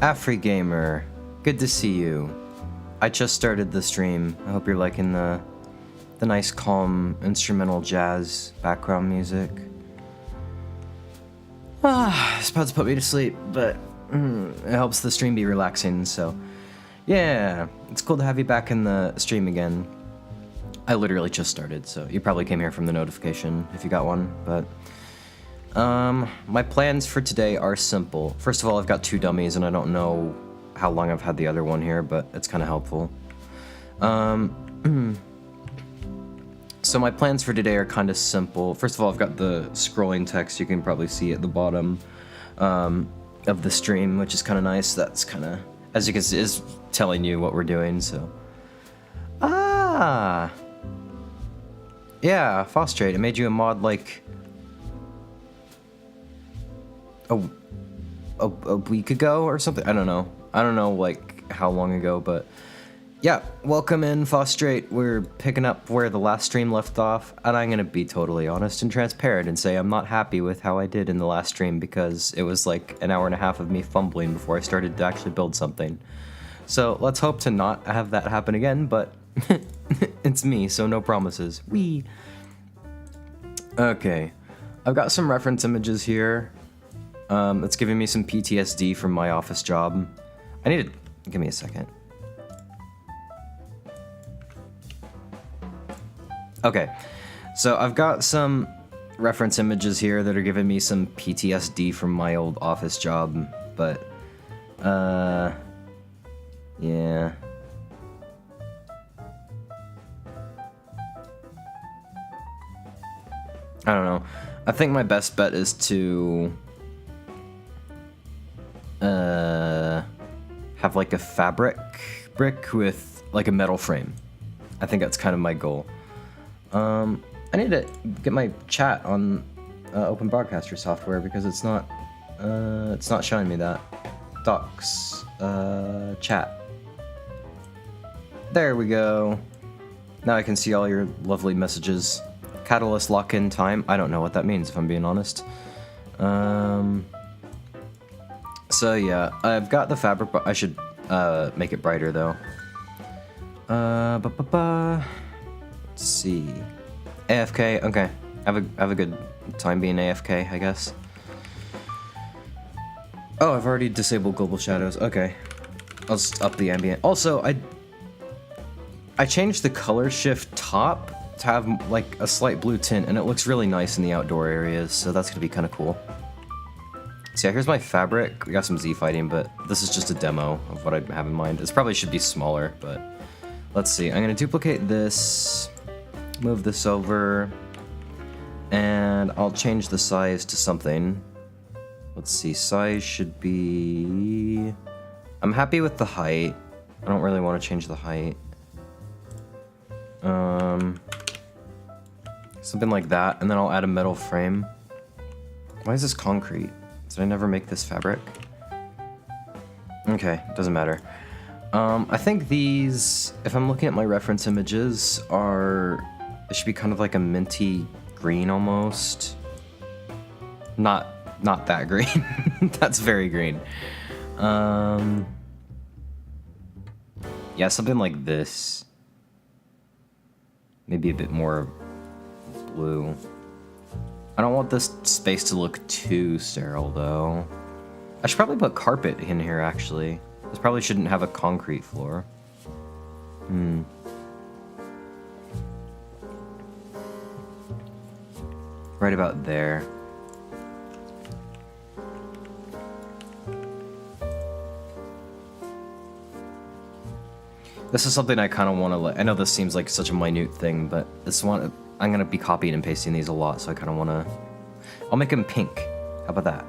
Afri Gamer, good to see you. I just started the stream. I hope you're liking the nice, calm, instrumental jazz background music. It's about to put me to sleep, but it helps the stream be relaxing, so yeah, it's cool to have you back in the stream again. I literally just started, so you probably came here from the notification if you got one, but my plans for today are simple. First of all, I've got 2 dummies, and I don't know how long I've had the other one here, but it's kind of helpful. So my plans for today are kind of simple. First of all, I've got the scrolling text you can probably see at the bottom of the stream, which is kind of nice. That's kind of, as you can see, is telling you what we're doing, so. Yeah, Fostrate, it made you a mod like a week ago or something. I don't know like how long ago, but yeah, welcome in, Fostrate. We're picking up where the last stream left off, and I'm gonna be totally honest and transparent and say I'm not happy with how I did in the last stream because it was like an hour and a half of me fumbling before I started to actually build something. So let's hope to not have that happen again, but it's me, so no promises. Wee. Okay, I've got some reference images here. It's giving me some PTSD from my office job. I need to... give me a second. Okay, so I've got some reference images here that are giving me some PTSD from my old office job, but, yeah. I don't know. I think my best bet is to have like a fabric brick with like a metal frame. I think that's kind of my goal. I need to get my chat on Open Broadcaster software because it's not showing me that. Docs, chat. There we go. Now I can see all your lovely messages. Catulus lock-in time. I don't know what that means, if I'm being honest. So yeah, I've got the fabric, but I should make it brighter though. Let's see. AFK. Okay, have a good time being AFK, I guess. Oh, I've already disabled global shadows. Okay, I'll just up the ambient. Also, I changed the color shift top to have like a slight blue tint, and it looks really nice in the outdoor areas, so that's gonna be kind of cool. So yeah, here's my fabric. We got some Z fighting, but this is just a demo of what I have in mind. This probably should be smaller, but let's see. I'm gonna duplicate this, move this over, and I'll change the size to something. Let's see, size should be... I'm happy with the height. I don't really want to change the height. Something like that, and then I'll add a metal frame. Why is this concrete? Did I never make this fabric? Okay, doesn't matter. I think these, if I'm looking at my reference images, it should be kind of like a minty green almost. Not that green. That's very green. Yeah, something like this. Maybe a bit more blue. I don't want this space to look too sterile, though. I should probably put carpet in here, actually. This probably shouldn't have a concrete floor. Right about there. This is something I kind of want to let... I know this seems like such a minute thing, but this one... I'm going to be copying and pasting these a lot, so I kind of want to... I'll make them pink. How about that?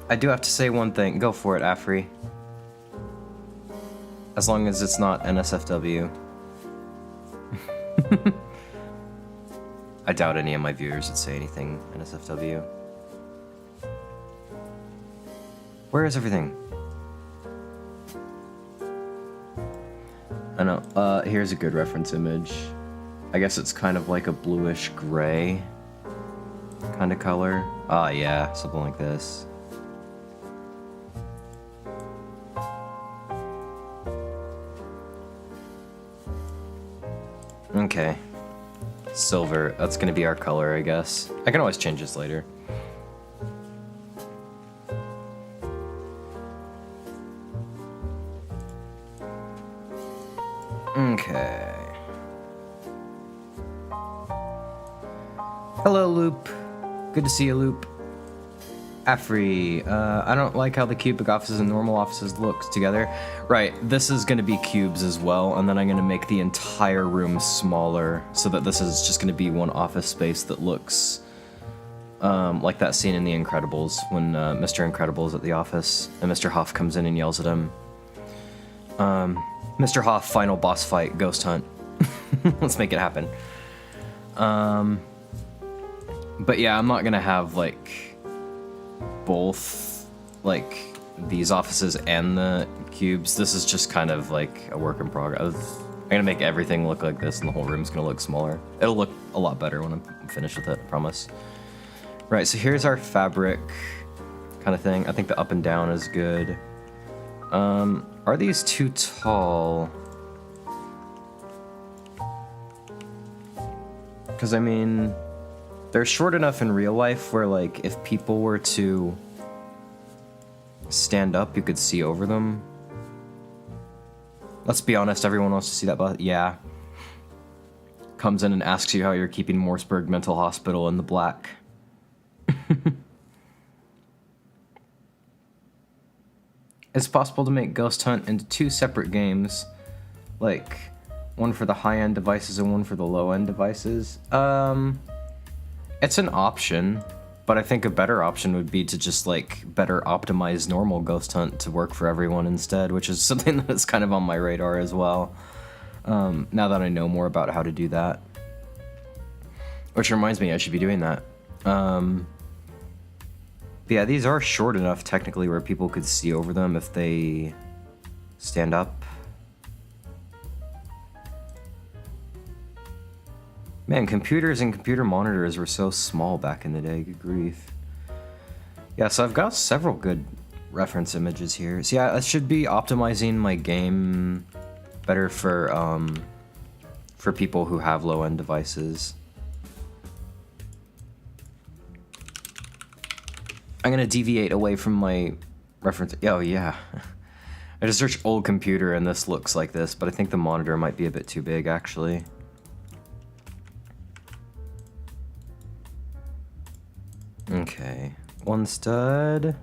I do have to say one thing. Go for it, Afri. As long as it's not NSFW. I doubt any of my viewers would say anything NSFW. Where is everything? I know, here's a good reference image. I guess it's kind of like a bluish gray. kind of color. Ah, yeah, something like this. Okay. Silver, that's gonna be our color, I guess. I can always change this later. Okay. Hello, Loop. Good to see you, Loop. Afri, I don't like how the cubic offices and normal offices look together. Right, this is going to be cubes as well, and then I'm going to make the entire room smaller so that this is just going to be one office space that looks like that scene in The Incredibles when Mr. Incredible's at the office and Mr. Huff comes in and yells at him. Mr. Huff, final boss fight, ghost hunt. Let's make it happen. But yeah, I'm not going to have, like, both, like, these offices and the cubes. This is just kind of like a work in progress. I'm gonna make everything look like this and the whole room's gonna look smaller. It'll look a lot better when I'm finished with it, I promise. Right, so here's our fabric kind of thing. I think the up and down is good. Are these too tall? Because, I mean, they're short enough in real life where, like, if people were to stand up, you could see over them. Let's be honest, everyone wants to see that, but yeah. Comes in and asks you how you're keeping Morseburg Mental Hospital in the black. It's possible to make Ghost Hunt into 2 separate games, like one for the high-end devices and one for the low-end devices. It's an option, but I think a better option would be to just, like, better optimize normal Ghost Hunt to work for everyone instead, which is something that's kind of on my radar as well, now that I know more about how to do that. Which reminds me, I should be doing that. But yeah, these are short enough, technically, where people could see over them if they stand up. Man, computers and computer monitors were so small back in the day, good grief. Yeah, so I've got several good reference images here. So yeah, I should be optimizing my game better for people who have low-end devices. I'm gonna deviate away from my reference. Oh yeah. I just searched old computer and this looks like this, but I think the monitor might be a bit too big, actually. Okay, one stud.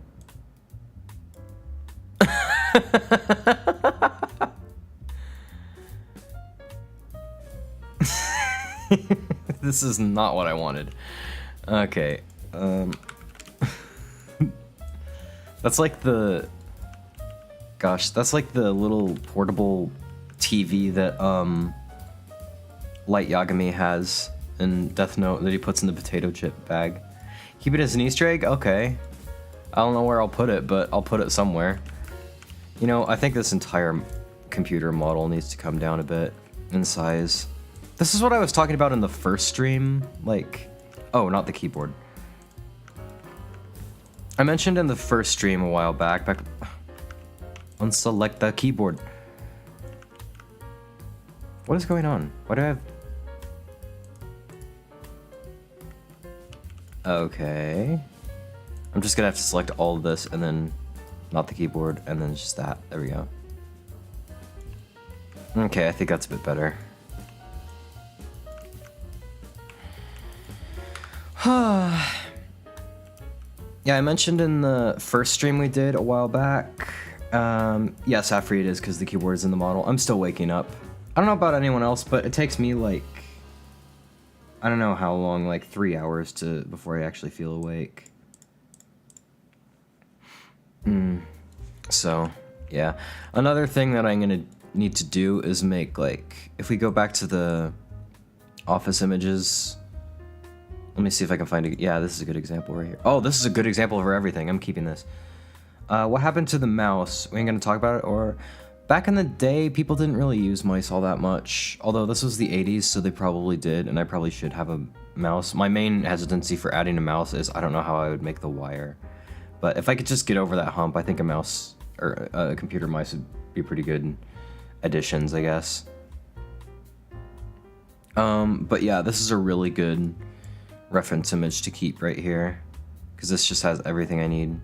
This is not what I wanted. Okay, that's like the... Gosh, that's like the little portable TV that, Light Yagami has in Death Note that he puts in the potato chip bag. Keep it as an Easter egg? Okay. I don't know where I'll put it, but I'll put it somewhere. You know, I think this entire computer model needs to come down a bit in size. This is what I was talking about in the first stream, like... Oh, not the keyboard. I mentioned in the first stream a while back... Unselect the keyboard. What is going on? Why do I have... Okay. I'm just gonna have to select all of this and then not the keyboard and then just that. There we go. Okay, I think that's a bit better. Yeah, I mentioned in the first stream we did a while back. Yes, Afri it is because the keyboard is in the model. I'm still waking up. I don't know about anyone else, but it takes me like... I don't know how long, like 3 hours before I actually feel awake. So, yeah. Another thing that I'm gonna need to do is make, like, if we go back to the office images, let me see if I can find it. Yeah, this is a good example right here. Oh, this is a good example for everything. I'm keeping this. What happened to the mouse? We ain't gonna talk about it, or... Back in the day, people didn't really use mice all that much. Although this was the 80s, so they probably did, and I probably should have a mouse. My main hesitancy for adding a mouse is I don't know how I would make the wire. But if I could just get over that hump, I think a mouse or a computer mouse would be pretty good additions, I guess. But yeah, this is a really good reference image to keep right here, because this just has everything I need.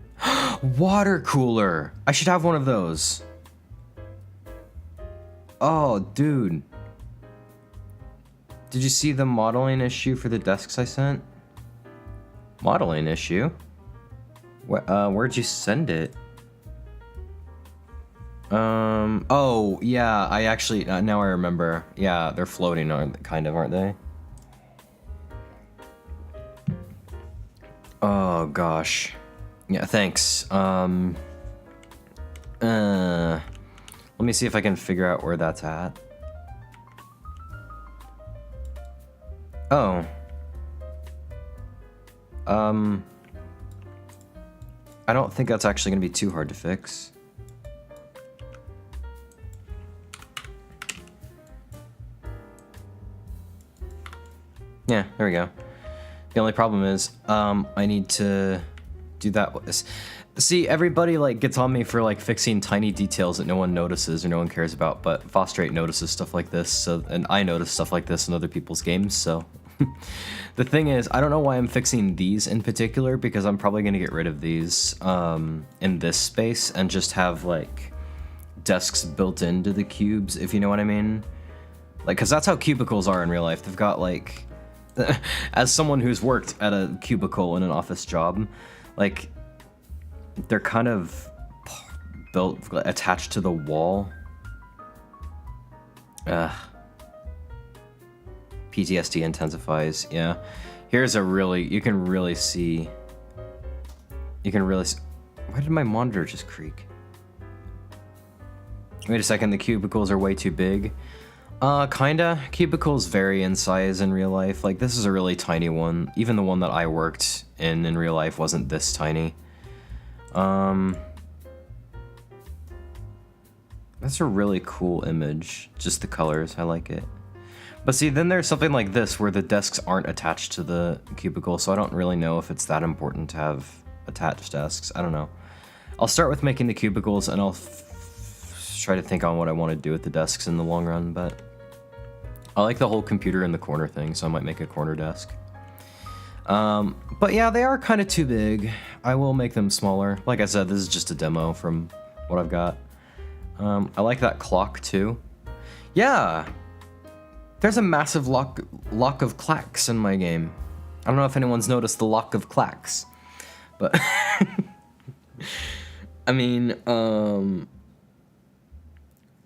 Water cooler! I should have one of those. Oh, dude. Did you see the modeling issue for the desks I sent? Modeling issue? Where'd you send it? Oh, yeah, I actually, now I remember. Yeah, they're floating, aren't they? Oh, gosh. Yeah, thanks. Let me see if I can figure out where that's at. Oh. I don't think that's actually gonna be too hard to fix. Yeah, there we go. The only problem is, I need to do that. See, everybody like gets on me for like fixing tiny details that no one notices or no one cares about, but Fosterate notices stuff like this, so, and I notice stuff like this in other people's games, so. The thing is, I don't know why I'm fixing these in particular, because I'm probably gonna get rid of these in this space and just have like desks built into the cubes, if you know what I mean. Like, cause that's how cubicles are in real life. They've got like, as someone who's worked at a cubicle in an office job, like, they're kind of built, attached to the wall. PTSD intensifies, yeah. Here's a really, you can really see, why did my monitor just creak? Wait a second, the cubicles are way too big. Kinda. Cubicles vary in size in real life. Like, this is a really tiny one. Even the one that I worked in real life wasn't this tiny. That's a really cool image. Just the colors, I like it. But see, then there's something like this where the desks aren't attached to the cubicle, so I don't really know if it's that important to have attached desks. I don't know. I'll start with making the cubicles, and I'll try to think on what I want to do with the desks in the long run, but I like the whole computer in the corner thing, so I might make a corner desk. But yeah, they are kind of too big. I will make them smaller. Like I said, this is just a demo from what I've got. I like that clock too. Yeah! There's a massive lock of clacks in my game. I don't know if anyone's noticed the lock of clacks, but I mean,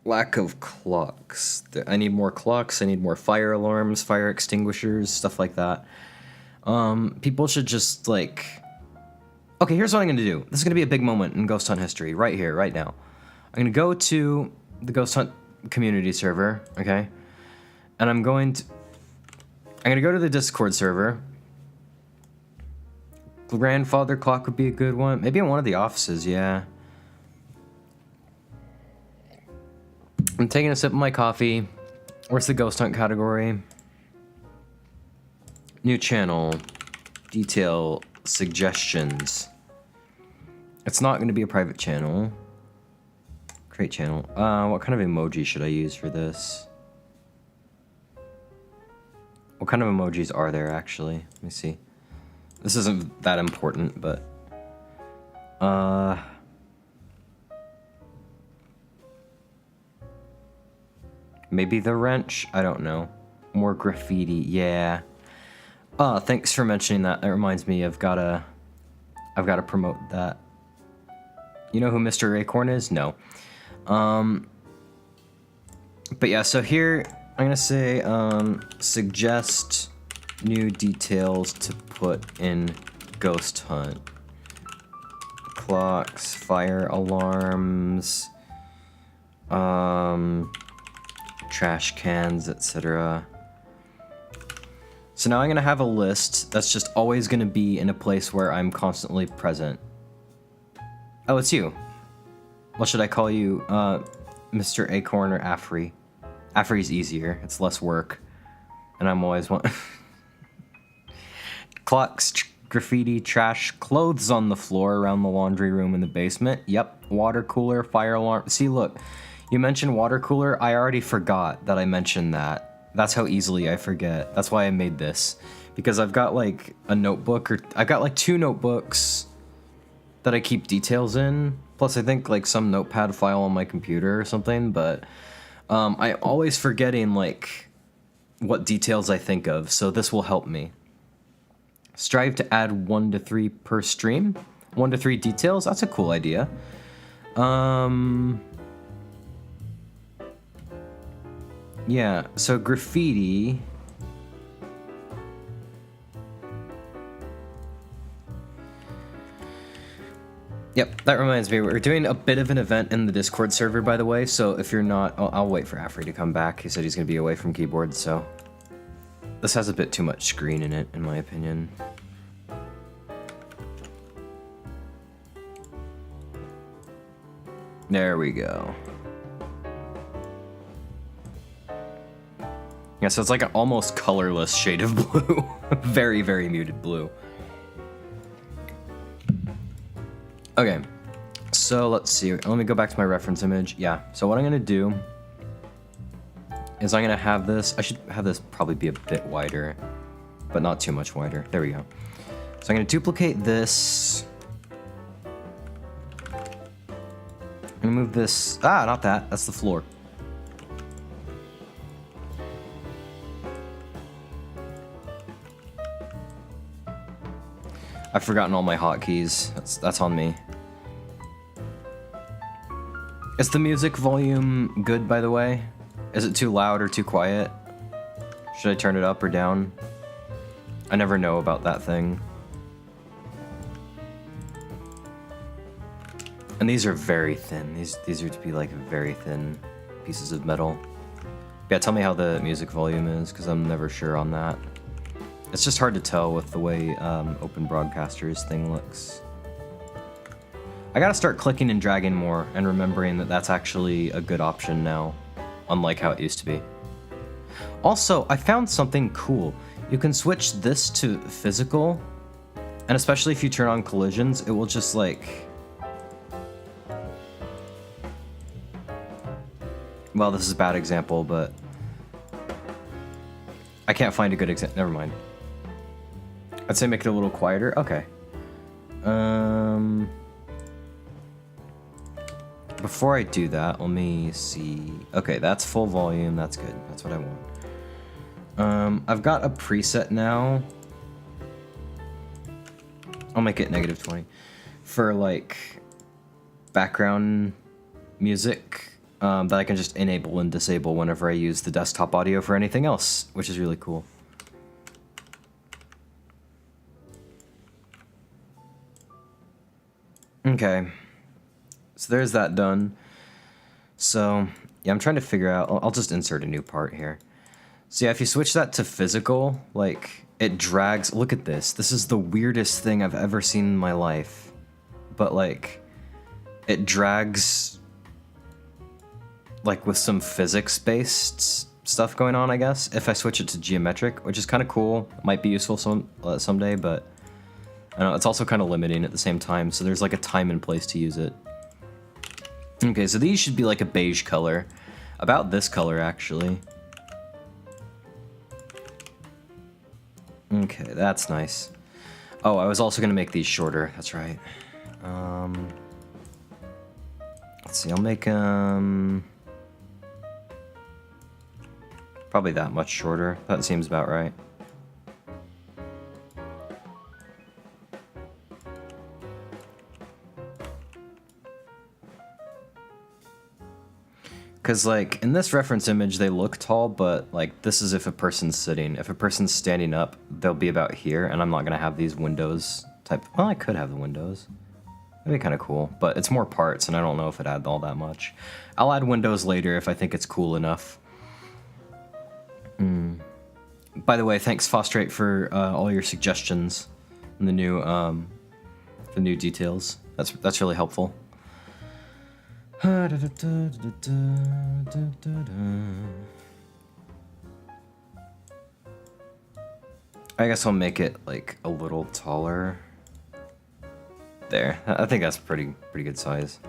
lack of clocks. I need more clocks, I need more fire alarms, fire extinguishers, stuff like that. People should just like, okay, here's what I'm gonna do. This is gonna be a big moment in Ghost Hunt history, right here, right now. I'm gonna go to the Ghost Hunt community server, okay? And I'm gonna go to the Discord server. Grandfather clock would be a good one. Maybe in one of the offices, yeah. I'm taking a sip of my coffee. Where's the Ghost Hunt category? New channel. Detail. Suggestions. It's not going to be a private channel. Create channel. What kind of emoji should I use for this? What kind of emojis are there, actually? Let me see. This isn't that important, but... maybe the wrench? I don't know. More graffiti, yeah. Thanks for mentioning that. That reminds me, I've gotta promote that. You know who Mr. Acorn is? No. But yeah, so here... I'm gonna say, suggest new details to put in Ghost Hunt. Clocks, fire alarms, trash cans, etc. So now I'm gonna have a list that's just always gonna be in a place where I'm constantly present. Oh, it's you. What should I call you? Mr. Acorn or Afri? Afri's easier, it's less work, and I'm always one. clocks, graffiti, trash, clothes on the floor around the laundry room in the basement. Yep, water cooler, fire alarm. See, look, you mentioned water cooler. I already forgot that I mentioned that. That's how easily I forget. That's why I made this. Because I've got like a notebook, or I've got like 2 notebooks that I keep details in. Plus I think like some notepad file on my computer or something, but I always forgetting like what details I think of, so this will help me. Strive to add 1 to 3 per stream. 1 to 3 details, that's a cool idea. Yeah, so graffiti. Yep, that reminds me, we're doing a bit of an event in the Discord server, by the way, so if you're not, I'll wait for Afri to come back. He said he's going to be away from keyboard, so this has a bit too much screen in it, in my opinion. There we go. Yeah, so it's like an almost colorless shade of blue. Very, very muted blue. Okay, so let's see. Let me go back to my reference image. Yeah, so what I'm gonna do is I'm gonna have this, I should have this probably be a bit wider, but not too much wider. There we go. So I'm gonna duplicate this. I'm gonna move this, not that, that's the floor. I've forgotten all my hotkeys. That's on me. Is the music volume good, by the way? Is it too loud or too quiet? Should I turn it up or down? I never know about that thing. And these are very thin. These are to be like very thin pieces of metal. Yeah, tell me how the music volume is, because I'm never sure on that. It's just hard to tell with the way Open Broadcaster's thing looks. I gotta start clicking and dragging more and remembering that that's actually a good option now, unlike how it used to be. Also, I found something cool. You can switch this to physical, and especially if you turn on collisions, it will just like... Well, this is a bad example, but... I can't find a good example. Never mind. I'd say make it a little quieter. Okay. Before I do that, let me see. Okay, that's full volume. That's good. That's what I want. I've got a preset now. I'll make it -20 for like background music that I can just enable and disable whenever I use the desktop audio for anything else, which is really cool. Okay, so there's that done. So, yeah, I'm trying to figure out, I'll just insert a new part here. So yeah, if you switch that to physical, like, it drags, look at this. This is the weirdest thing I've ever seen in my life. But like, it drags, like with some physics-based stuff going on, I guess. If I switch it to geometric, which is kind of cool. Might be useful someday, but I don't know, it's also kind of limiting at the same time, so there's like a time and place to use it. Okay, so these should be like a beige color. About this color, actually. Okay, that's nice. Oh, I was also going to make these shorter, that's right. Let's see, I'll make probably that much shorter. That seems about right. Because, like, in this reference image, they look tall, but, like, this is if a person's sitting. If a person's standing up, they'll be about here, and I'm not going to have these windows type... Well, I could have the windows. That'd be kind of cool, but it's more parts, and I don't know if it adds all that much. I'll add windows later if I think it's cool enough. By the way, thanks, Fostrate, for all your suggestions and the new details. That's really helpful. I I guess I'll make it like a little taller. There, I think that's pretty good size.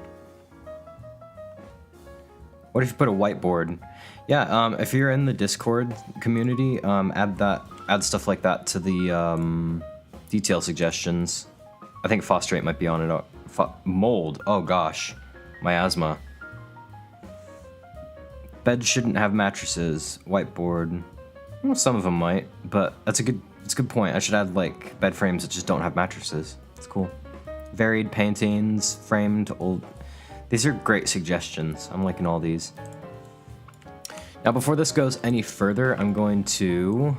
What if you put a whiteboard? Yeah, if you're in the Discord community, add stuff like that to the detail suggestions. I think Fosterate might be on it. Mold. Oh gosh, miasma. Beds shouldn't have mattresses. Whiteboard. Well, some of them might, but it's a good point. I should add like bed frames that just don't have mattresses. It's cool. Varied paintings, framed old. These are great suggestions. I'm liking all these. Now, before this goes any further, I'm going to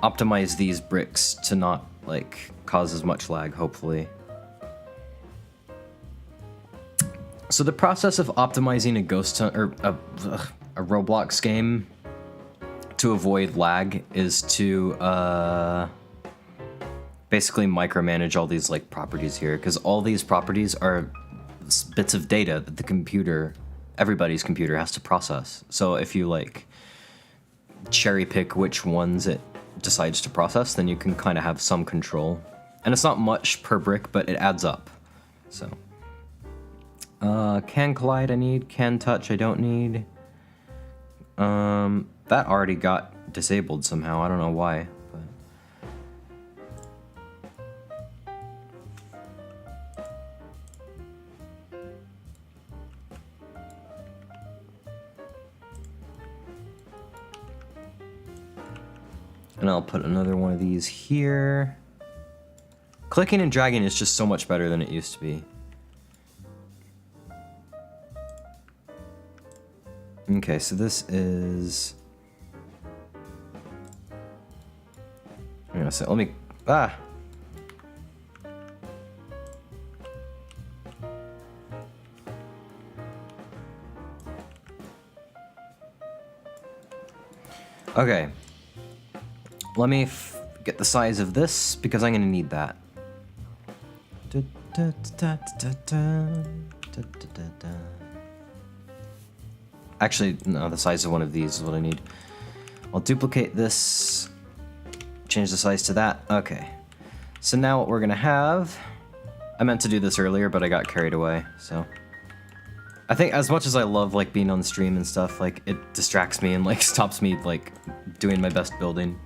optimize these bricks to not like cause as much lag, hopefully. So the process of optimizing a ghost hunt or a Roblox game to avoid lag is to basically micromanage all these like properties here, because all these properties are bits of data that the computer, everybody's computer, has to process. So if you like cherry pick which ones it decides to process, then you can kind of have some control. And it's not much per brick, but it adds up. So can collide I need, can touch I don't need. That already got disabled somehow, I don't know why. And I'll put another one of these here. Clicking and dragging is just so much better than it used to be. Okay, so this is... I'm gonna say, let me... Okay. Let me get the size of this, because I'm going to need that. Actually, no, the size of one of these is what I need. I'll duplicate this, change the size to that. Okay. So now what we're going to have... I meant to do this earlier, but I got carried away, so... I think as much as I love like being on the stream and stuff, like it distracts me and like stops me like doing my best building.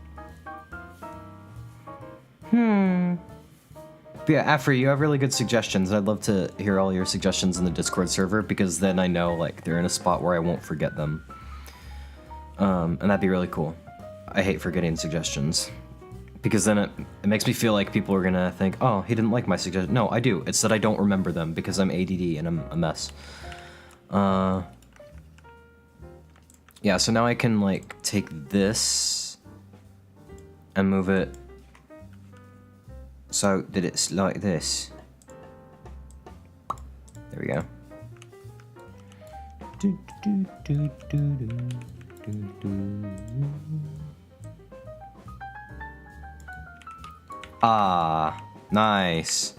But yeah, Afri, you have really good suggestions. I'd love to hear all your suggestions in the Discord server, because then I know like they're in a spot where I won't forget them. And that'd be really cool. I hate forgetting suggestions, because then it makes me feel like people are gonna think, oh, he didn't like my suggestion. No, I do. It's that I don't remember them because I'm ADD and I'm a mess. Yeah, so now I can like take this and move it so that it's like this. There we go. Ah, nice.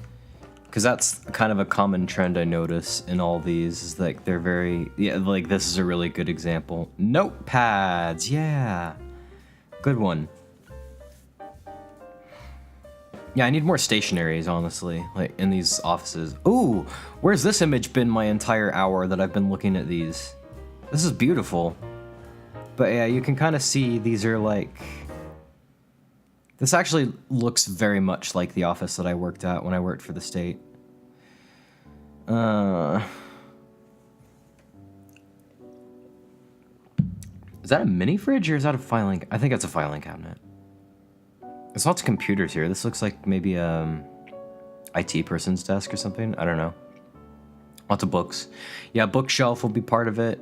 Because that's kind of a common trend I notice in all these, is like they're very, yeah, like this is a really good example. Notepads, yeah. Good one. Yeah, I need more stationaries, honestly, like in these offices. Ooh, where's this image been my entire hour that I've been looking at these? This is beautiful. But yeah, you can kind of see these are like... This actually looks very much like the office that I worked at when I worked for the state. Is that a mini fridge or is that a filing? I think it's a filing cabinet. There's lots of computers here. This looks like maybe a IT person's desk or something. I don't know. Lots of books. Yeah, bookshelf will be part of it.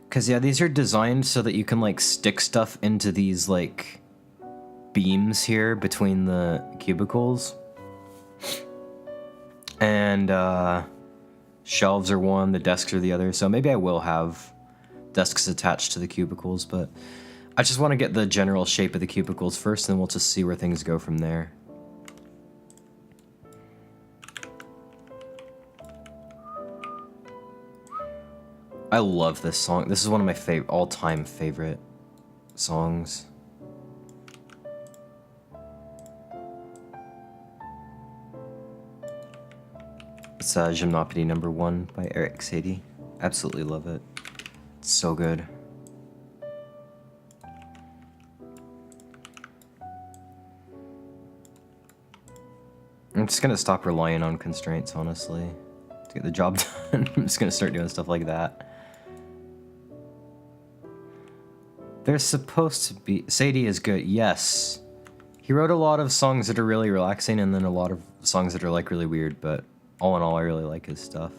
Because, yeah, these are designed so that you can, like, stick stuff into these, like, beams here between the cubicles. And, shelves are one, the desks are the other. So maybe I will have desks attached to the cubicles, but I just want to get the general shape of the cubicles first, and we'll just see where things go from there. I love this song. This is one of my all-time favorite songs. It's Gymnopédie #1 by Eric Satie. Absolutely love it. It's so good. I'm just gonna stop relying on constraints, honestly, to get the job done. I'm just gonna start doing stuff like that. There's supposed to be... Satie is good, yes. He wrote a lot of songs that are really relaxing and then a lot of songs that are like really weird, but all in all, I really like his stuff.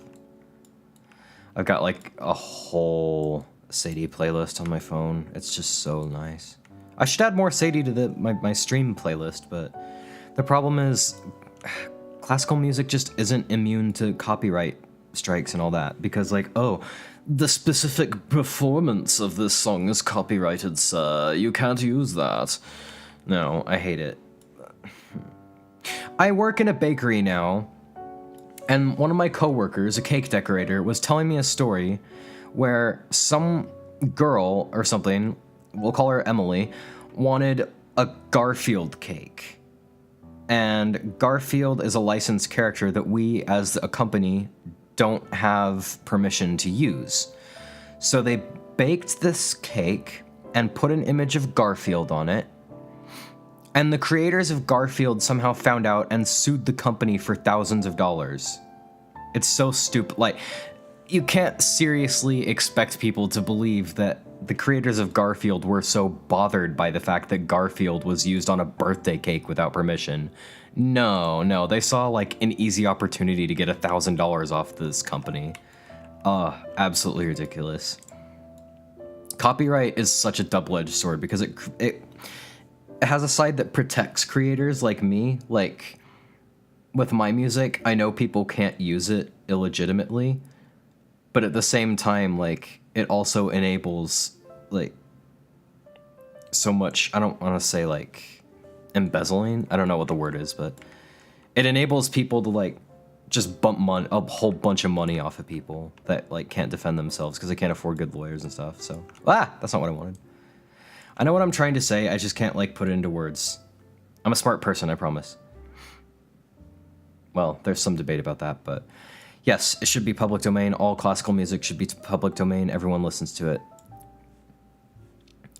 I've got like a whole Satie playlist on my phone. It's just so nice. I should add more Satie to my stream playlist, but the problem is classical music just isn't immune to copyright strikes and all that, because like, oh, the specific performance of this song is copyrighted, sir. You can't use that. No, I hate it. I work in a bakery now, and one of my coworkers, a cake decorator, was telling me a story where some girl or something, we'll call her Emily, wanted a Garfield cake. And Garfield is a licensed character that we, as a company, don't have permission to use. So they baked this cake and put an image of Garfield on it. And the creators of Garfield somehow found out and sued the company for thousands of dollars. It's so stupid. Like, you can't seriously expect people to believe that the creators of Garfield were so bothered by the fact that Garfield was used on a birthday cake without permission. No, they saw like an easy opportunity to get $1,000 off this company. Absolutely ridiculous. Copyright is such a double-edged sword because it has a side that protects creators like me. Like, with my music, I know people can't use it illegitimately, but at the same time, like, it also enables, like, so much, I don't want to say, like, embezzling? I don't know what the word is, but it enables people to, like, just bump a whole bunch of money off of people that, like, can't defend themselves because they can't afford good lawyers and stuff, so... That's not what I wanted. I know what I'm trying to say, I just can't, like, put it into words. I'm a smart person, I promise. Well, there's some debate about that, but... Yes, it should be public domain. All classical music should be public domain. Everyone listens to it.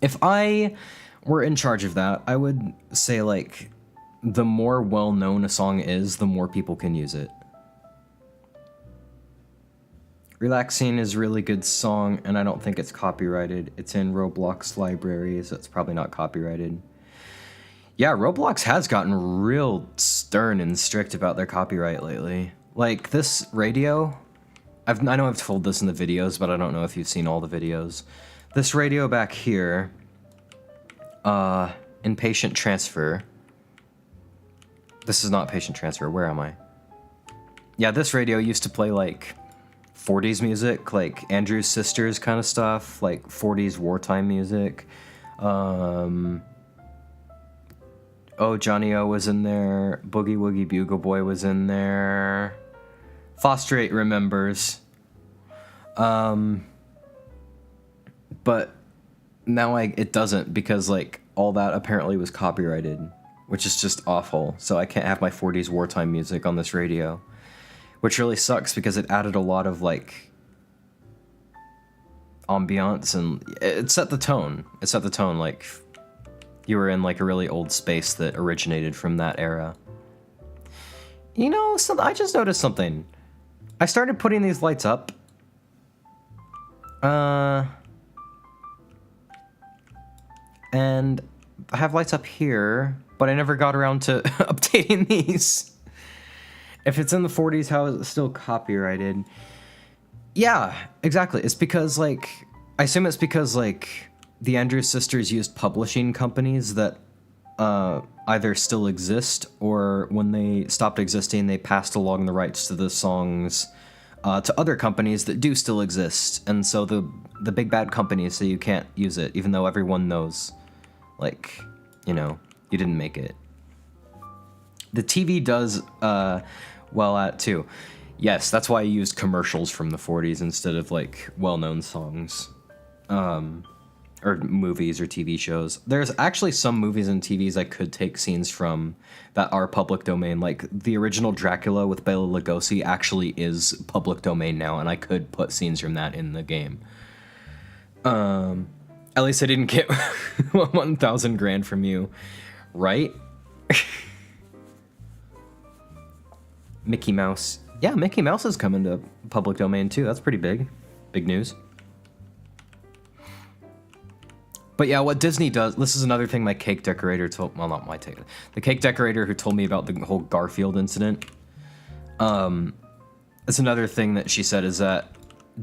If I were in charge of that, I would say, like, the more well-known a song is, the more people can use it. Relaxing is a really good song, and I don't think it's copyrighted. It's in Roblox library, so it's probably not copyrighted. Yeah, Roblox has gotten real stern and strict about their copyright lately. Like, this radio, I know I've told this in the videos, but I don't know if you've seen all the videos. This radio back here, in patient transfer, this is not patient transfer, where am I? Yeah, this radio used to play, like, 40s music, like Andrew's Sisters kind of stuff, like 40s wartime music. Oh, Johnny O was in there, Boogie Woogie Bugle Boy was in there, Foster 8 remembers. But now it doesn't, because like all that apparently was copyrighted, which is just awful. So I can't have my 40s wartime music on this radio, which really sucks because it added a lot of like ambiance and it set the tone. It set the tone, like you were in like a really old space that originated from that era. You know, I just noticed something. I started putting these lights up. And I have lights up here, but I never got around to updating these. If it's in the 40s, how is it still copyrighted? Yeah, exactly. It's because, like, I assume it's because, like, the Andrews Sisters used publishing companies that either still exist or when they stopped existing, they passed along the rights to the songs to other companies that do still exist. And so the big bad companies say you can't use it, even though everyone knows, like, you know, you didn't make it. The TV does well at it too. Yes, that's why I used commercials from the 40s instead of like well-known songs. Or movies or TV shows. There's actually some movies and TVs I could take scenes from that are public domain. Like the original Dracula with Bela Lugosi actually is public domain now, and I could put scenes from that in the game. At least I didn't get 1,000 grand from you, right? Mickey Mouse. Yeah, Mickey Mouse is coming to public domain too. That's pretty big. Big news. But yeah, what Disney does, this is another thing my cake decorator told, well, not my cake, the cake decorator who told me about the whole Garfield incident. It's another thing that she said is that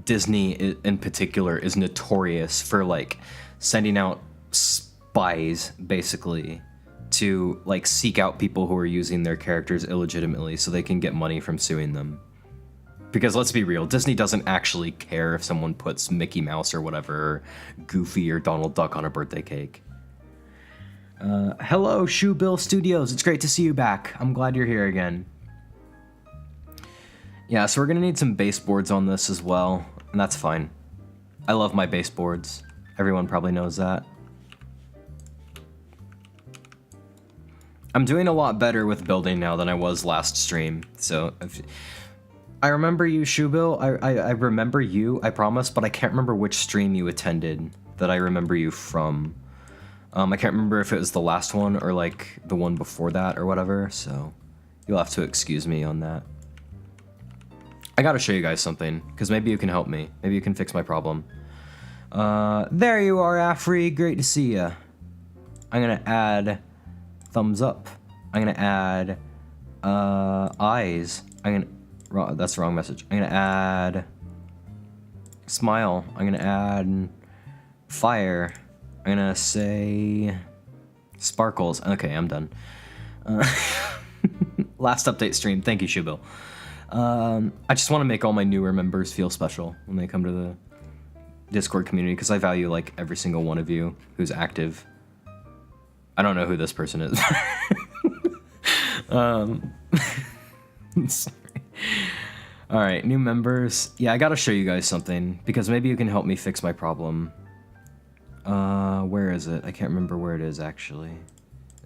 Disney in particular is notorious for like sending out spies basically to like seek out people who are using their characters illegitimately so they can get money from suing them. Because let's be real, Disney doesn't actually care if someone puts Mickey Mouse or whatever, or Goofy or Donald Duck on a birthday cake. Hello, Shoe Bill Studios. It's great to see you back. I'm glad you're here again. Yeah, so we're gonna need some baseboards on this as well, and that's fine. I love my baseboards. Everyone probably knows that. I'm doing a lot better with building now than I was last stream, so I remember you, Shoebill. I remember you, I promise, but I can't remember which stream you attended that I remember you from. I can't remember if it was the last one or like the one before that or whatever, so you'll have to excuse me on that. I gotta show you guys something, because maybe you can help me. Maybe you can fix my problem. There you are, Afri. Great to see ya. I'm gonna add thumbs up. I'm gonna add eyes. That's the wrong message. I'm gonna add smile. I'm gonna add fire. I'm gonna say sparkles. Okay, I'm done. Last update stream. Thank you, Shubil. I just want to make all my newer members feel special when they come to the Discord community because I value like every single one of you who's active. I don't know who this person is. Sorry. All right, new members. Yeah, I gotta show you guys something because maybe you can help me fix my problem. Where is it? I can't remember where it is actually.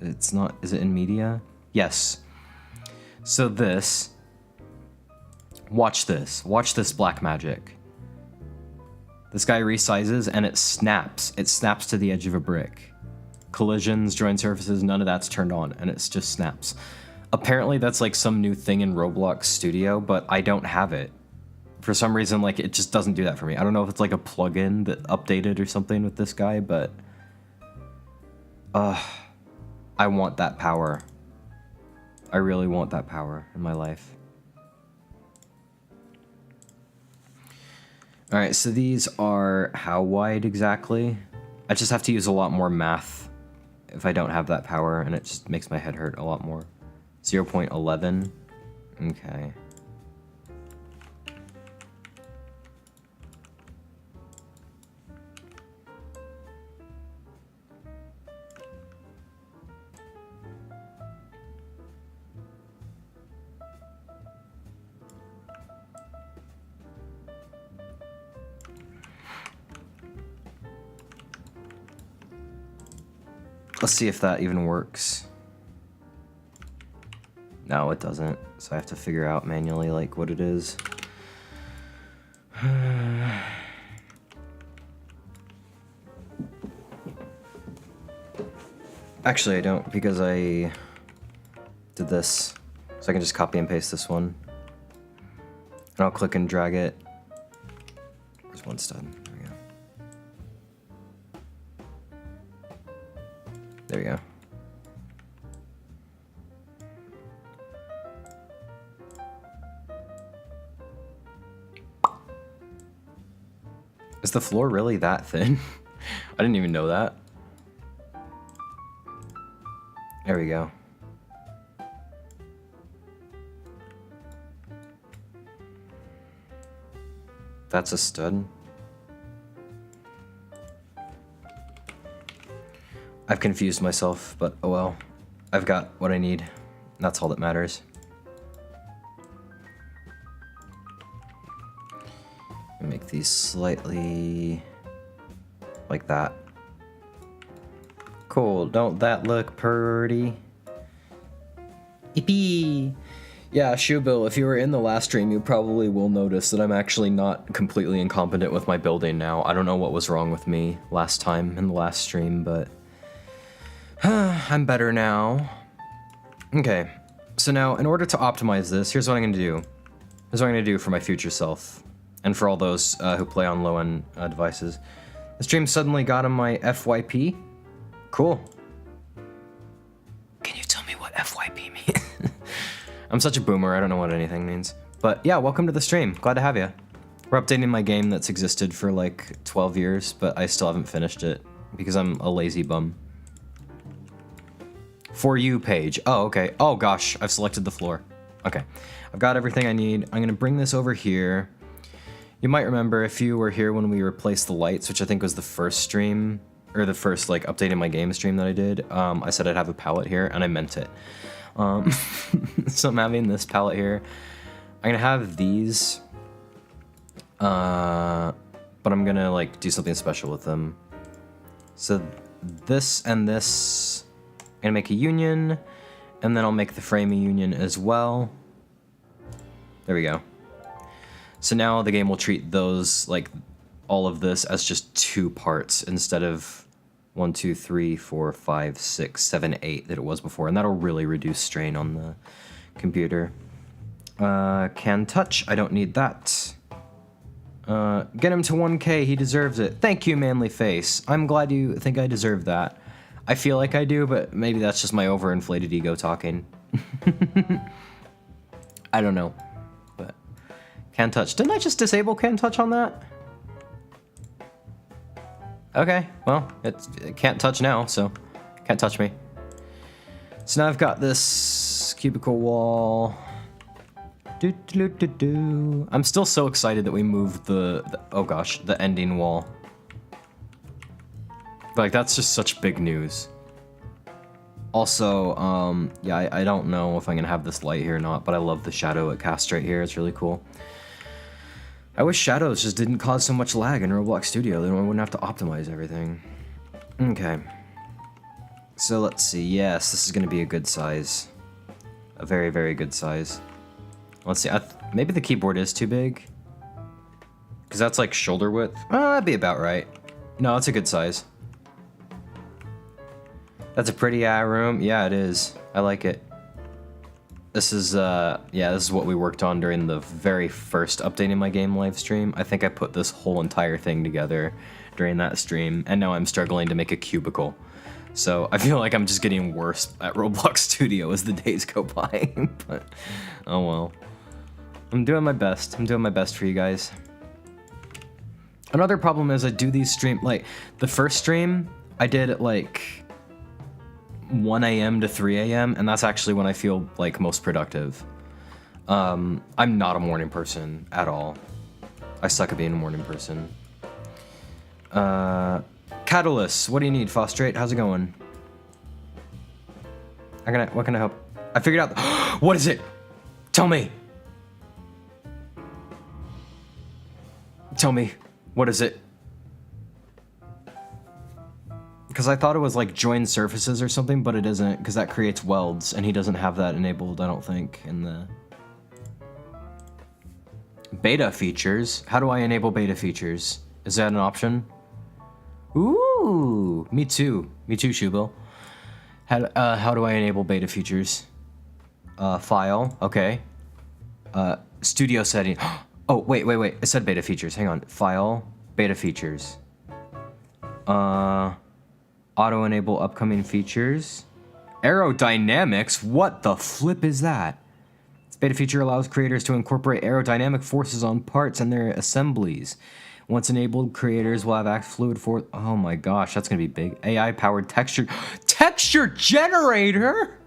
It's not. Is it in media? Yes. So this. Watch this. Watch this black magic. This guy resizes and it snaps. It snaps to the edge of a brick. Collisions, join surfaces, none of that's turned on, and it just snaps. Apparently that's like some new thing in Roblox Studio, but I don't have it. For some reason, like, it just doesn't do that for me. I don't know if it's like a plugin that updated or something with this guy, but... I want that power. I really want that power in my life. Alright, so these are how wide exactly? I just have to use a lot more math if I don't have that power, and it just makes my head hurt a lot more. 0.11. Okay. Let's see if that even works. No, it doesn't. So I have to figure out manually like what it is. Actually, I don't because I did this. So I can just copy and paste this one. And I'll click and drag it. There's one stud. There we go. There we go. Is the floor really that thin? I didn't even know that. There we go. That's a stud. I've confused myself, but oh well. I've got what I need. That's all that matters. Make these slightly like that. Cool, don't that look pretty? Yippee! Yeah, Shoebill, if you were in the last stream, you probably will notice that I'm actually not completely incompetent with my building now. I don't know what was wrong with me last time in the last stream, but I'm better now. Okay, so now in order to optimize this, here's what I'm gonna do. Here's what I'm gonna do for my future self, and for all those who play on low-end devices. The stream suddenly got on my FYP. Cool. Can you tell me what FYP means? I'm such a boomer, I don't know what anything means. But yeah, welcome to the stream. Glad to have you. We're updating my game that's existed for like 12 years, but I still haven't finished it because I'm a lazy bum. For you page. Oh, okay. Oh gosh, I've selected the floor. Okay. I've got everything I need. I'm gonna bring this over here. You might remember if you were here when we replaced the lights, which I think was the first stream, or the first like updating my game stream that I did. I said I'd have a palette here, and I meant it. So I'm having this palette here. I'm gonna have these, but I'm gonna like do something special with them. So this and this, I'm gonna make a union, and then I'll make the frame a union as well. There we go. So now the game will treat those, like, all of this as just 2 parts instead of 1, 2, 3, 4, 5, 6, 7, 8 that it was before, and that'll really reduce strain on the computer. Can touch, I don't need that. Get him to 1K, he deserves it. Thank you, manly face. I'm glad you think I deserve that. I feel like I do, but maybe that's just my overinflated ego talking. I don't know. Can touch. Didn't I just disable can touch on that? Okay, well, it can't touch now, so can't touch me. So now I've got this cubicle wall. I'm still so excited that we moved the oh gosh, the ending wall. Like, that's just such big news. Also, yeah, I don't know if I'm gonna have this light here or not, but I love the shadow it casts right here. It's really cool. I wish shadows just didn't cause so much lag in Roblox Studio, then I wouldn't have to optimize everything. Okay. So let's see, yes, this is gonna be a good size. A very, very good size. Let's see, maybe the keyboard is too big. Because that's like shoulder width. That'd be about right. No, it's a good size. That's a pretty room. Yeah, it is. I like it. This is, yeah, this is what we worked on during the very first Updating My Game live stream. I think I put this whole entire thing together during that stream, and now I'm struggling to make a cubicle. So I feel like I'm just getting worse at Roblox Studio as the days go by, but oh well. I'm doing my best. I'm doing my best for you guys. Another problem is I do these like, the first stream, I did at like 1 a.m. to 3 a.m. and that's actually when I feel like most productive. I'm not a morning person at all. I suck at being a morning person. Catulus, what do you need, Fostrate? How's it going? What can I help? I figured out. What is it? Tell me. Tell me. What is it? Because I thought it was like join surfaces or something, but it isn't, because that creates welds, and he doesn't have that enabled, I don't think, in the beta features. How do I enable beta features? Is that an option? Ooh, me too. Me too, Shubil. How do I enable beta features? File, okay. Studio setting. Oh, wait. It said beta features. Hang on. File, beta features. Auto enable upcoming features. Aerodynamics? What the flip is that? This beta feature allows creators to incorporate aerodynamic forces on parts and their assemblies. Once enabled, creators will have fluid force. Oh my gosh, that's gonna be big. AI powered texture generator?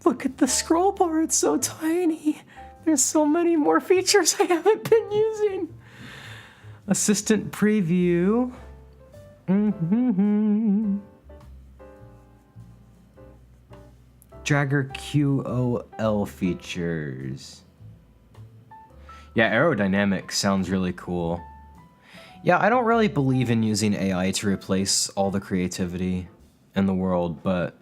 Look at the scroll bar, it's so tiny. There's so many more features I haven't been using. Assistant preview. Dragger QOL features. Yeah, aerodynamic sounds really cool. Yeah, I don't really believe in using AI to replace all the creativity in the world, but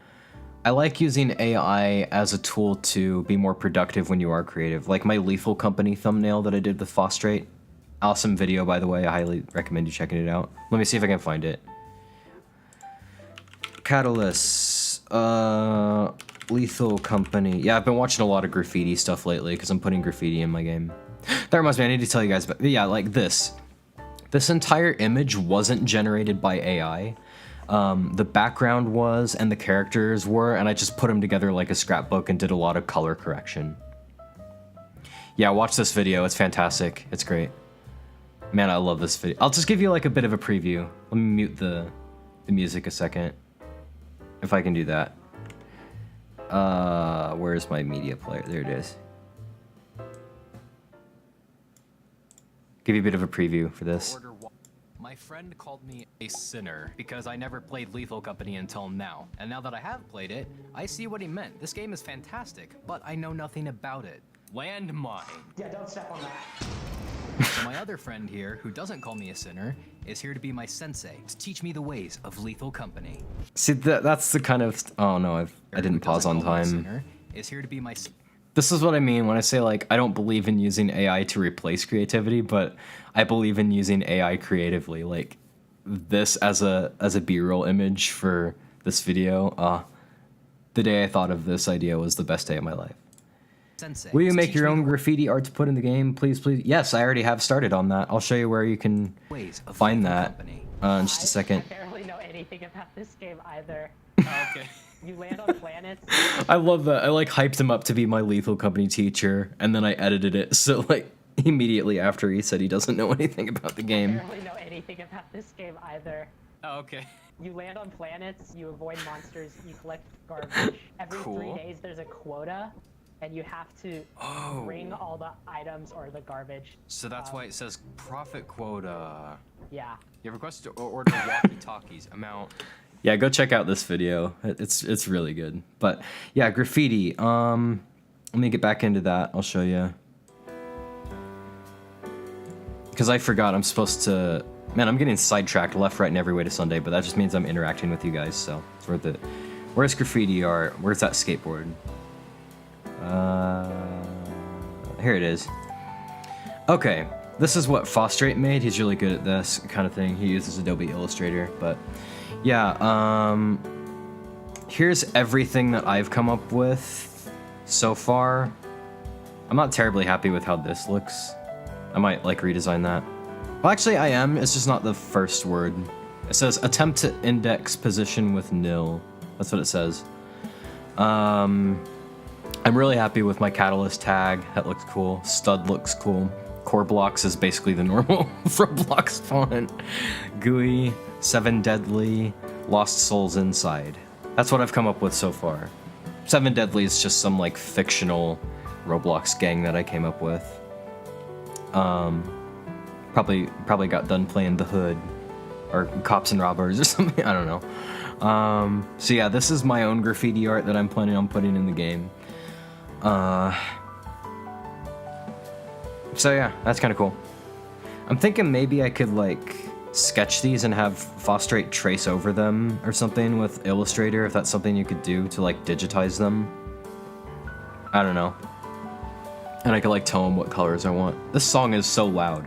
I like using AI as a tool to be more productive when you are creative. Like my Lethal Company thumbnail that I did with Phostrate. Awesome video, by the way. I highly recommend you checking it out. Let me see if I can find it. Catulus. Lethal Company. Yeah, I've been watching a lot of graffiti stuff lately because I'm putting graffiti in my game. That reminds me, I need to tell you guys about, yeah, like this. This entire image wasn't generated by AI. The background was, and the characters were, and I just put them together like a scrapbook and did a lot of color correction. Yeah, watch this video. It's fantastic. It's great. Man, I love this video. I'll just give you like a bit of a preview. Let me mute the music a second. If I can do that. Where's my media player? There it is. Give you a bit of a preview for this. My friend called me a sinner because I never played Lethal Company until now. And now that I have played it, I see what he meant. This game is fantastic, but I know nothing about it. Landmine. Yeah, don't step on that. So my other friend here, who doesn't call me a sinner, is here to be my sensei, to teach me the ways of Lethal Company. See, that's the kind of... Oh no, I didn't pause on time. Sinner, is here to be my... This is what I mean when I say, like, I don't believe in using AI to replace creativity, but I believe in using AI creatively. Like, this as a B-roll image for this video, the day I thought of this idea was the best day of my life. Sensei, will you make your own graffiti art to put in the game? Please, please. Yes, I already have started on that. I'll show you where you can find that in just a second. I barely know anything about this game either. Oh, okay. You land on planets. I love that. I like hyped him up to be my Lethal Company teacher, and then I edited it so like immediately after he said he doesn't know anything about the game. I barely know anything about this game either. Oh, okay. You land on planets, you avoid monsters, you collect garbage. Every 3 days there's a quota, and you have to bring all the items or the garbage. So that's why it says profit quota. Yeah. You have requested to order walkie-talkies. Amount. Yeah, go check out this video. It's really good. But yeah, graffiti. Let me get back into that. I'll show you. Because I forgot I'm supposed to... Man, I'm getting sidetracked left, right, and every way to Sunday, but that just means I'm interacting with you guys, so it's worth it. Where's graffiti art? Where's that skateboard? Here it is. Okay, this is what Phostrate made. He's really good at this kind of thing. He uses Adobe Illustrator, but yeah, here's everything that I've come up with so far. I'm not terribly happy with how this looks. I might like redesign that. Well, actually I am. It's just not the first word. It says attempt to index position with nil. That's what it says. I'm really happy with my Catulus tag. That looks cool. Stud looks cool. Core blocks is basically the normal roblox font. GUI, 7 Deadly, Lost Souls Inside. That's what I've come up with so far. 7 Deadly is just some like fictional Roblox gang that I came up with. Probably got done playing The Hood or Cops and Robbers or something. I don't know. So yeah, this is my own graffiti art that I'm planning on putting in the game. So yeah, that's kind of cool. I'm thinking maybe I could like sketch these and have Phostrate trace over them or something with Illustrator, if that's something you could do to like digitize them. I don't know. And I could like tell them what colors I want. This song is so loud.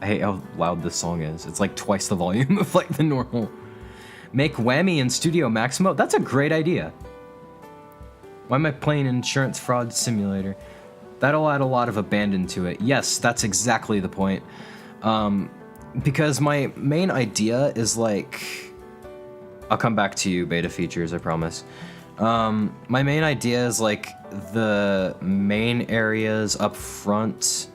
I hate how loud this song is. It's like twice the volume of like the normal. Make Whammy in Studio Max mode? That's a great idea. Why am I playing Insurance Fraud Simulator? That'll add a lot of abandon to it. Yes, that's exactly the point. Because my main idea is like... I'll come back to you, beta features, I promise. My main idea is like the main areas up front,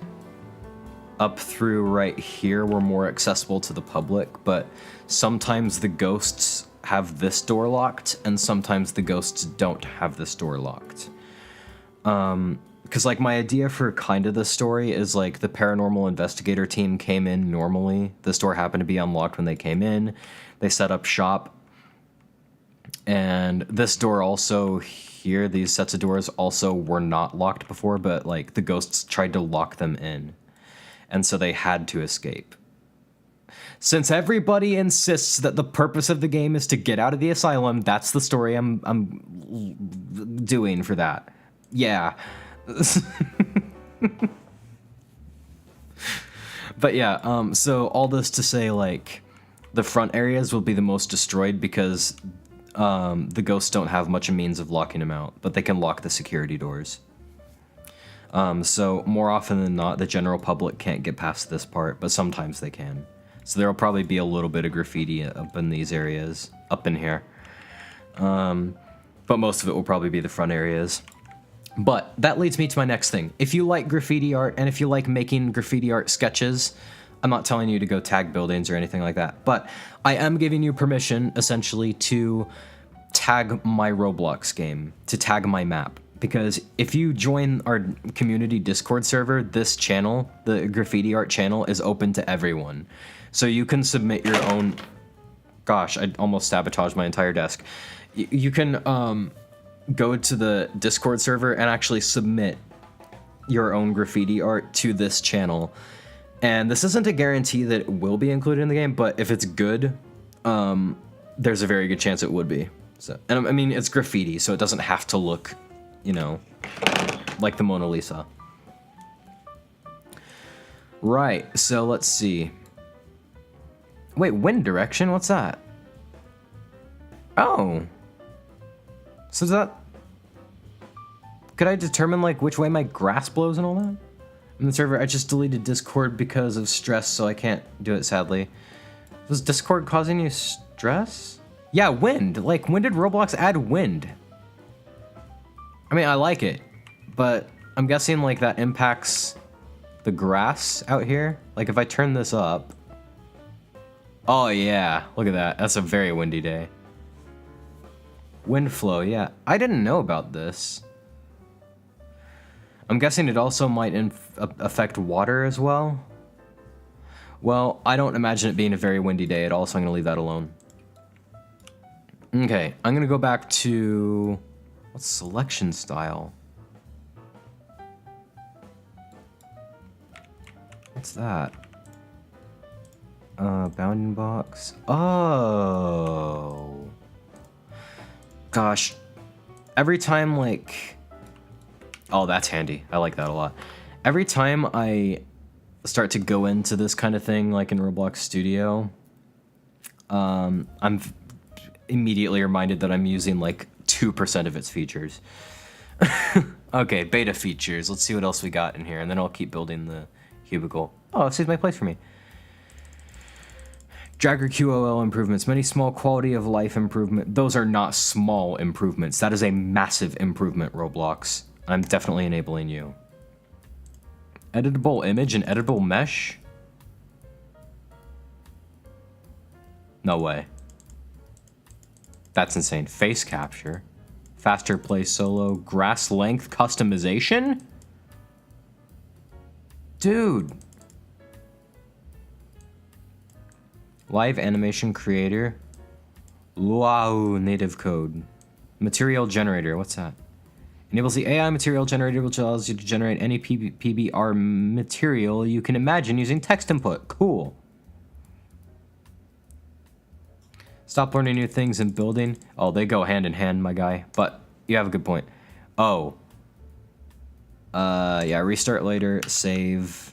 up through right here were more accessible to the public, but sometimes the ghosts have this door locked, and sometimes the ghosts don't have this door locked. Because like my idea for kind of the story is like the paranormal investigator team came in normally. This door happened to be unlocked when they came in. They set up shop. And this door also here, these sets of doors also were not locked before, but like the ghosts tried to lock them in. And so they had to escape. Since everybody insists that the purpose of the game is to get out of the asylum, that's the story I'm doing for that. Yeah. But yeah, so all this to say, like, the front areas will be the most destroyed because the ghosts don't have much means of locking them out, but they can lock the security doors. So more often than not, the general public can't get past this part, but sometimes they can. So there'll probably be a little bit of graffiti up in these areas, up in here. But most of it will probably be the front areas. But that leads me to my next thing. If you like graffiti art, and if you like making graffiti art sketches, I'm not telling you to go tag buildings or anything like that, but I am giving you permission, essentially, to tag my Roblox game, to tag my map. Because if you join our community Discord server, this channel, the graffiti art channel, is open to everyone. So you can submit your own... Gosh, I almost sabotaged my entire desk. You can go to the Discord server and actually submit your own graffiti art to this channel. And this isn't a guarantee that it will be included in the game, but if it's good, there's a very good chance it would be. So, and I mean, it's graffiti, so it doesn't have to look, you know, like the Mona Lisa. Right, so let's see. Wait, wind direction? What's that? Oh. So is that... Could I determine, like, which way my grass blows and all that? In the server, I just deleted Discord because of stress, so I can't do it, sadly. Was Discord causing you stress? Yeah, wind. Like, when did Roblox add wind? I mean, I like it, but I'm guessing, like, that impacts the grass out here. Like, if I turn this up... Oh, yeah. Look at that. That's a very windy day. Wind flow, yeah. I didn't know about this. I'm guessing it also might affect water as well. Well, I don't imagine it being a very windy day at all, so I'm going to leave that alone. Okay, I'm going to go back to... What's selection style? What's that? Bounding box. Oh. Gosh. Every time, like... Oh, that's handy. I like that a lot. Every time I start to go into this kind of thing, like in Roblox Studio, I'm immediately reminded that I'm using like 2% of its features. Okay, beta features. Let's see what else we got in here, and then I'll keep building the cubicle. Oh, it saves my place for me. Dragger QOL improvements. Many small quality of life improvement. Those are not small improvements. That is a massive improvement, Roblox. I'm definitely enabling you. Editable image and editable mesh? No way. That's insane. Face capture. Faster play solo. Grass length customization? Dude. Live animation creator. Wow, native code. Material generator. What's that? Enables the AI material generator, which allows you to generate any PBR material you can imagine using text input. Cool. Stop learning new things and building. Oh, they go hand in hand, my guy. But you have a good point. Oh. Yeah, restart later, save,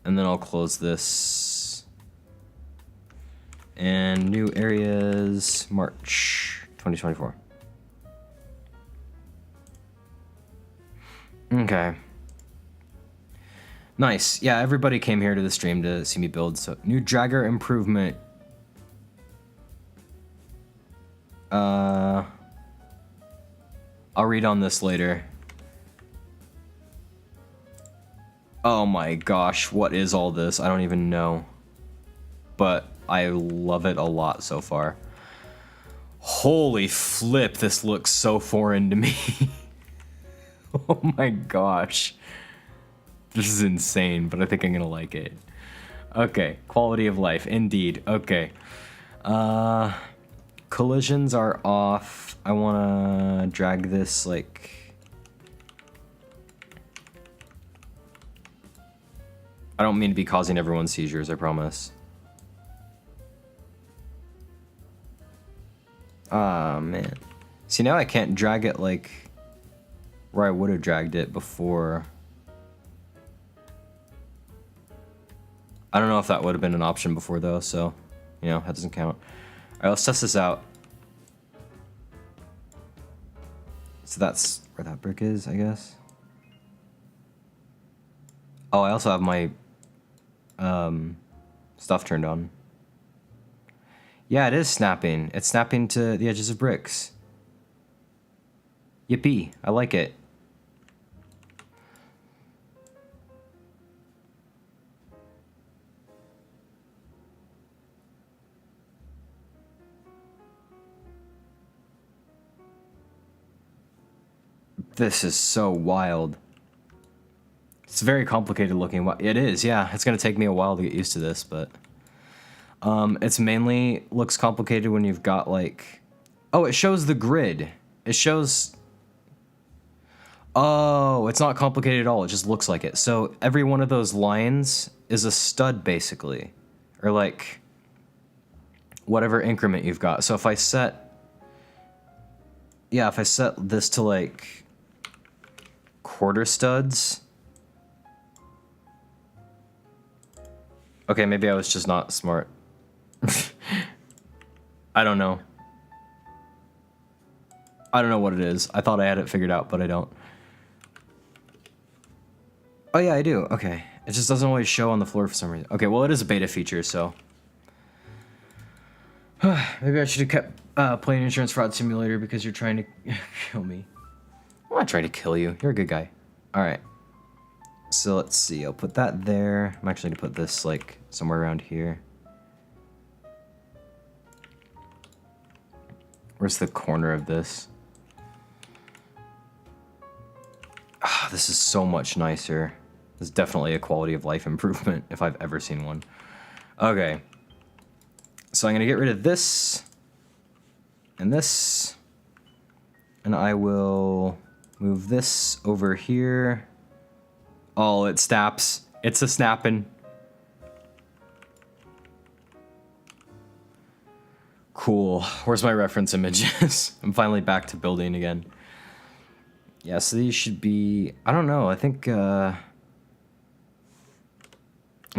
and then I'll close this. And new areas, March 2024. Okay. Nice. Yeah, everybody came here to the stream to see me build. So, new dragger improvement. I'll read on this later. Oh my gosh, what is all this? I don't even know. But I love it a lot so far. Holy flip, this looks so foreign to me. Oh my gosh. This is insane, but I think I'm gonna like it. Okay, quality of life, indeed. Okay. collisions are off. I want to drag this like... I don't mean to be causing everyone seizures, I promise. Ah, man. See, now I can't drag it like where I would have dragged it before. I don't know if that would have been an option before though, so, you know, that doesn't count. Alright, let's test this out. So that's where that brick is, I guess. Oh, I also have my stuff turned on. Yeah, it is snapping. It's snapping to the edges of bricks. Yippee, I like it. This is so wild. It's very complicated looking. It is, yeah. It's gonna take me a while to get used to this, but it's mainly looks complicated when you've got like, oh, it shows the grid. It shows. Oh, it's not complicated at all. It just looks like it. So every one of those lines is a stud basically, or like whatever increment you've got. So if I set, yeah, if I set this to like quarter studs. Okay, maybe I was just not smart. I don't know. I don't know what it is. I thought I had it figured out, but I don't. Oh yeah, I do. Okay. It just doesn't always show on the floor for some reason. Okay, well it is a beta feature, so. Maybe I should have kept playing Insurance Fraud Simulator because you're trying to kill me. I'm not trying to kill you. You're a good guy. Alright. So let's see. I'll put that there. I'm actually going to put this like somewhere around here. Where's the corner of this? Ah, this is so much nicer. This is definitely a quality of life improvement if I've ever seen one. Okay. So I'm going to get rid of this and this. And I will move this over here. Oh, it snaps. It's a snapping. Cool. Where's my reference images? I'm finally back to building again. Yeah, so these should be... I don't know. I think... I'm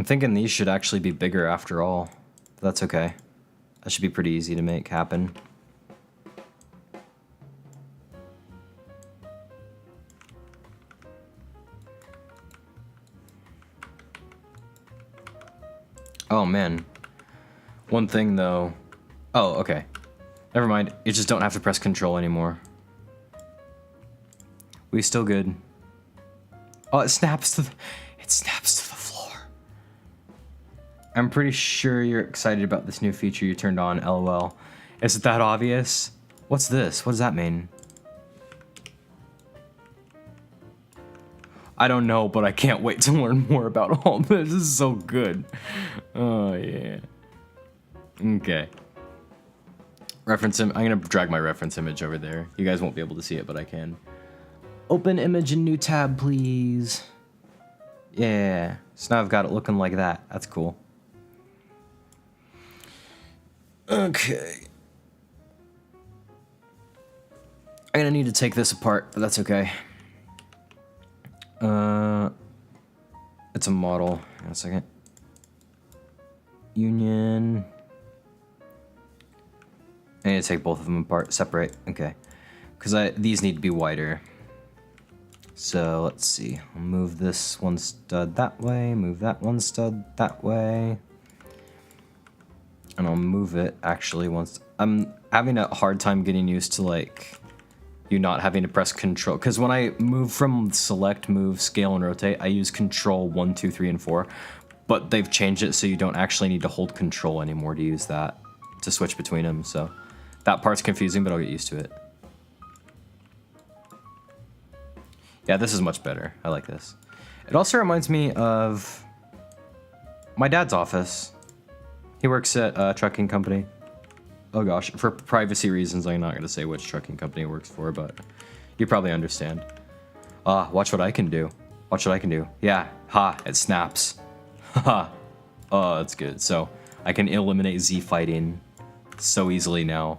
thinking these should actually be bigger after all. That's okay. That should be pretty easy to make happen. Oh, man. One thing, though... Oh, okay. Never mind. You just don't have to press control anymore. We still good. Oh, it snaps to the... It snaps to the floor. I'm pretty sure you're excited about this new feature you turned on, LOL. Is it that obvious? What's this? What does that mean? I don't know, but I can't wait to learn more about all this. This is so good. Oh, yeah. Okay. Reference I'm gonna drag my reference image over there. You guys won't be able to see it, but I can. Open image in new tab, please. Yeah. So now I've got it looking like that. That's cool. Okay. I'm gonna need to take this apart, but that's okay. It's a model. Hang on a second. Union. I need to take both of them apart, separate. Okay. Because these need to be wider. So let's see. I'll move this one stud that way, move that one stud that way. And I'll move it actually once. I'm having a hard time getting used to like you not having to press control. Because when I move from select, move, scale, and rotate, I use control 1, 2, 3, and 4. But they've changed it so you don't actually need to hold control anymore to use that, to switch between them. So that part's confusing, but I'll get used to it. Yeah, this is much better. I like this. It also reminds me of my dad's office. He works at a trucking company. Oh gosh, for privacy reasons, I'm not gonna say which trucking company it works for, but you probably understand. Ah, watch what I can do. Watch what I can do. Yeah, ha, it snaps. Haha. Oh, that's good. So I can eliminate Z fighting so easily now.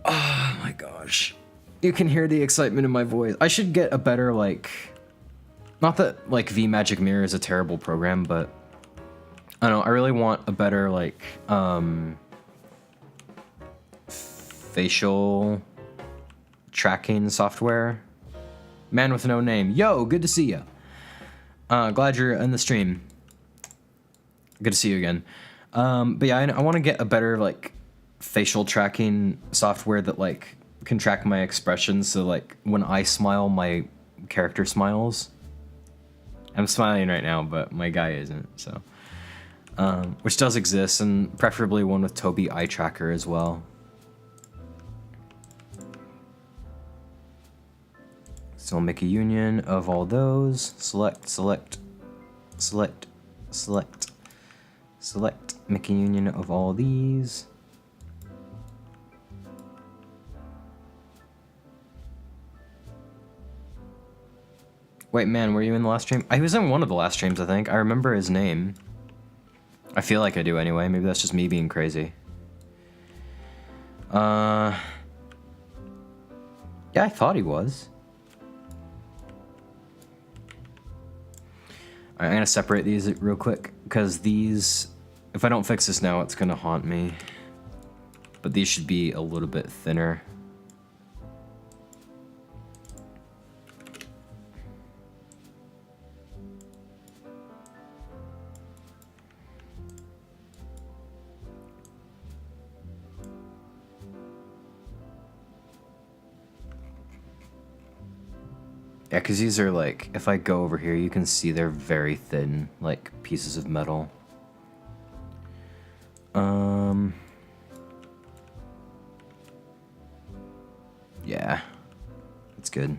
Oh my gosh. You can hear the excitement in my voice. I should get a better, like... Not that, like, V Magic Mirror is a terrible program, but... I don't know, I really want a better, like, facial tracking software. Man with no name. Yo, good to see ya. Glad you're in the stream. Good to see you again. But yeah, I want to get a better, like, facial tracking software that, like, can track my expressions, so, like, when I smile, my character smiles. I'm smiling right now, but my guy isn't, so... which does exist, and preferably one with Tobii eye tracker as well. So I'll make a union of all those. Select, select, select, select, select. Make a union of all these. Wait, man, were you in the last stream? I was in one of the last streams, I think. I remember his name. I feel like I do anyway. Maybe that's just me being crazy. Yeah, I thought he was. Alright, I'm gonna separate these real quick, because these... If I don't fix this now, it's gonna haunt me. But these should be a little bit thinner. Yeah, because these are like, if I go over here, you can see they're very thin, like pieces of metal. Yeah, that's good.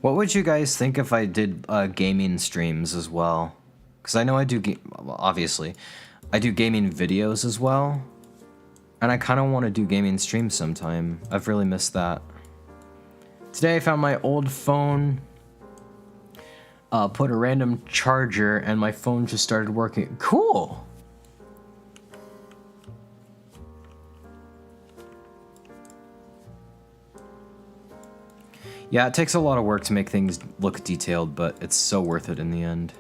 What would you guys think if I did gaming streams as well? Because I know I do, well, obviously, I do gaming videos as well. And I kind of want to do gaming streams sometime. I've really missed that. Today I found my old phone, put a random charger, and my phone just started working. Cool! Yeah, it takes a lot of work to make things look detailed, but it's so worth it in the end.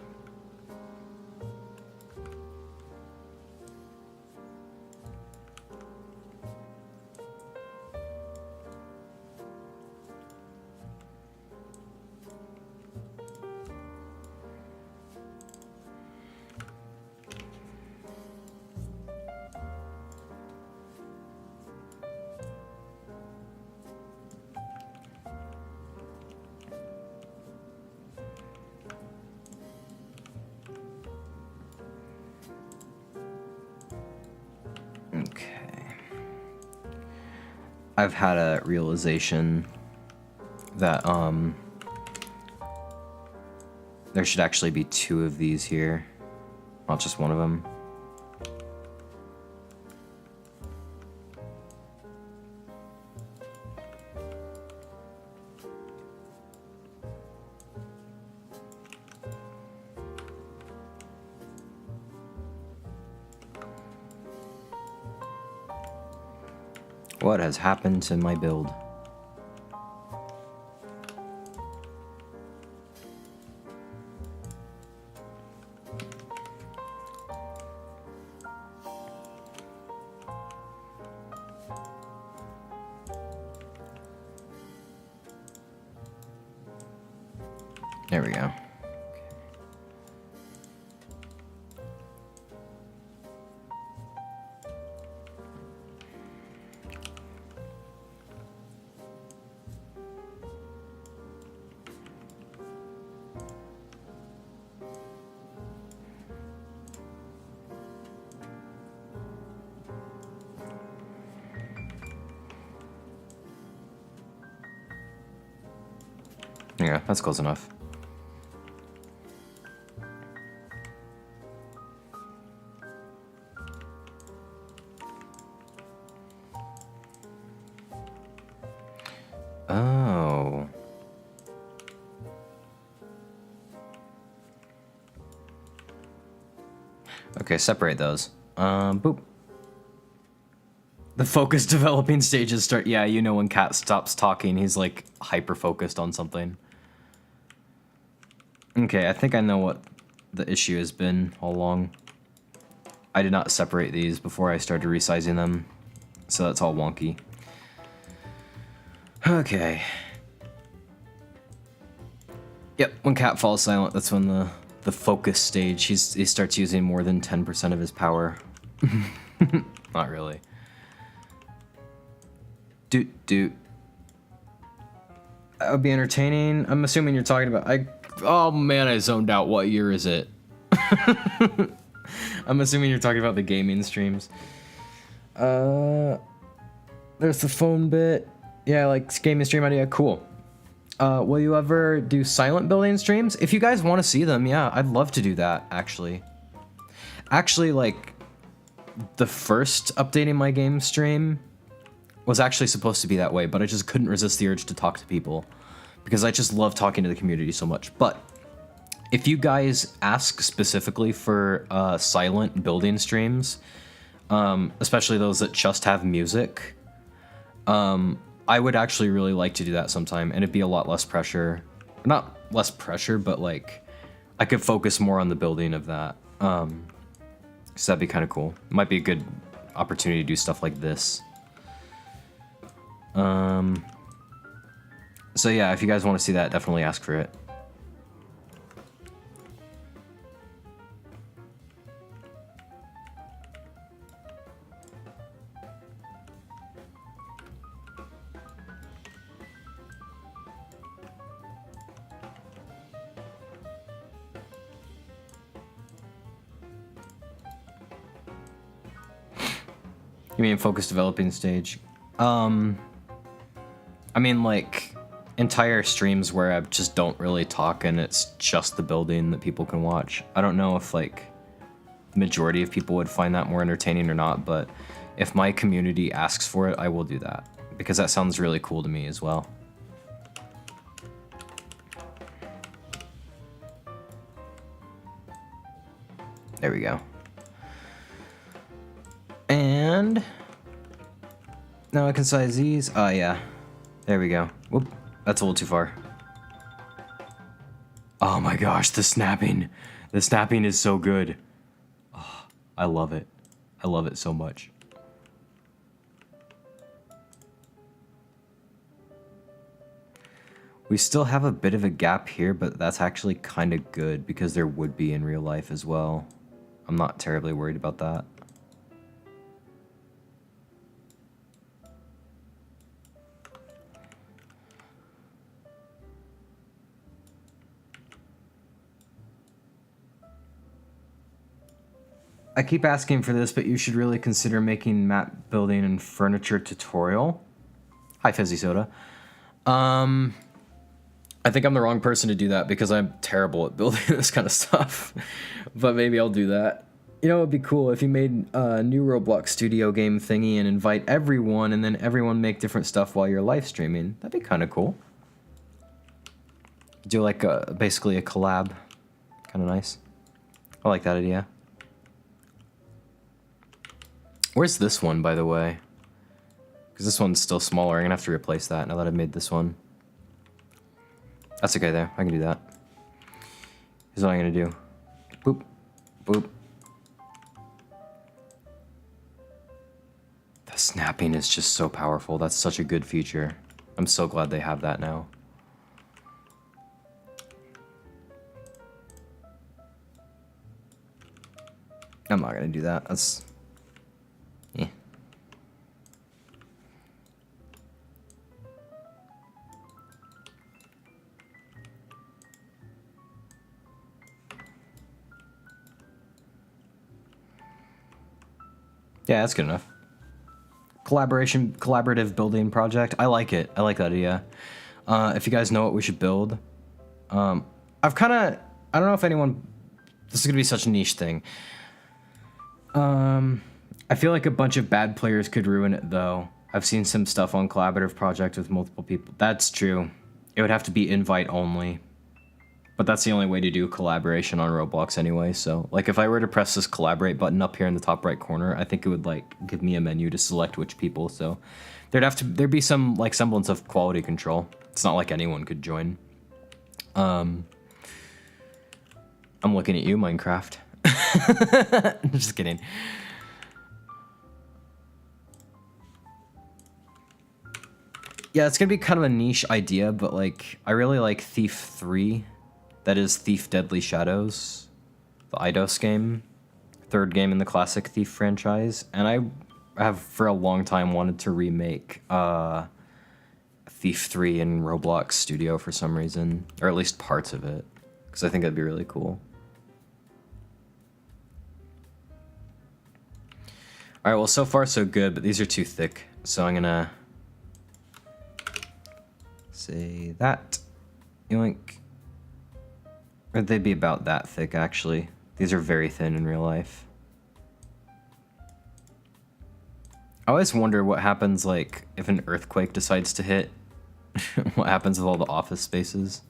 I've had a realization that there should actually be two of these here, not just one of them. What has happened to my build? There we go. Yeah, that's close enough. Oh. Okay, separate those. Boop. The focus developing stages start. Yeah, you know when Cat stops talking, he's like hyper focused on something. Okay, I think I know what the issue has been all along. I did not separate these before I started resizing them, so that's all wonky. Okay. Yep, when Cat falls silent, that's when the focus stage, he starts using more than 10% of his power. Not really. Doot doot. That would be entertaining. I'm assuming you're talking about... Oh man, I zoned out. What year is it? I'm assuming you're talking about the gaming streams. There's the phone bit. Yeah, like gaming stream idea. Cool. Will you ever do silent building streams? If you guys want to see them, yeah, I'd love to do that, actually. Actually, like, the first updating my game stream was actually supposed to be that way, but I just couldn't resist the urge to talk to people because I just love talking to the community so much. But if you guys ask specifically for silent building streams, especially those that just have music, I would actually really like to do that sometime, and it'd be a lot less pressure. Not less pressure, but like I could focus more on the building of that. So that'd be kind of cool. Might be a good opportunity to do stuff like this. So yeah, if you guys want to see that, definitely ask for it. You mean focus developing stage? I mean, like, entire streams where I just don't really talk and it's just the building that people can watch. I don't know if, like, the majority of people would find that more entertaining or not, but if my community asks for it, I will do that. Because that sounds really cool to me as well. There we go. And now I can size these. Oh yeah, there we go. Whoop, that's a little too far. Oh my gosh, the snapping is so good. Oh, I love it. I love it so much. We still have a bit of a gap here, but that's actually kind of good because there would be in real life as well. I'm not terribly worried about that. I keep asking for this, but you should really consider making map building and furniture tutorial. Hi, Fizzy Soda. I think I'm the wrong person to do that because I'm terrible at building this kind of stuff. But maybe I'll do that. You know, it'd be cool if you made a new Roblox studio game thingy and invite everyone, and then everyone make different stuff while you're live streaming. That'd be kind of cool. Do like basically a collab. Kind of nice. I like that idea. Where's this one, by the way? Because this one's still smaller. I'm going to have to replace that now that I've made this one. That's okay there. I can do that. Here's what I'm going to do. Boop. Boop. The snapping is just so powerful. That's such a good feature. I'm so glad they have that now. I'm not going to do that. That's... yeah. Yeah, that's good enough. Collaborative building project. I like it. I like that idea. If you guys know what we should build, I've kind of, I don't know if anyone, this is gonna be such a niche thing. I feel like a bunch of bad players could ruin it though. I've seen some stuff on collaborative projects with multiple people. That's true. It would have to be invite only. But that's the only way to do collaboration on Roblox anyway, so like if I were to press this collaborate button up here in the top right corner, I think it would like give me a menu to select which people, so there'd be some like semblance of quality control. It's not like anyone could join. I'm looking at you, Minecraft. Just kidding. Yeah, it's gonna be kind of a niche idea, but like I really like Thief 3. That is Thief Deadly Shadows, the Eidos game, third game in the classic Thief franchise, and I have for a long time wanted to remake Thief 3 in Roblox Studio for some reason, or at least parts of it, because I think that'd be really cool. Alright, well so far so good, but these are too thick, so I'm gonna say that. Yoink. Or they'd be about that thick, actually. These are very thin in real life. I always wonder what happens, like, if an earthquake decides to hit. What happens with all the office spaces.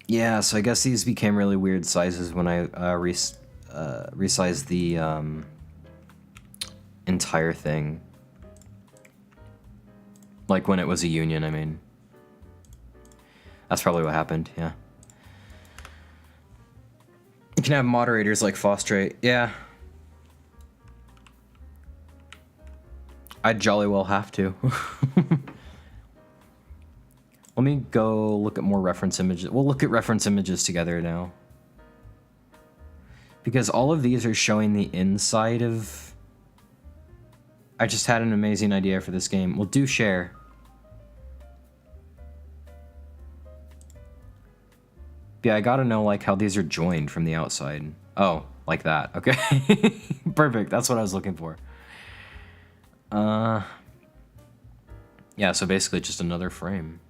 Yeah, so I guess these became really weird sizes when I resized the entire thing. Like when it was a union, I mean. That's probably what happened, yeah. You can have moderators like Fostrate, yeah. I'd jolly well have to. Let me go look at more reference images. We'll look at reference images together now. Because all of these are showing the inside of... I just had an amazing idea for this game. Well, do share. Yeah, I gotta know, like, how these are joined from the outside. Oh, like that. Okay. Perfect. That's what I was looking for. Yeah, so basically just another frame.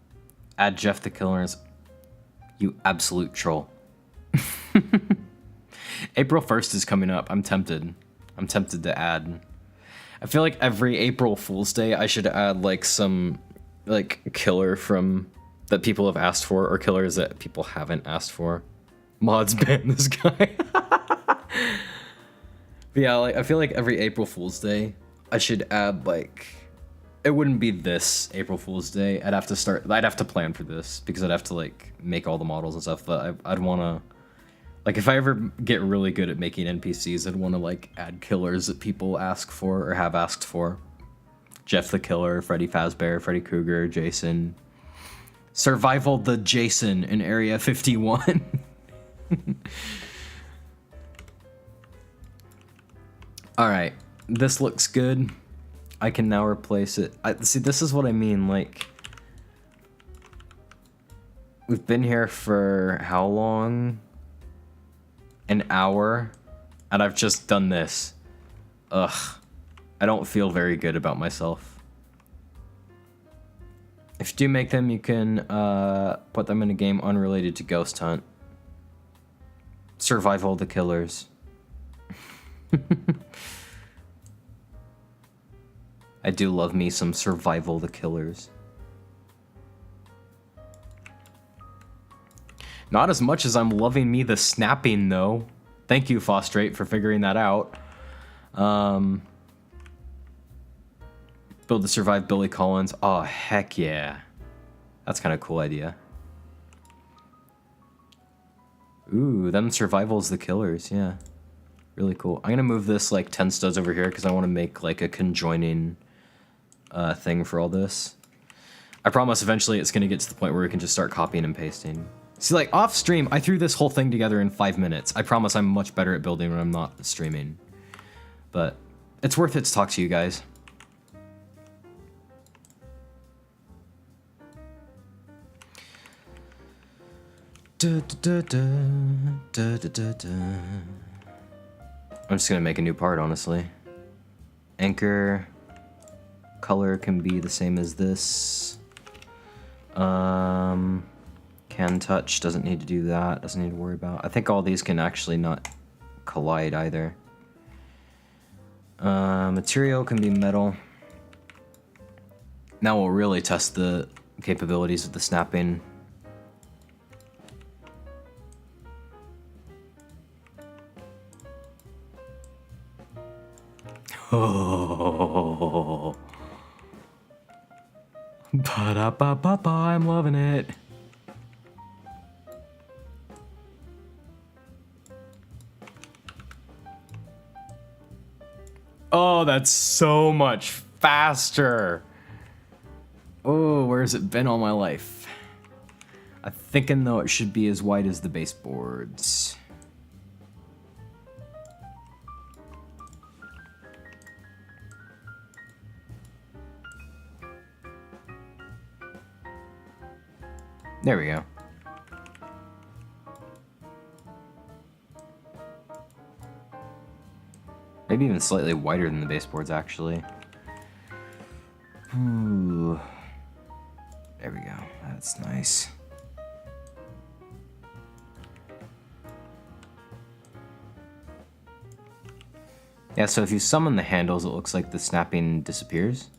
Add Jeff the Killers. You absolute troll. April 1st is coming up. I'm tempted. I'm tempted to add. I feel like every April Fool's Day I should add like some like killer from that people have asked for or killers that people haven't asked for. Mods ban this guy. But yeah, like I feel like every April Fool's Day I should add like it wouldn't be this April Fool's Day. I'd have to plan for this because I'd have to like make all the models and stuff, but I'd want to like if I ever get really good at making NPCs, I'd want to like add killers that people ask for or have asked for. Jeff the Killer, Freddy Fazbear, Freddy Krueger, Jason. Survival the Jason in Area 51. All right, this looks good. I can now replace it. See, this is what I mean, like... We've been here for how long? An hour? And I've just done this. Ugh. I don't feel very good about myself. If you do make them, you can put them in a game unrelated to Ghost Hunt. Survival the Killers. I do love me some Survival the Killers. Not as much as I'm loving me the snapping, though. Thank you, Fostrate, for figuring that out. Build to survive Billy Collins. Oh, heck yeah. That's kind of a cool idea. Ooh, them Survival's the Killers, yeah. Really cool. I'm gonna move this like 10 studs over here because I want to make like a conjoining thing for all this. I promise eventually it's gonna get to the point where we can just start copying and pasting. See, like off stream, I threw this whole thing together in 5 minutes. I promise I'm much better at building when I'm not streaming. But it's worth it to talk to you guys. Da, da, da, da, da, da, da. I'm just gonna make a new part, honestly. Anchor. Color can be the same as this. Can touch, doesn't need to do that, doesn't need to worry about. I think all these can actually not collide either. Material can be metal. Now we'll really test the capabilities of the snapping. Oh. Ba-da-ba-ba-ba, I'm loving it. Oh, that's so much faster. Oh, where's it been all my life? I'm thinking though it should be as wide as the baseboards. There we go. Maybe even slightly wider than the baseboards, actually. Ooh. There we go. That's nice. Yeah, so if you summon the handles, it looks like the snapping disappears.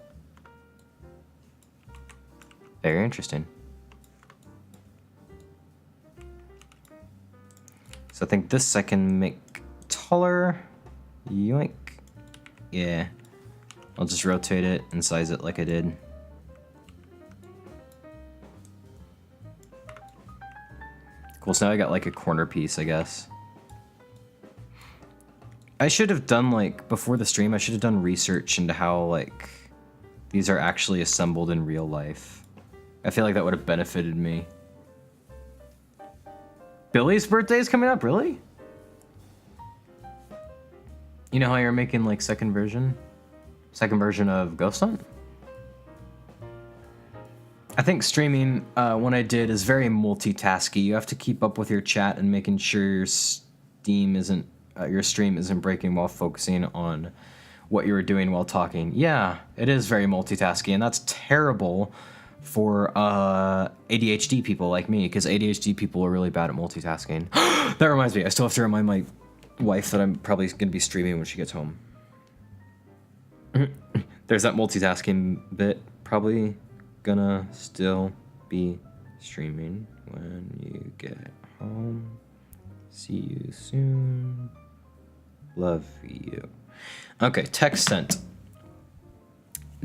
Very interesting. So I think this I can make taller. Yoink. Yeah. I'll just rotate it and size it like I did. Cool, so now I got like a corner piece, I guess. I should have done, like, before the stream, I should have done research into how, like, these are actually assembled in real life. I feel like that would have benefited me. Billy's birthday is coming up, really? You know how you're making, like, second version of Ghost Hunt? I think streaming, when I did, is very multitasky. You have to keep up with your chat and making sure your stream isn't breaking while focusing on what you were doing while talking. Yeah, it is very multitasky, and that's terrible for ADHD people like me, because ADHD people are really bad at multitasking. That reminds me, I still have to remind my wife that I'm probably going to be streaming when she gets home. There's that multitasking bit. Probably gonna still be streaming when you get home. See you soon. Love you. Okay, text sent.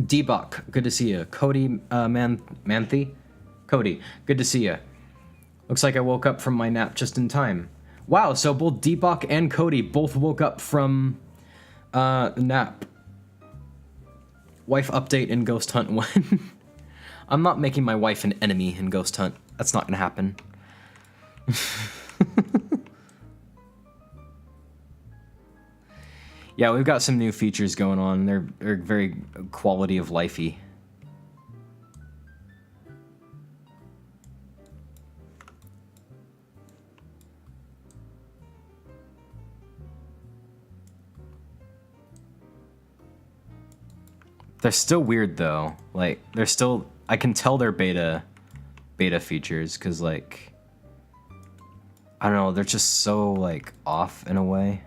Debuk, good to see you. Cody Manthe? Cody, good to see you. Looks like I woke up from my nap just in time. Wow, so both Debuk and Cody both woke up from nap. Wife update in Ghost Hunt 1. I'm not making my wife an enemy in Ghost Hunt. That's not gonna happen. Yeah, we've got some new features going on. They're very quality of lifey. They're still weird though. Like, they're still, I can tell they're beta features, because like, I don't know, they're just so like off in a way.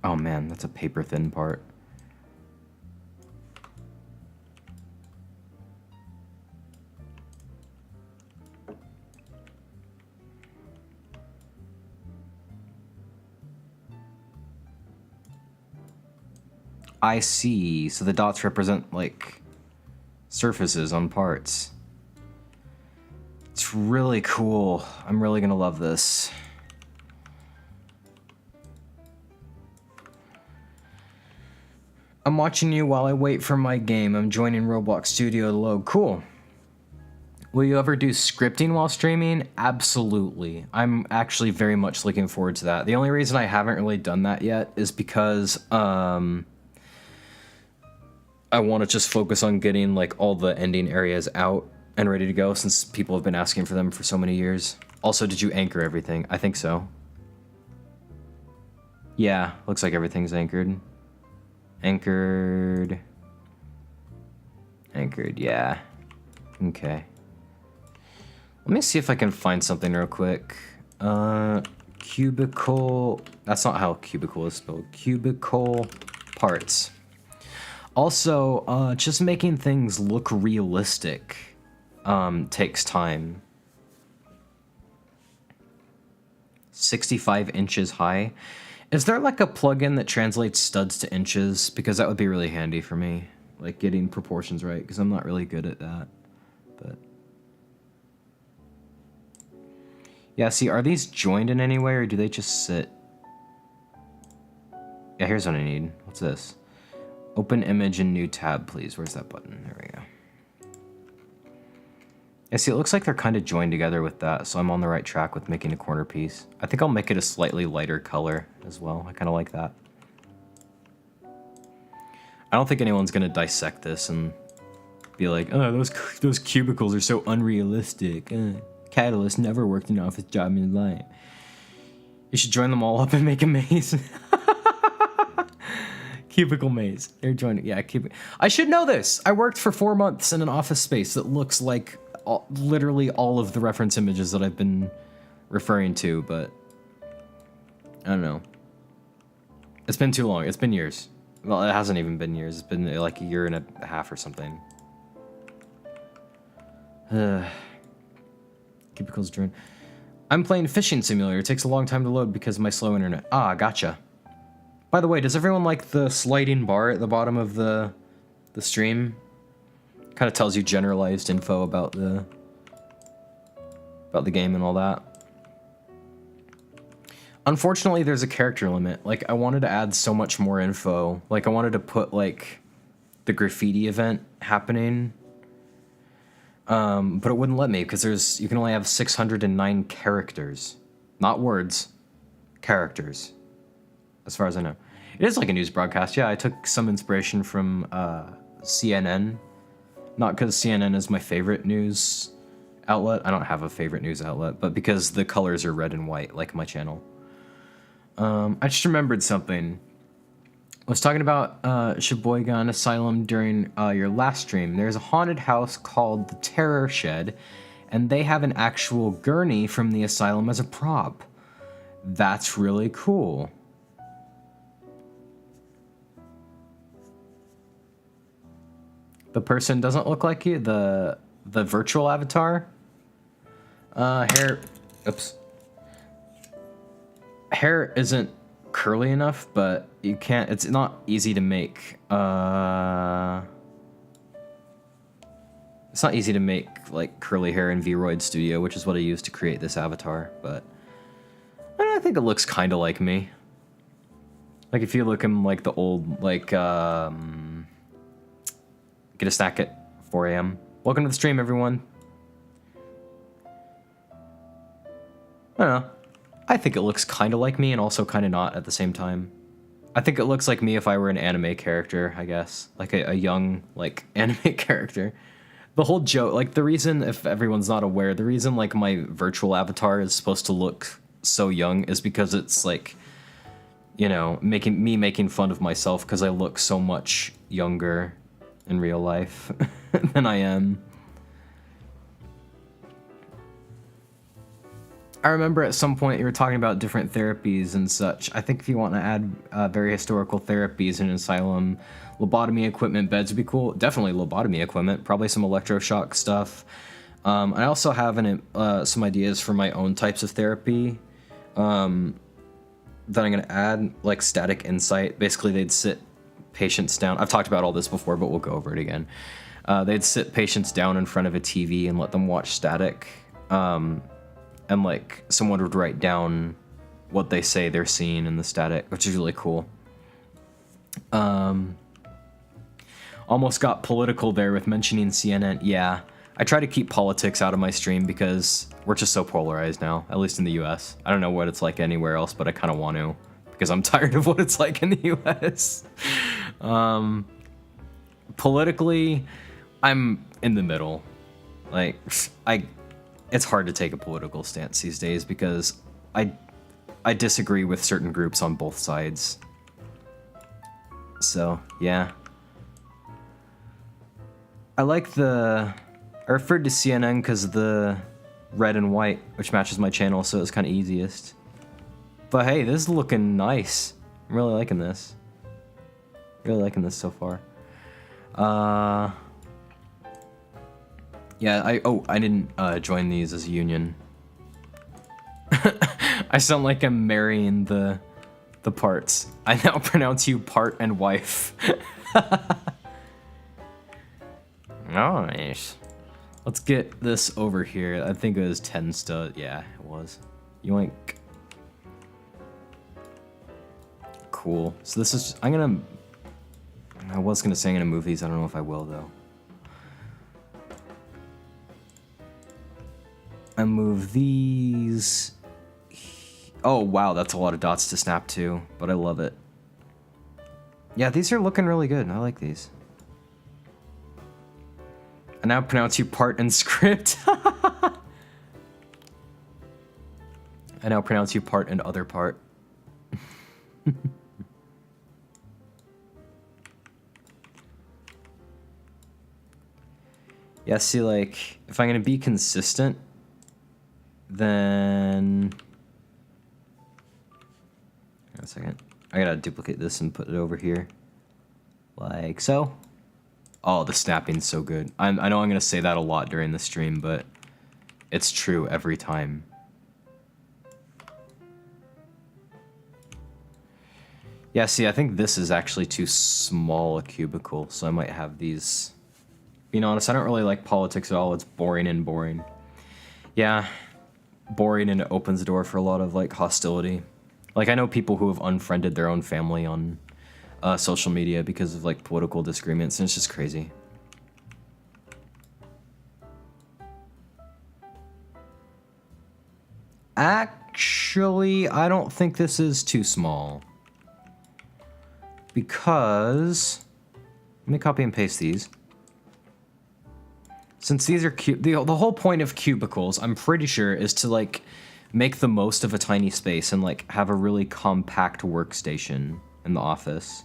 Oh man, that's a paper thin part. I see. So the dots represent, like, surfaces on parts. It's really cool. I'm really gonna love this. I'm watching you while I wait for my game. I'm joining Roblox Studio to load. Cool. Will you ever do scripting while streaming? Absolutely. I'm actually very much looking forward to that. The only reason I haven't really done that yet is because, I want to just focus on getting like all the ending areas out and ready to go since people have been asking for them for so many years. Also, did you anchor everything? I think so. Yeah, looks like everything's anchored. Anchored, yeah. Okay. Let me see if I can find something real quick. Cubicle, that's not how cubicle is spelled. Cubicle parts. Also, just making things look realistic takes time. 65 inches high. Is there like a plugin that translates studs to inches? Because that would be really handy for me. Like getting proportions right, because I'm not really good at that. But yeah, see, are these joined in any way or do they just sit? Yeah, here's what I need. What's this? Open image in new tab, please. Where's that button? There we go. Yeah, see, it looks like they're kind of joined together with that, so I'm on the right track with making a corner piece. I think I'll make it a slightly lighter color as well. I kind of like that. I don't think anyone's going to dissect this and be like, oh, those cubicles are so unrealistic. Catulus never worked an office job in his life. You should join them all up and make a maze. Cubicle maze. They're joining. Yeah, I should know this. I worked for 4 months in an office space that looks like literally all of the reference images that I've been referring to, but I don't know. It's been too long. It's been years. Well, it hasn't even been years. It's been like a year and a half or something. Cubicles join. I'm playing Fishing Simulator. It takes a long time to load because of my slow internet. Ah, gotcha. By the way, does everyone like the sliding bar at the bottom of the stream? Kind of tells you generalized info about the game and all that. Unfortunately, there's a character limit. Like, I wanted to add so much more info. Like, I wanted to put, like, the graffiti event happening. But it wouldn't let me, because you can only have 609 characters. Not words. Characters. As far as I know. It is like a news broadcast. Yeah, I took some inspiration from, CNN. Not because CNN is my favorite news outlet. I don't have a favorite news outlet, but because the colors are red and white, like my channel. I just remembered something. I was talking about Sheboygan Asylum during your last stream. There's a haunted house called the Terror Shed, and they have an actual gurney from the asylum as a prop. That's really cool. The person doesn't look like you, the virtual avatar. Hair, oops. Hair isn't curly enough, but you can't, it's not easy to make. It's not easy to make like curly hair in Vroid Studio, which is what I used to create this avatar, but I think it looks kind of like me. Like if you look in like the old, like, get a snack at 4 a.m. Welcome to the stream, everyone. I don't know. I think it looks kind of like me and also kind of not at the same time. I think it looks like me if I were an anime character, I guess. Like a young, like, anime character. The whole joke, like, the reason, if everyone's not aware, the reason, like, my virtual avatar is supposed to look so young is because it's, like, you know, making fun of myself because I look so much younger in real life than I am. I remember at some point you were talking about different therapies and such. I think if you want to add very historical therapies in an asylum, lobotomy equipment, beds would be cool. Definitely lobotomy equipment, probably some electroshock stuff. I also have some ideas for my own types of therapy that I'm going to add, like static insight. Basically, they'd sit patients down. I've talked about all this before, but we'll go over it again. They'd sit patients down in front of a TV and let them watch static. And like someone would write down what they say they're seeing in the static, which is really cool. Almost got political there with mentioning CNN. Yeah, I try to keep politics out of my stream because we're just so polarized now, at least in the US. I don't know what it's like anywhere else, but I kind of want to because I'm tired of what it's like in the US. Politically, I'm in the middle. Like, it's hard to take a political stance these days because I disagree with certain groups on both sides. So, yeah. I referred to CNN because of the red and white, which matches my channel, so it's kind of easiest. But hey, this is looking nice. I'm really liking this. Really liking this so far. Yeah, I didn't join these as a union. I sound like I'm marrying the parts. I now pronounce you part and wife. Nice. Let's get this over here. I think it was 10 stud. Yeah, it was. Yoink. Cool. So this is, I was gonna say I'm gonna move these. I don't know if I will though. I move these. Oh wow, that's a lot of dots to snap to, but I love it. Yeah, these are looking really good. I like these. I now pronounce you part and script. I now pronounce you part and other part. Yeah, see, like, if I'm gonna be consistent, then... Wait a second. I gotta duplicate this and put it over here. Like so. Oh, the snapping's so good. I know I'm gonna say that a lot during the stream, but it's true every time. Yeah, see, I think this is actually too small a cubicle, so I might have these... Being honest, I don't really like politics at all. It's boring and boring. Yeah, boring, and it opens the door for a lot of, like, hostility. Like, I know people who have unfriended their own family on social media because of, like, political disagreements, and it's just crazy. Actually, I don't think this is too small. Because... Let me copy and paste these. Since these are the whole point of cubicles, I'm pretty sure, is to, like, make the most of a tiny space and, like, have a really compact workstation in the office.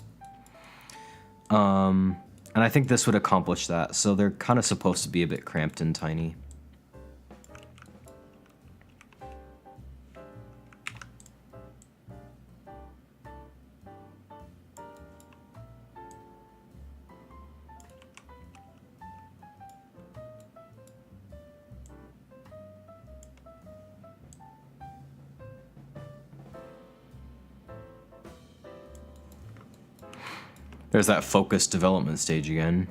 And I think this would accomplish that, so they're kind of supposed to be a bit cramped and tiny. There's that focused development stage again.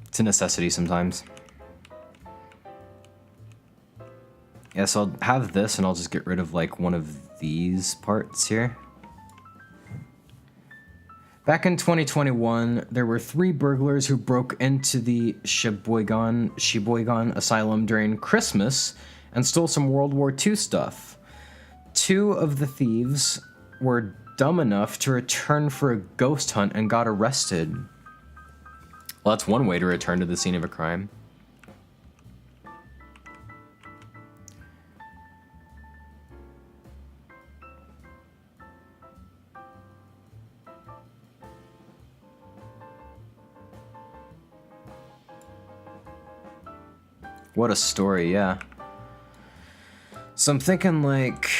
It's a necessity sometimes. Yeah, so I'll have this and I'll just get rid of like one of these parts here. Back in 2021, there were 3 burglars who broke into the Sheboygan Asylum during Christmas and stole some World War II stuff. 2 of the thieves were dumb enough to return for a ghost hunt and got arrested. Well, that's one way to return to the scene of a crime. What a story, yeah. So I'm thinking like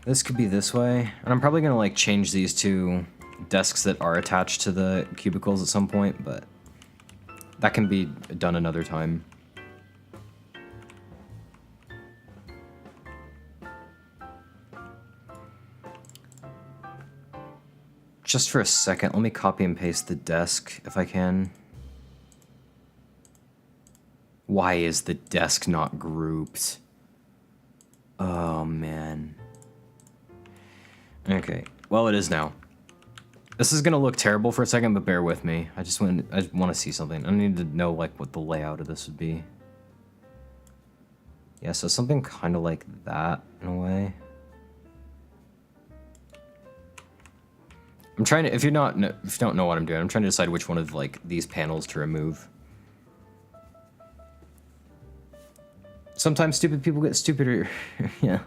this could be this way, and I'm probably gonna like change these to desks that are attached to the cubicles at some point, but that can be done another time. Just for a second, let me copy and paste the desk if I can. Why is the desk not grouped? Oh man. Okay, well it is now. This is gonna look terrible for a second, but bear with me. I just want to see something. I need to know like what the layout of this would be. Yeah, so something kind of like that in a way. I'm trying to, if you don't know what I'm doing, I'm trying to decide which one of like these panels to remove. Sometimes stupid people get stupider. Yeah.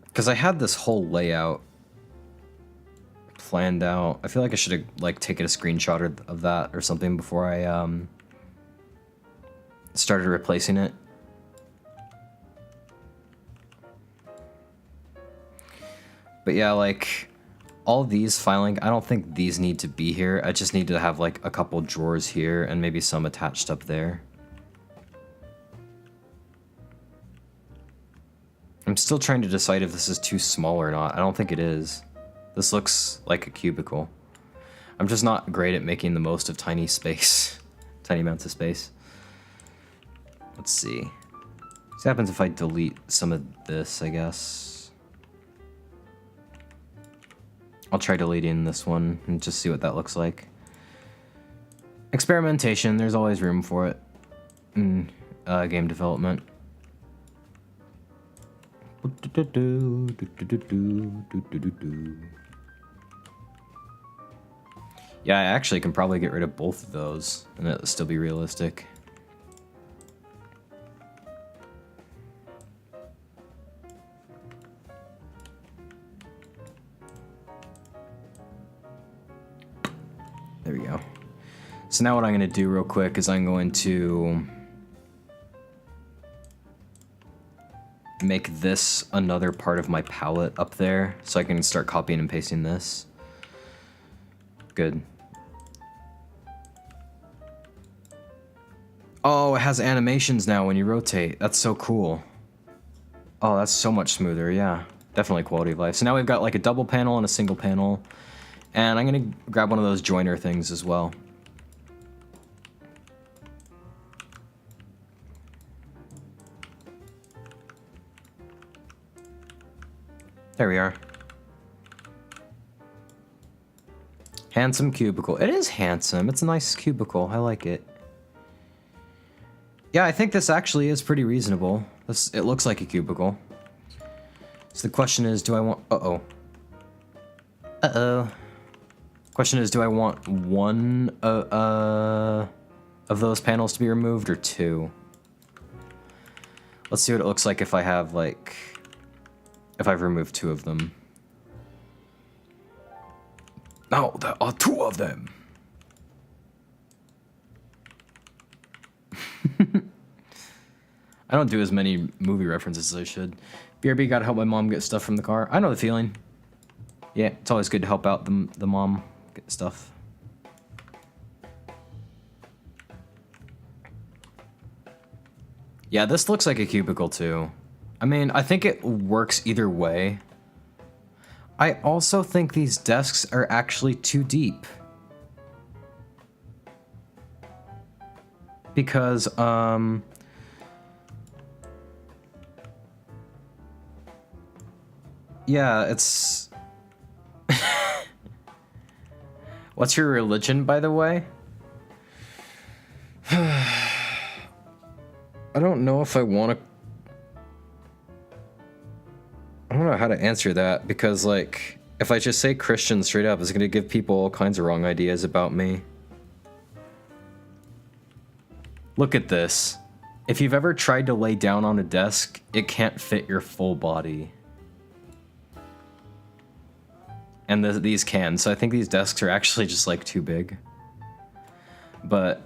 Because I had this whole layout planned out. I feel like I should have like taken a screenshot of that or something before I started replacing it. But yeah, like all these filing, I don't think these need to be here. I just need to have like a couple drawers here and maybe some attached up there. I'm still trying to decide if this is too small or not. I don't think it is. This looks like a cubicle. I'm just not great at making the most of tiny space. Tiny amounts of space. Let's see. What happens if I delete some of this, I guess? I'll try deleting this one and just see what that looks like. Experimentation, there's always room for it in game development. Yeah, I actually can probably get rid of both of those and it'll still be realistic. There we go. So now what I'm going to do real quick is I'm going to make this another part of my palette up there so I can start copying and pasting this. Good. Oh, it has animations now when you rotate. That's so cool. Oh, that's so much smoother. Yeah, definitely quality of life. So now we've got like a double panel and a single panel. And I'm going to grab one of those joiner things as well. There we are. Handsome cubicle. It is handsome. It's a nice cubicle. I like it. Yeah, I think this actually is pretty reasonable. It looks like a cubicle. So the question is, do I want... Uh-oh. Uh-oh. Question is, do I want one of those panels to be removed or two? Let's see what it looks like if I have, like... if I've removed two of them. Now there are two of them. I don't do as many movie references as I should. BRB, gotta help my mom get stuff from the car. I know the feeling. Yeah, it's always good to help out the mom get stuff. Yeah, this looks like a cubicle too. I mean, I think it works either way. I also think these desks are actually too deep. Because, yeah, it's... What's your religion, by the way? I don't know if I want to... I don't know how to answer that, because, like, if I just say Christian straight up, it's going to give people all kinds of wrong ideas about me. Look at this. If you've ever tried to lay down on a desk, it can't fit your full body. And these can, so I think these desks are actually just, like, too big. But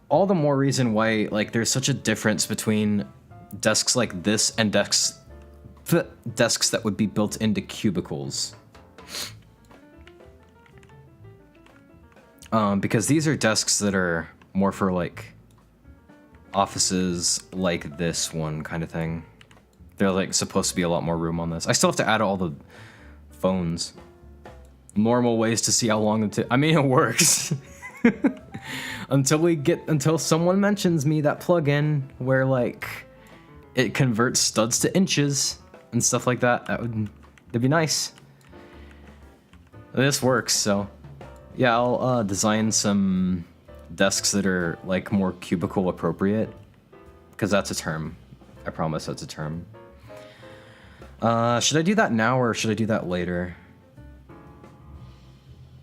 all the more reason why, like, there's such a difference between desks like this and desks that would be built into cubicles. Because these are desks that are more for, like, offices like this one kind of thing. They're, like, supposed to be a lot more room on this. I still have to add all the phones. Normal ways to see how long it I mean, it works. Until someone mentions me that plugin where, like, it converts studs to inches and stuff like that. That'd be nice. This works, so yeah, I'll design some desks that are, like, more cubicle appropriate, because that's a term. I promise that's a term. Should I do that now or should I do that later?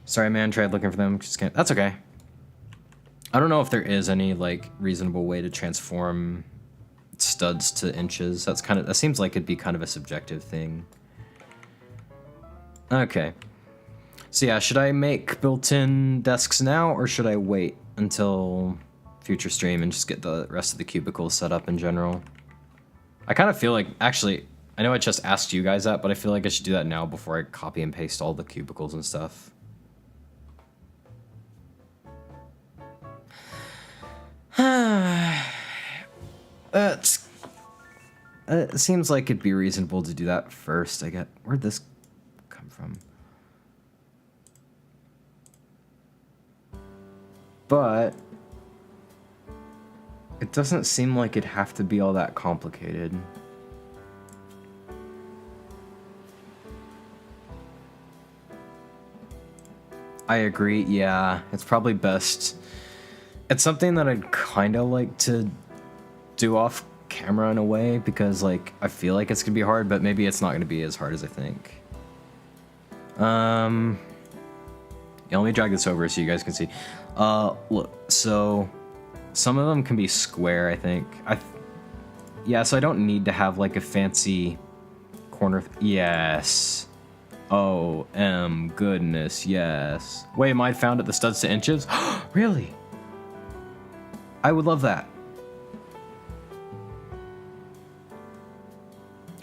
Sorry, man. Tried looking for them. Just can't. That's okay. I don't know if there is any like reasonable way to transform studs to inches. That seems like it'd be kind of a subjective thing. Okay. So yeah, should I make built-in desks now, or should I wait until future stream and just get the rest of the cubicles set up in general? I kind of feel like, actually, I know I just asked you guys that, but I feel like I should do that now before I copy and paste all the cubicles and stuff. It seems like it'd be reasonable to do that first. Where'd this come from? But it doesn't seem like it'd have to be all that complicated. I agree, yeah. It's probably best. It's something that I'd kind of like to do off camera in a way, because like I feel like it's gonna be hard, but maybe it's not gonna be as hard as I think. Yeah, let me drag this over so you guys can see. Look, so some of them can be square, I think. Yeah, so I don't need to have like a fancy corner. Yes. Oh, goodness, yes. Wait, mine found at the studs to inches? Really? I would love that.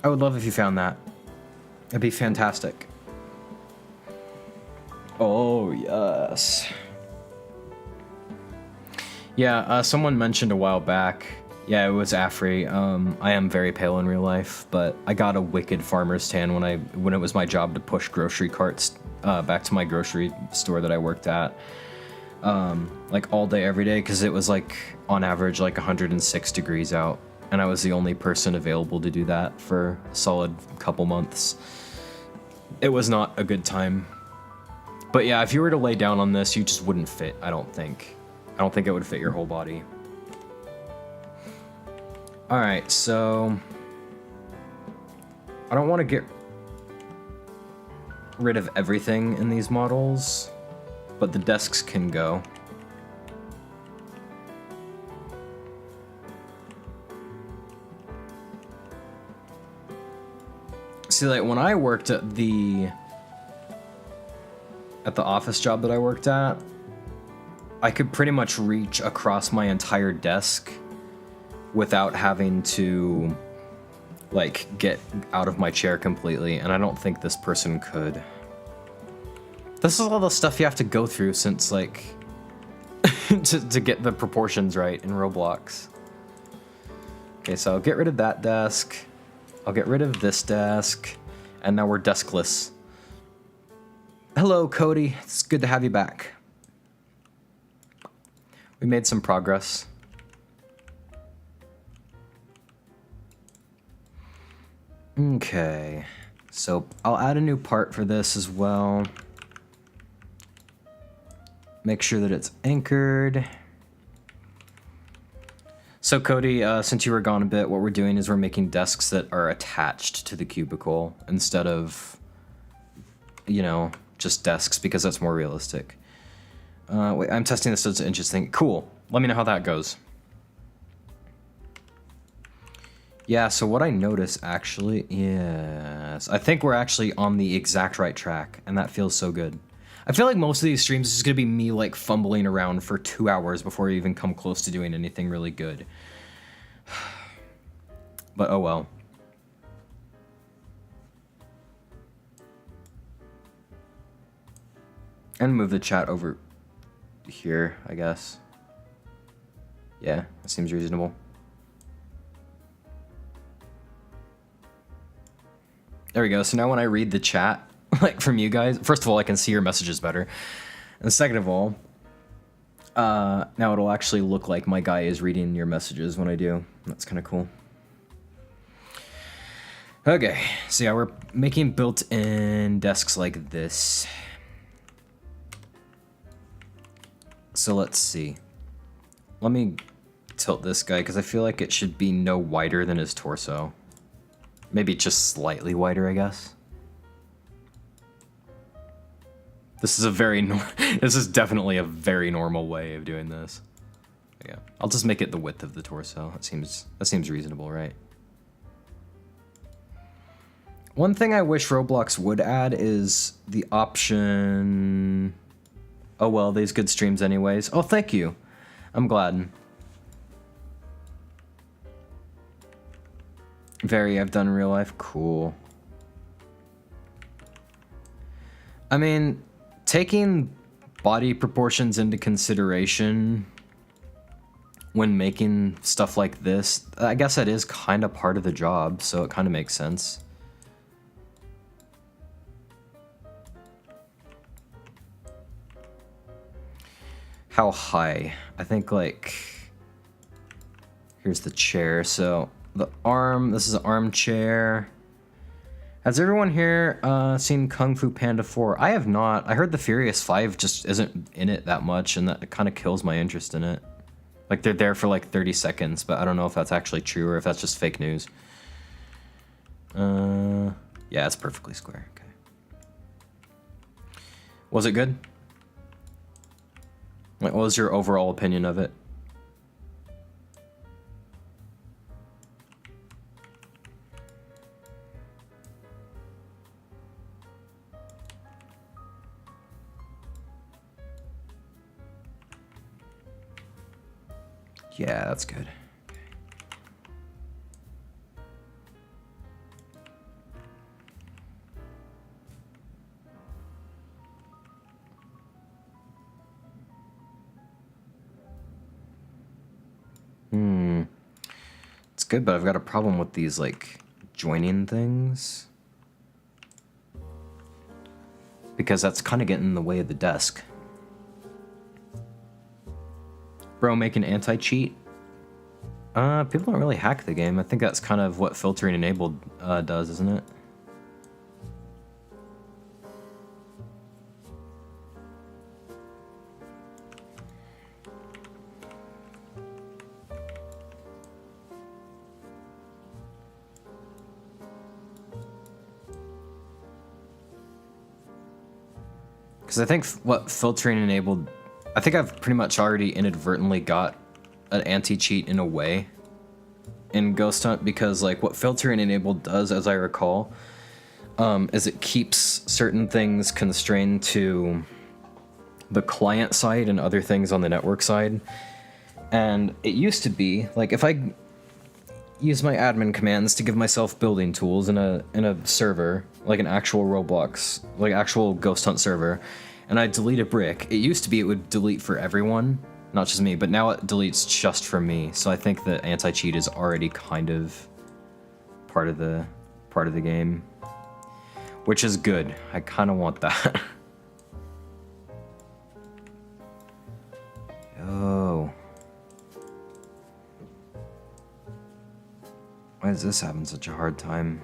I would love if you found that. It'd be fantastic. Oh, yes. Yeah, someone mentioned a while back. Yeah, it was Afri. I am very pale in real life, but I got a wicked farmer's tan when it was my job to push grocery carts back to my grocery store that I worked at. Like all day, every day, because it was like on average like 106 degrees out, and I was the only person available to do that for a solid couple months. It was not a good time. But yeah, if you were to lay down on this, you just wouldn't fit, I don't think. I don't think it would fit your whole body. Alright, so I don't want to get rid of everything in these models, but the desks can go. See, like when I worked at the office job that I worked at, I could pretty much reach across my entire desk without having to like get out of my chair completely, and I don't think this person could. This is all the stuff you have to go through since like to get the proportions right in Roblox. Okay, so I'll get rid of that desk. I'll get rid of this desk, and now we're deskless. Hello, Cody. It's good to have you back. We made some progress. Okay, so I'll add a new part for this as well. Make sure that it's anchored. So Cody, since you were gone a bit, what we're doing is we're making desks that are attached to the cubicle instead of, you know, just desks, because that's more realistic. Wait, I'm testing this, so it's interesting. Cool. Let me know how that goes. Yeah, so what I notice actually is I think we're actually on the exact right track, and that feels so good. I feel like most of these streams is gonna be me like fumbling around for 2 hours before I even come close to doing anything really good. But oh well. And move the chat over here, I guess. Yeah, that seems reasonable. There we go. So now when I read the chat, like from you guys, first of all, I can see your messages better. And second of all, now it'll actually look like my guy is reading your messages when I do. That's kind of cool. Okay, so yeah, we're making built-in desks like this. So let's see. Let me tilt this guy, because I feel like it should be no wider than his torso. Maybe just slightly wider, I guess. This is a very this is definitely a very normal way of doing this. Yeah, I'll just make it the width of the torso. That seems reasonable, right? One thing I wish Roblox would add is the option. Oh well, these good streams anyways. Oh, thank you. I'm glad. I've done real life. Cool. I mean, taking body proportions into consideration when making stuff like this, I guess that is kind of part of the job, so it kind of makes sense. How high? I think like, here's the chair, so the arm, this is an armchair. Has everyone here seen Kung Fu Panda 4? I have not. I heard the Furious 5 just isn't in it that much, and that kind of kills my interest in it. Like, they're there for like 30 seconds, but I don't know if that's actually true or if that's just fake news. Yeah, it's perfectly square. Okay. Was it good? What was your overall opinion of it? Yeah, that's good. It's good, but I've got a problem with these, like, joining things. Because that's kind of getting in the way of the desk. Bro, make an anti-cheat? People don't really hack the game. I think that's kind of what filtering enabled does, isn't it? Because I think what filtering enabled, I think I've pretty much already inadvertently got an anti-cheat in a way in Ghost Hunt, because like what filtering enabled does, as I recall, is it keeps certain things constrained to the client side and other things on the network side. And it used to be like if I use my admin commands to give myself building tools in a server, like an actual Roblox, like actual Ghost Hunt server, and I delete a brick, it used to be it would delete for everyone, not just me, but now it deletes just for me. So I think the anti-cheat is already kind of part of the game, which is good. I kind of want that. Oh. Why does this having such a hard time?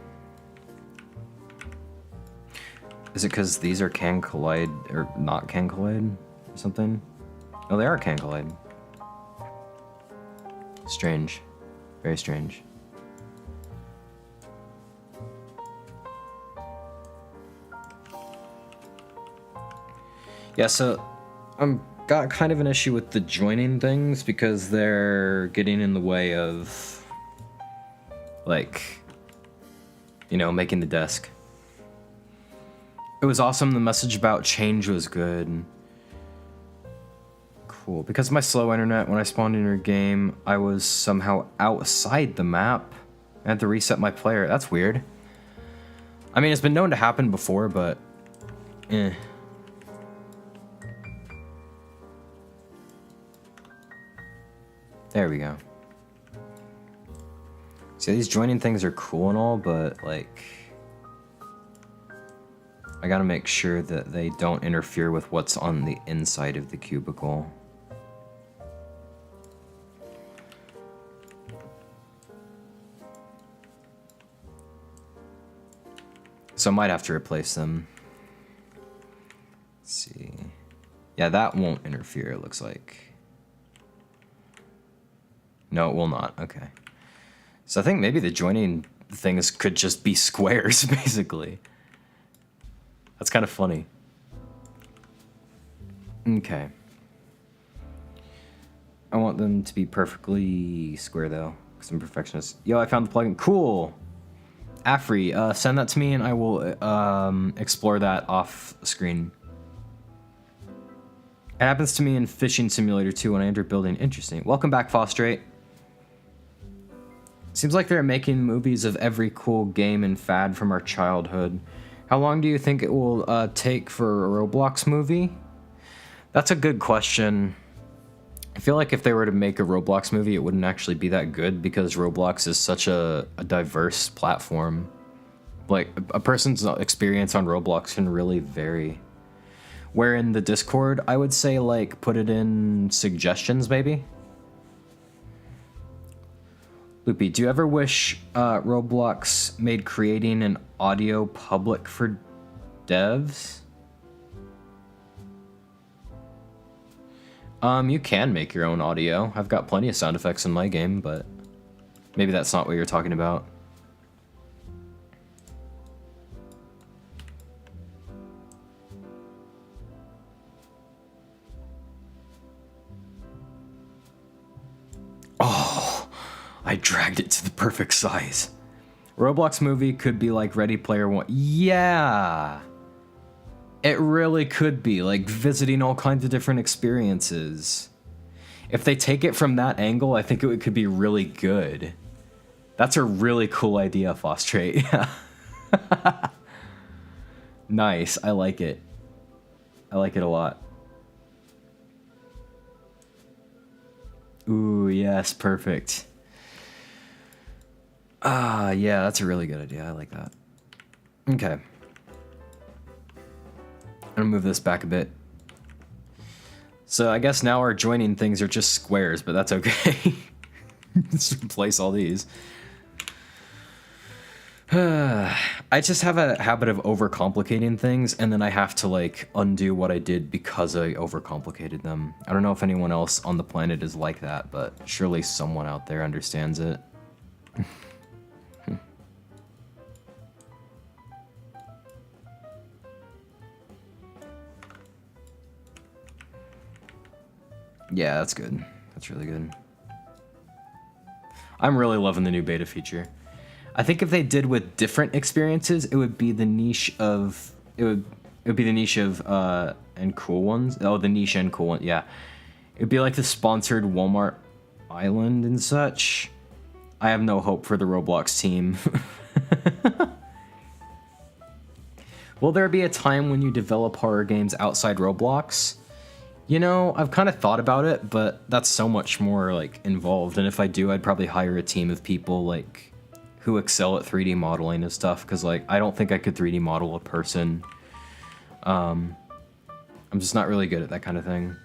Is it because these are can collide or not can collide or something? Oh, they are can collide. Strange. Very strange. Yeah, so I'm got kind of an issue with the joining things because they're getting in the way of, like, you know, making the desk. It was awesome. The message about change was good. Cool. Because of my slow internet, when I spawned in your game, I was somehow outside the map. I had to reset my player. That's weird. I mean, it's been known to happen before, but eh. There we go. See, these joining things are cool and all, but, like, I gotta make sure that they don't interfere with what's on the inside of the cubicle. So I might have to replace them. Let's see. Yeah, that won't interfere, it looks like. No, it will not. Okay. So I think maybe the joining things could just be squares, basically. That's kind of funny. Okay. I want them to be perfectly square though, because I'm a perfectionist. Yo, I found the plugin. Cool. Afri, send that to me and I will explore that off screen. It happens to me in Fishing Simulator 2 when I enter building. Interesting. Welcome back, Fosterate. Seems like they're making movies of every cool game and fad from our childhood. How long do you think it will take for a Roblox movie? That's a good question. I feel like if they were to make a Roblox movie, it wouldn't actually be that good because Roblox is such a diverse platform. Like, a person's experience on Roblox can really vary. Where in the Discord, I would say, like, put it in suggestions, maybe? Loopy, do you ever wish Roblox made creating an audio public for devs? You can make your own audio. I've got plenty of sound effects in my game, but maybe that's not what you're talking about. Oh, I dragged it to the perfect size. Roblox movie could be like Ready Player One. Yeah. It really could be, like, visiting all kinds of different experiences. If they take it from that angle, I think it could be really good. That's a really cool idea, Fostrate. Yeah. Nice, I like it. I like it a lot. Ooh, yes, perfect. Ah, yeah, that's a really good idea. I like that. Okay. I'm gonna move this back a bit. So I guess now our joining things are just squares, but that's okay. Just replace all these. I just have a habit of overcomplicating things, and then I have to, like, undo what I did because I overcomplicated them. I don't know if anyone else on the planet is like that, but surely someone out there understands it. Yeah, that's good. That's really good. I'm really loving the new beta feature. I think if they did with different experiences, it would be the niche of and cool ones. Oh, the niche and cool one. Yeah, it'd be like the sponsored Walmart Island and such. I have no hope for the Roblox team. Will there be a time when you develop horror games outside Roblox? You know, I've kind of thought about it, but that's so much more, like, involved. And if I do, I'd probably hire a team of people, like, who excel at 3D modeling and stuff. Because, like, I don't think I could 3D model a person. I'm just not really good at that kind of thing.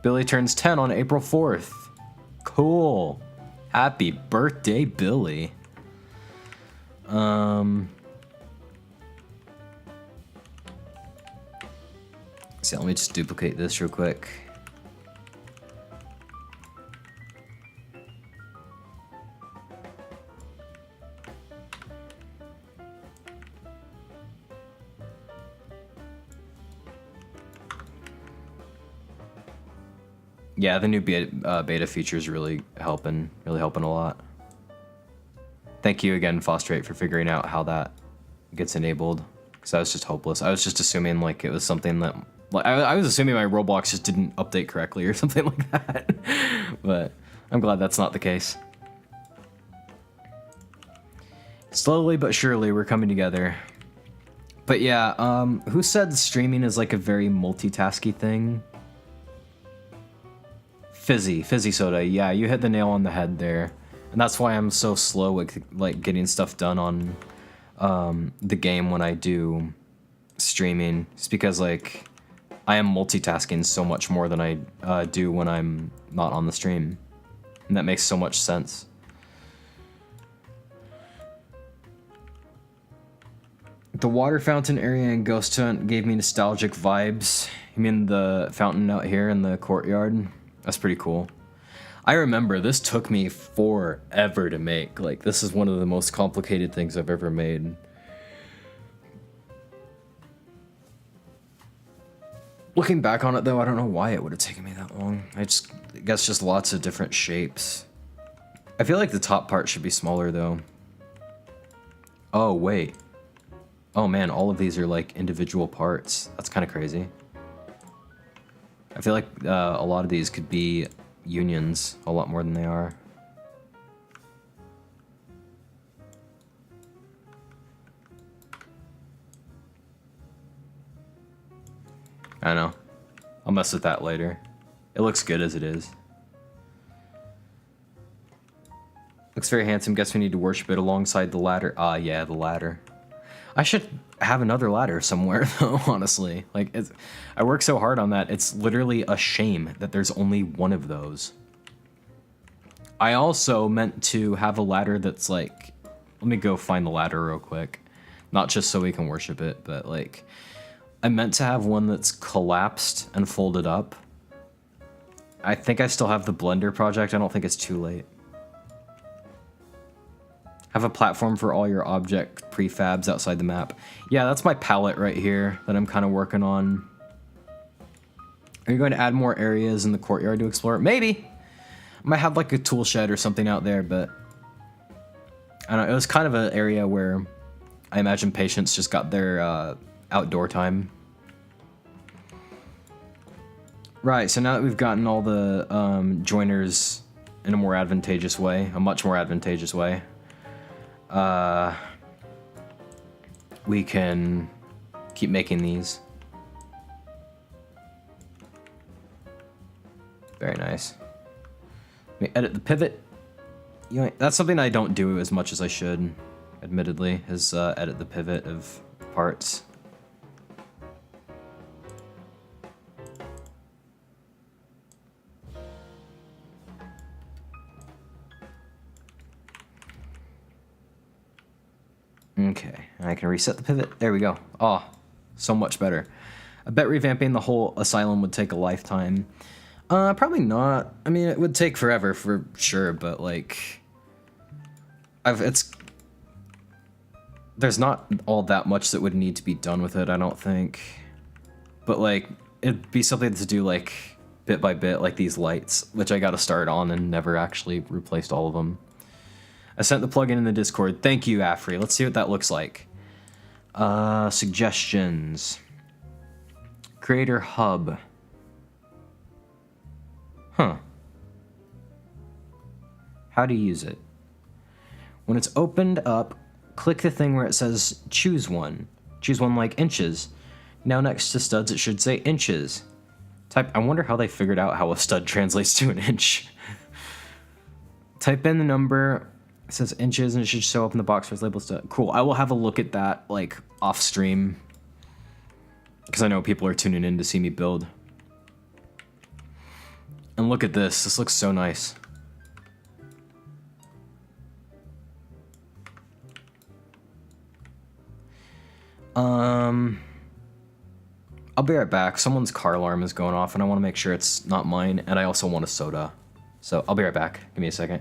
Billy turns 10 on April 4th. Cool. Happy birthday, Billy. So let me just duplicate this real quick. Yeah, the new beta feature is really helping a lot. Thank you again, Fosterate, for figuring out how that gets enabled. Because I was just hopeless. I was just assuming, like, it was something that... Like, I was assuming my Roblox just didn't update correctly or something like that. But I'm glad that's not the case. Slowly but surely, we're coming together. But yeah, who said streaming is, like, a very multitasky thing? Fizzy Soda. Yeah, you hit the nail on the head there. And that's why I'm so slow with, like, getting stuff done on the game when I do streaming. It's because, like, I am multitasking so much more than I do when I'm not on the stream. And that makes so much sense. The water fountain area in Ghost Hunt gave me nostalgic vibes. You mean the fountain out here in the courtyard? That's pretty cool. I remember this took me forever to make. Like, this is one of the most complicated things I've ever made. Looking back on it, though, I don't know why it would have taken me that long. I guess just lots of different shapes. I feel like the top part should be smaller, though. Oh, wait. Oh, man, all of these are, like, individual parts. That's kind of crazy. I feel like a lot of these could be unions a lot more than they are. I know. I'll mess with that later. It looks good as it is. Looks very handsome. Guess we need to worship it alongside the ladder. Ah, yeah, the ladder. I should have another ladder somewhere, though, honestly. Like, I work so hard on that, it's literally a shame that there's only one of those. I also meant to have a ladder that's like... Let me go find the ladder real quick. Not just so we can worship it, but like... I meant to have one that's collapsed and folded up. I think I still have the Blender project. I don't think it's too late. Have a platform for all your object prefabs outside the map. Yeah, that's my palette right here that I'm kind of working on. Are you going to add more areas in the courtyard to explore? Maybe. I might have like a tool shed or something out there, but I don't know. It was kind of an area where I imagine patients just got their outdoor time. Right, so now that we've gotten all the joiners in a more advantageous way, a much more advantageous way, we can keep making these. Very nice. Let me edit the pivot. You know, that's something I don't do as much as I should, admittedly, is edit the pivot of parts. Okay, and I can reset the pivot. There we go. Oh, so much better. I bet revamping the whole asylum would take a lifetime. Probably not. I mean, it would take forever for sure, but like, there's not all that much that would need to be done with it, I don't think. But like, it'd be something to do like bit by bit, like these lights, which I got to start on and never actually replaced all of them. I sent the plugin in the Discord. Thank you, Afri. Let's see what that looks like. Suggestions. Creator Hub. Huh. How to use it. When it's opened up, click the thing where it says choose one. Choose one like inches. Now next to studs it should say inches. Type, I wonder how they figured out how a stud translates to an inch. Type in the number. It says inches and it should show up in the box where it's labeled stud. Cool, I will have a look at that like off stream. Because I know people are tuning in to see me build. And look at this. This looks so nice. I'll be right back. Someone's car alarm is going off and I want to make sure it's not mine. And I also want a soda. So I'll be right back. Give me a second.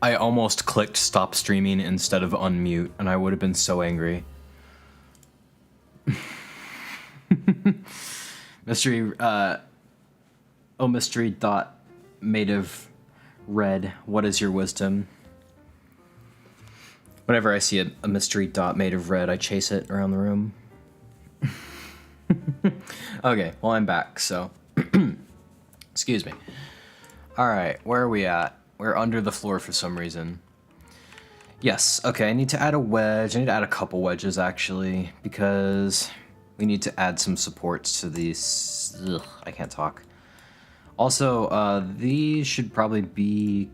I almost clicked stop streaming instead of unmute, and I would have been so angry. Mystery, oh, mystery dot made of red. What is your wisdom? Whenever I see a mystery dot made of red, I chase it around the room. Okay, well, I'm back, so. Excuse me. Alright, where are we at? We're under the floor for some reason. Yes, okay, I need to add a wedge. I need to add a couple wedges, actually, because we need to add some supports to these. Ugh, I can't talk. Also, these should probably be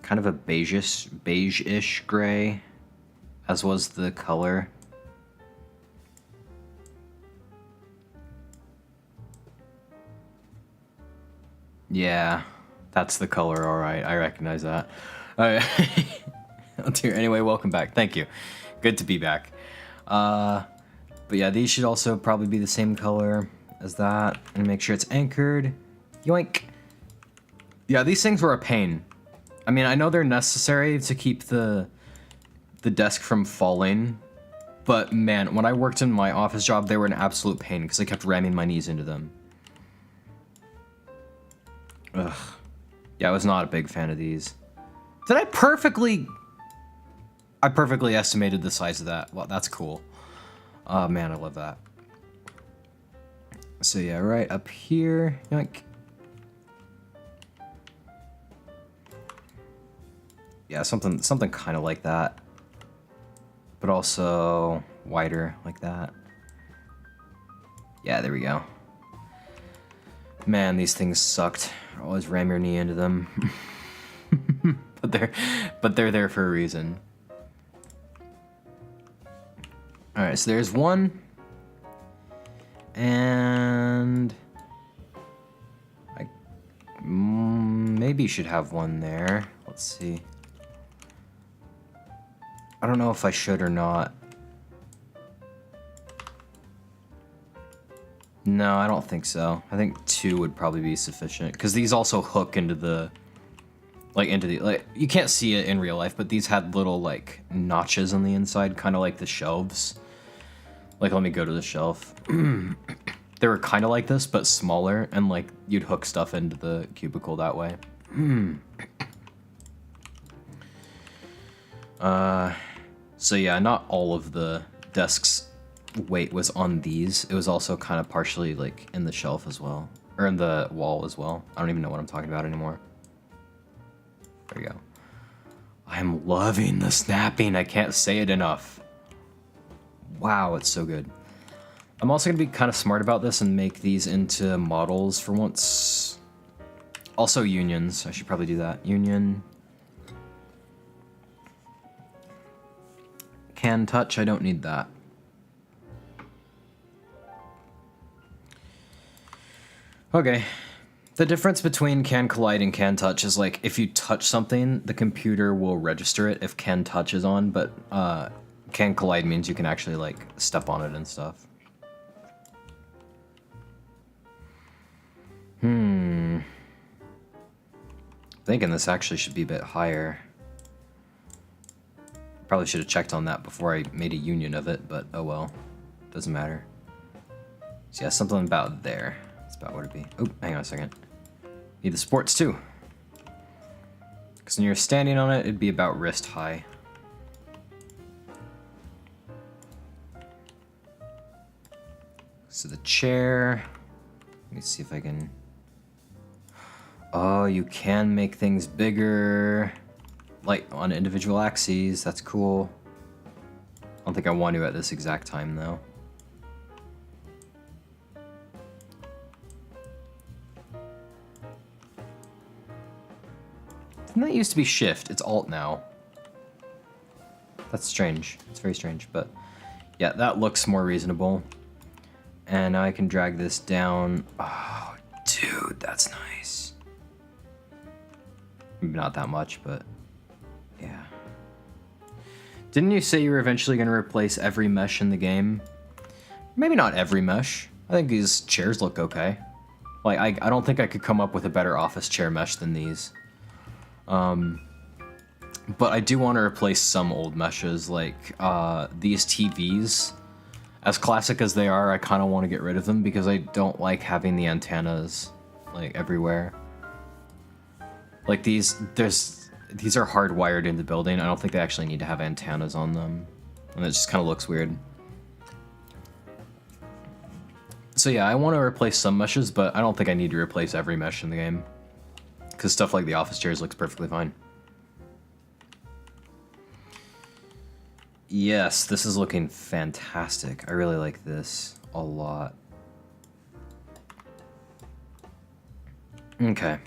kind of a beige-ish gray, as was the color. Yeah, that's the color, alright, I recognize that. Alright. Oh dear, anyway, welcome back, thank you. Good to be back. But yeah, these should also probably be the same color as that, and make sure it's anchored. Yoink! Yeah, these things were a pain. I mean, I know they're necessary to keep the desk from falling, but man, when I worked in my office job, they were an absolute pain, because I kept ramming my knees into them. Ugh. Yeah, I was not a big fan of these. Did I perfectly estimated the size of that. Well, that's cool. Oh man, I love that. So yeah, right up here. Yoink. Yeah, something kind of like that. But also wider like that. Yeah, there we go. Man, these things sucked. Always ram your knee into them. but they're there for a reason. Alright, so there's one. And I maybe should have one there. Let's see. I don't know if I should or not. No, I don't think so. I think 2 would probably be sufficient, because these also hook into the, you can't see it in real life, but these had little, like, notches on the inside, kind of like the shelves. Like, let me go to the shelf. They were kind of like this, but smaller, and, like, you'd hook stuff into the cubicle that way. So yeah, not all of the desk's weight was on these. It was also kind of partially, like, in the shelf as well. Or in the wall as well. I don't even know what I'm talking about anymore. There we go. I'm loving the snapping. I can't say it enough. Wow, it's so good. I'm also going to be kind of smart about this and make these into models for once. Also unions. I should probably do that. Union. Can touch. I don't need that. Okay. The difference between can collide and can touch is, like, if you touch something, the computer will register it if can touch is on, but can collide means you can actually, like, step on it and stuff. Thinking this actually should be a bit higher. Probably should have checked on that before I made a union of it, but oh well. Doesn't matter. So yeah, something about there. That's about what it'd be. Oh, hang on a second. Need the supports too. Because when you're standing on it, it'd be about wrist high. So the chair. Let me see if I can. Oh, you can make things bigger. Like on individual axes. That's cool. I don't think I want to at this exact time though. Didn't that used to be shift? It's alt now. That's strange. It's very strange, but yeah, that looks more reasonable. And now I can drag this down. Oh, dude, that's nice. Maybe not that much, but yeah. Didn't you say you were eventually going to replace every mesh in the game? Maybe not every mesh. I think these chairs look okay. Like, I don't think I could come up with a better office chair mesh than these. But I do want to replace some old meshes, like these TVs. As classic as they are, I kind of want to get rid of them because I don't like having the antennas like everywhere. Like these are hardwired in the building. I don't think they actually need to have antennas on them, and it just kind of looks weird. So yeah, I want to replace some meshes, but I don't think I need to replace every mesh in the game because stuff like the office chairs looks perfectly fine. Yes, this is looking fantastic. I really like this a lot. Okay.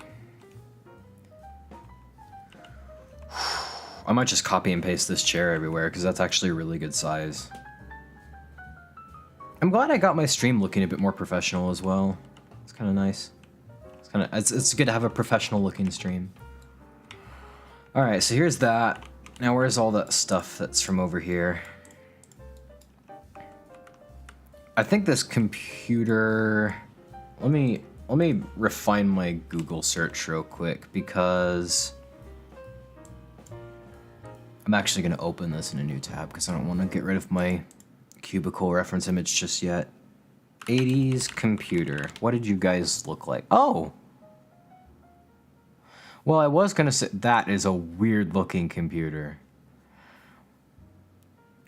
I might just copy and paste this chair everywhere because that's actually a really good size. I'm glad I got my stream looking a bit more professional as well. It's kind of nice. It's good to have a professional looking stream. All right, so here's that. Now where's all that stuff that's from over here? I think this computer... Let me refine my Google search real quick because I'm actually going to open this in a new tab because I don't want to get rid of my cubicle reference image just yet. 80s computer. What did you guys look like? Oh! Well, I was gonna say, that is a weird looking computer.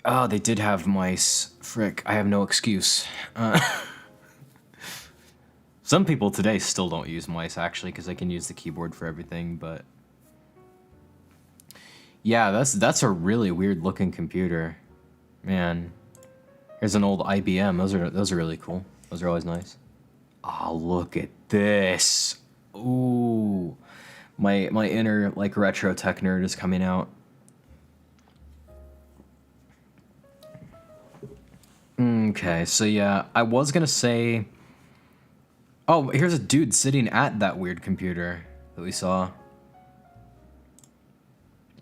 Oh, they did have mice. Frick, I have no excuse. Some people today still don't use mice, actually, because they can use the keyboard for everything, but... Yeah, that's a really weird looking computer. Man. Here's an old IBM. Those are really cool. Those are always nice. Oh, look at this. Ooh. My inner, like, retro tech nerd is coming out. Okay, so yeah, I was gonna say... Oh, here's a dude sitting at that weird computer that we saw.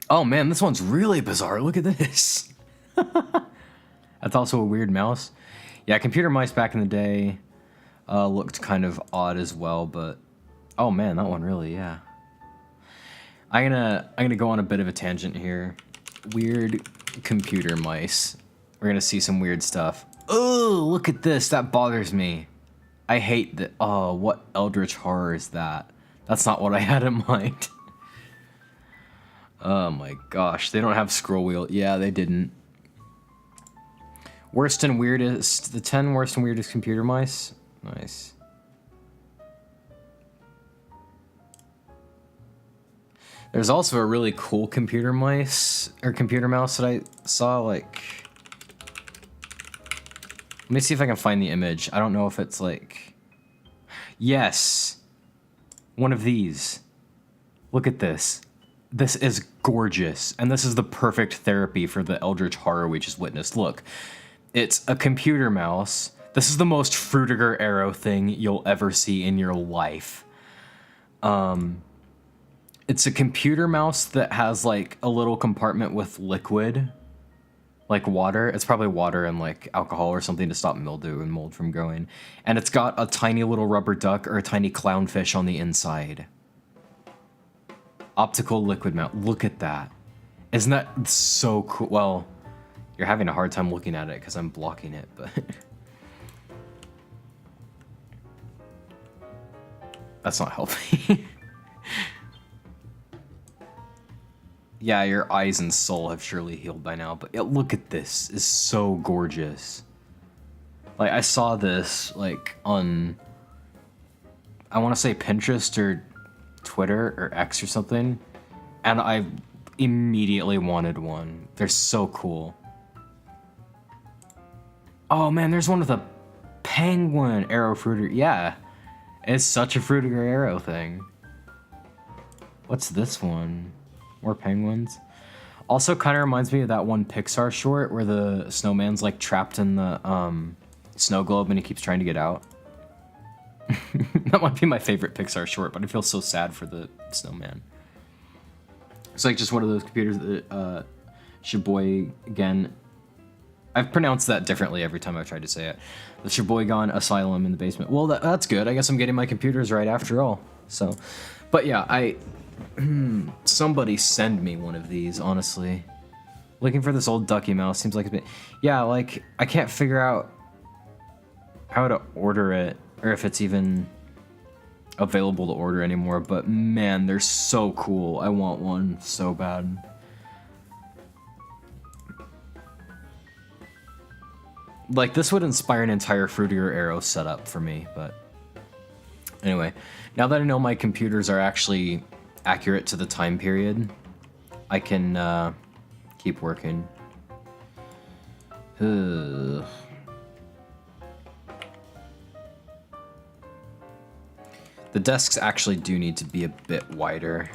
Oh man, this one's really bizarre. Look at this. That's also a weird mouse. Yeah, computer mice back in the day looked kind of odd as well, but... Oh man, that one really, yeah. I'm gonna go on a bit of a tangent here. Weird computer mice. We're gonna see some weird stuff. Oh, look at this. That bothers me. I hate that. Oh, what eldritch horror is that? That's not what I had in mind. Oh my gosh, they don't have scroll wheel. Yeah, they didn't. Worst and weirdest. The 10 worst and weirdest computer mice. Nice. There's also a really cool computer mouse that I saw, like... Let me see if I can find the image. I don't know if it's like... Yes! One of these. Look at this. This is gorgeous. And this is the perfect therapy for the eldritch horror we just witnessed. Look. It's a computer mouse. This is the most Frutiger Arrow thing you'll ever see in your life. It's a computer mouse that has like a little compartment with liquid, like water. It's probably water and like alcohol or something to stop mildew and mold from growing. And it's got a tiny little rubber duck or a tiny clownfish on the inside. Optical liquid mount. Look at that. Isn't that so cool? Well, you're having a hard time looking at it because I'm blocking it, but... That's not helping. Yeah, your eyes and soul have surely healed by now, but yeah, look at this. It's so gorgeous. Like, I saw this, like, on... I want to say Pinterest or Twitter or X or something, and I immediately wanted one. They're so cool. Oh man, there's one with a penguin arrow fruiter. Yeah, it's such a Frutiger Arrow thing. What's this one? More penguins. Also kind of reminds me of that one Pixar short where the snowman's like trapped in the snow globe and he keeps trying to get out. That might be my favorite Pixar short, but I feel so sad for the snowman. It's like just one of those computers that Sheboygan... I've pronounced that differently every time I've tried to say it. The Sheboygan Asylum in the basement. Well, that's good. I guess I'm getting my computers right after all. So, but yeah, Somebody send me one of these, honestly. Looking for this old ducky mouse seems like a bit... Yeah, like, I can't figure out how to order it, or if it's even available to order anymore, but man, they're so cool. I want one so bad. Like, this would inspire an entire Fruitier Arrow setup for me, but... Anyway, now that I know my computers are actually accurate to the time period, I can, keep working. Ugh. The desks actually do need to be a bit wider,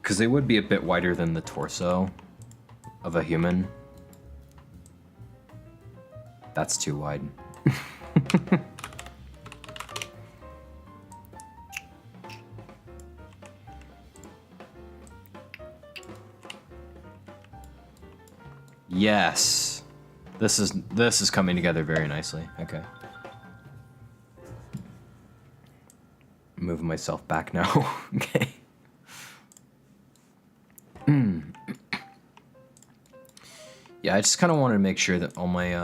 because they would be a bit wider than the torso of a human. That's too wide. Yes. This is coming together very nicely. Okay. Moving myself back now. Okay. Yeah, I just kind of wanted to make sure that all my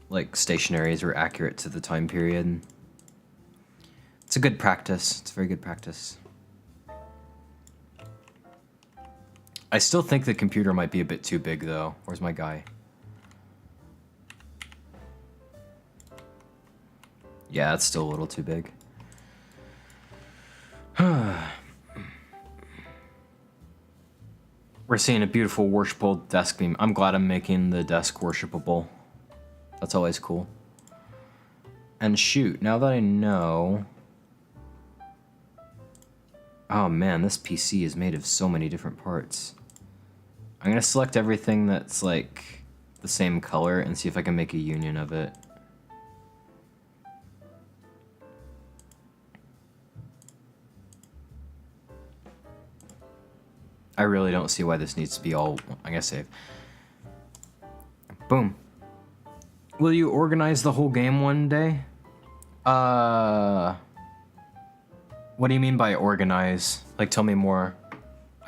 like stationaries were accurate to the time period. It's a good practice. It's a very good practice. I still think the computer might be a bit too big though. Where's my guy? Yeah, it's still a little too big. We're seeing a beautiful worshipable desk beam. I'm glad I'm making the desk worshipable. That's always cool. And shoot, now that I know... Oh man, this PC is made of so many different parts. I'm gonna select everything that's like the same color and see if I can make a union of it. I really don't see why this needs to be all... I'm gonna save. Boom. Will you organize the whole game one day? What do you mean by organize? Like, tell me more.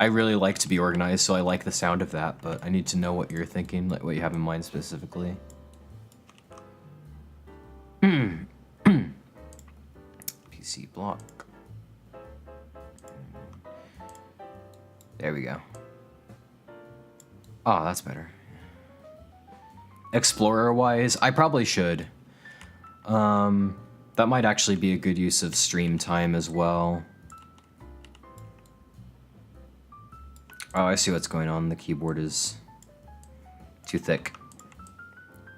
I really like to be organized, so I like the sound of that, but I need to know what you're thinking, like what you have in mind specifically. PC block. There we go. Oh, that's better. Explorer-wise, I probably should. That might actually be a good use of stream time as well. Oh, I see what's going on. The keyboard is too thick.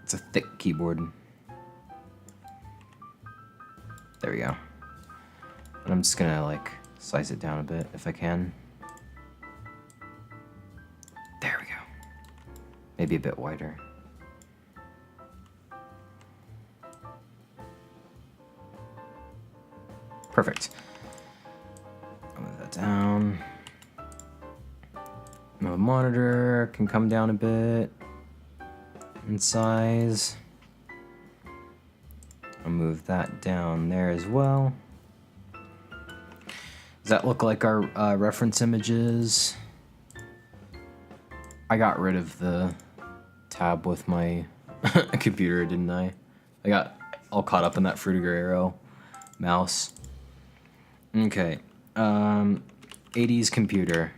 It's a thick keyboard. There we go. And I'm just gonna, like, size it down a bit if I can. There we go. Maybe a bit wider. Perfect. I'll move that down. My monitor can come down a bit in size. I'll move that down there as well. Does that look like our reference images? I got rid of the tab with my computer, didn't I? I got all caught up in that Fruitier Arrow mouse. Okay, 80s computer.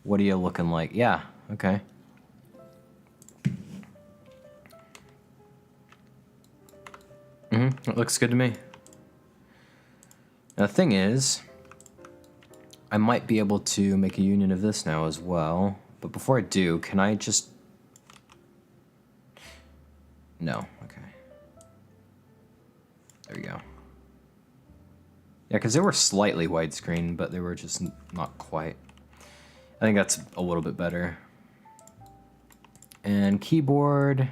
What are you looking like? Yeah, okay. It looks good to me. Now, the thing is, I might be able to make a union of this now as well. But before I do, can I just... No, okay. There we go. Yeah, because they were slightly widescreen, but they were just not quite. I think that's a little bit better. And keyboard...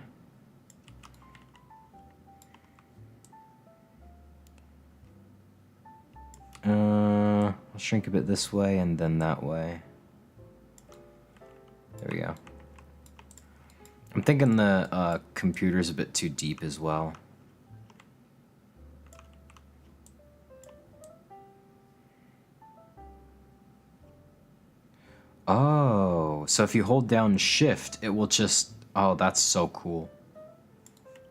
I'll shrink a bit this way and then that way. There we go. I'm thinking the computer's a bit too deep as well. so if you hold down shift, it will just... Oh, that's so cool.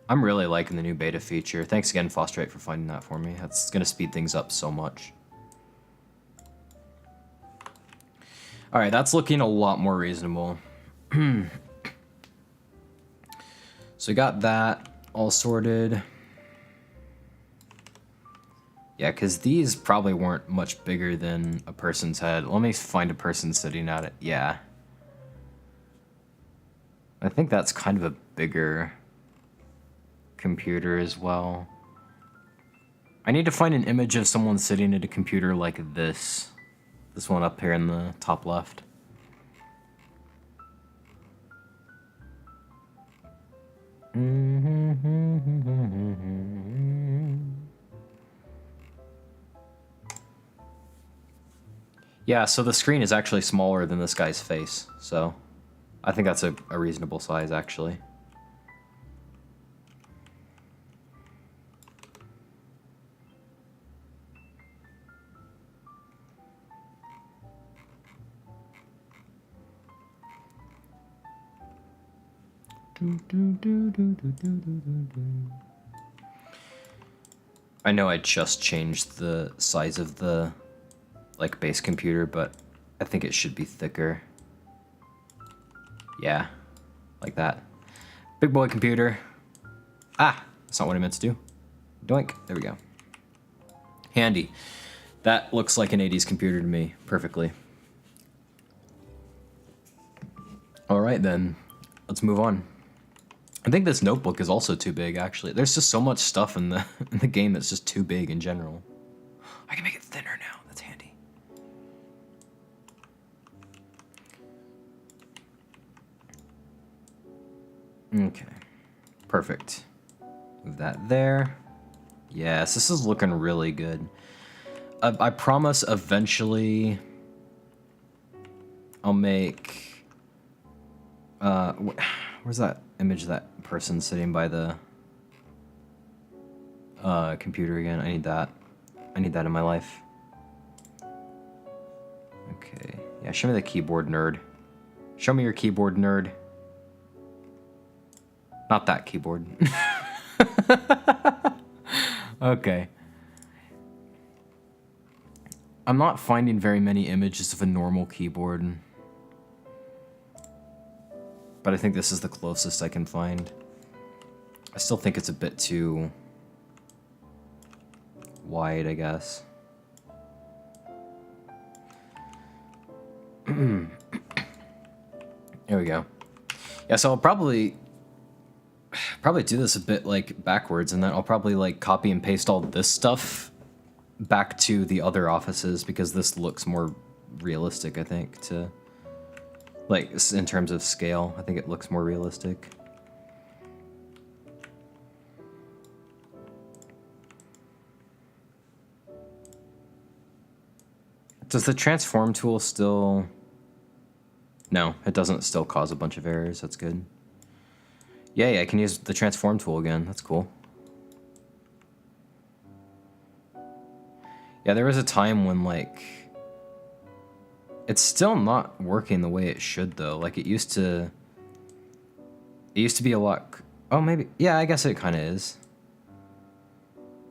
I'm really liking the new beta feature. Thanks again, Fosterite, for finding that for me. That's going to speed things up so much. Alright, that's looking a lot more reasonable. So we got that all sorted. Yeah, because these probably weren't much bigger than a person's head. Let me find a person sitting at it. Yeah. I think that's kind of a bigger computer as well. I need to find an image of someone sitting at a computer like this. This one up here in the top left. Yeah, so the screen is actually smaller than this guy's face, so I think that's a reasonable size, actually. I know I just changed the size of the base computer, but I think it should be thicker. Yeah, like that. Big boy computer. Ah, that's not what I meant to do. Doink, there we go. Handy. That looks like an 80s computer to me, perfectly. All right then, let's move on. I think this notebook is also too big, actually. There's just so much stuff in the game that's just too big in general. I can make it thinner now, that's handy. Okay, perfect. Move that there. Yes, this is looking really good. I promise eventually I'll make... where's that image of that person sitting by the computer again? I need that. I need that in my life. Okay. Yeah, show me the keyboard, nerd. Show me your keyboard, nerd. Not that keyboard. Okay. I'm not finding very many images of a normal keyboard. But I think this is the closest I can find. I still think it's a bit too wide, I guess. There we go. Yeah, so I'll probably do this a bit backwards, and then I'll probably copy and paste all this stuff back to the other offices, because this looks more realistic, I think, to in terms of scale. I think it looks more realistic. Does the transform tool still... No, it doesn't still cause a bunch of errors. That's good. Yay, I can use the transform tool again. That's cool. Yeah, there was a time when, it's still not working the way it should, though. It used to be a lot... Oh, maybe... Yeah, I guess it kind of is.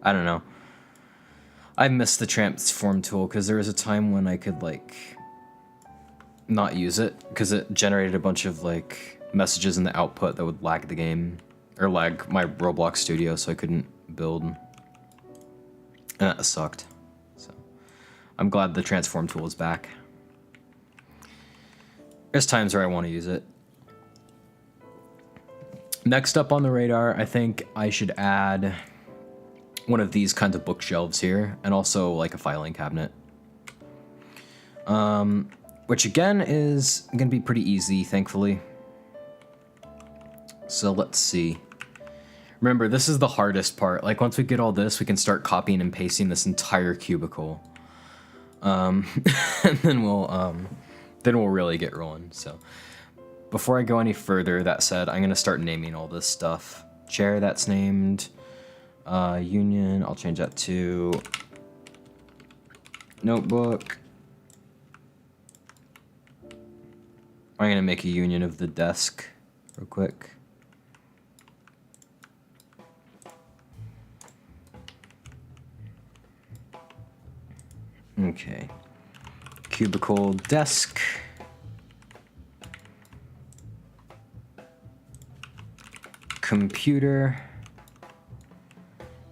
I don't know. I missed the transform tool, because there was a time when I could, not use it, because it generated a bunch of, messages in the output that would lag the game, or lag my Roblox studio, so I couldn't build. And that sucked. So I'm glad the transform tool is back. There's times where I want to use it. Next up on the radar, I think I should add one of these kinds of bookshelves here, and also a filing cabinet. Which again is gonna be pretty easy, thankfully. So let's see. Remember, this is the hardest part. Once we get all this, we can start copying and pasting this entire cubicle. And then we'll really get rolling. So before I go any further, that said, I'm gonna start naming all this stuff. Chair, that's named. Union, I'll change that to notebook. I'm gonna make a union of the desk real quick. Okay. Cubicle desk. Computer.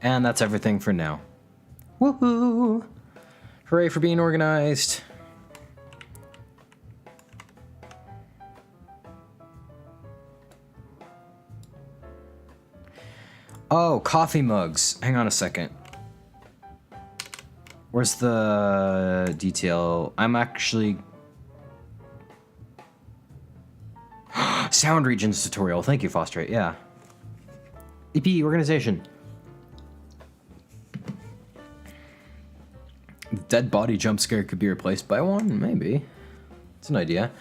And that's everything for now. Woohoo! Hooray for being organized. Oh, coffee mugs. Hang on a second. Where's the detail? I'm actually... Sound regions tutorial. Thank you, Fosterate. Yeah. EP organization. Dead body jump scare could be replaced by one? Maybe. It's an idea.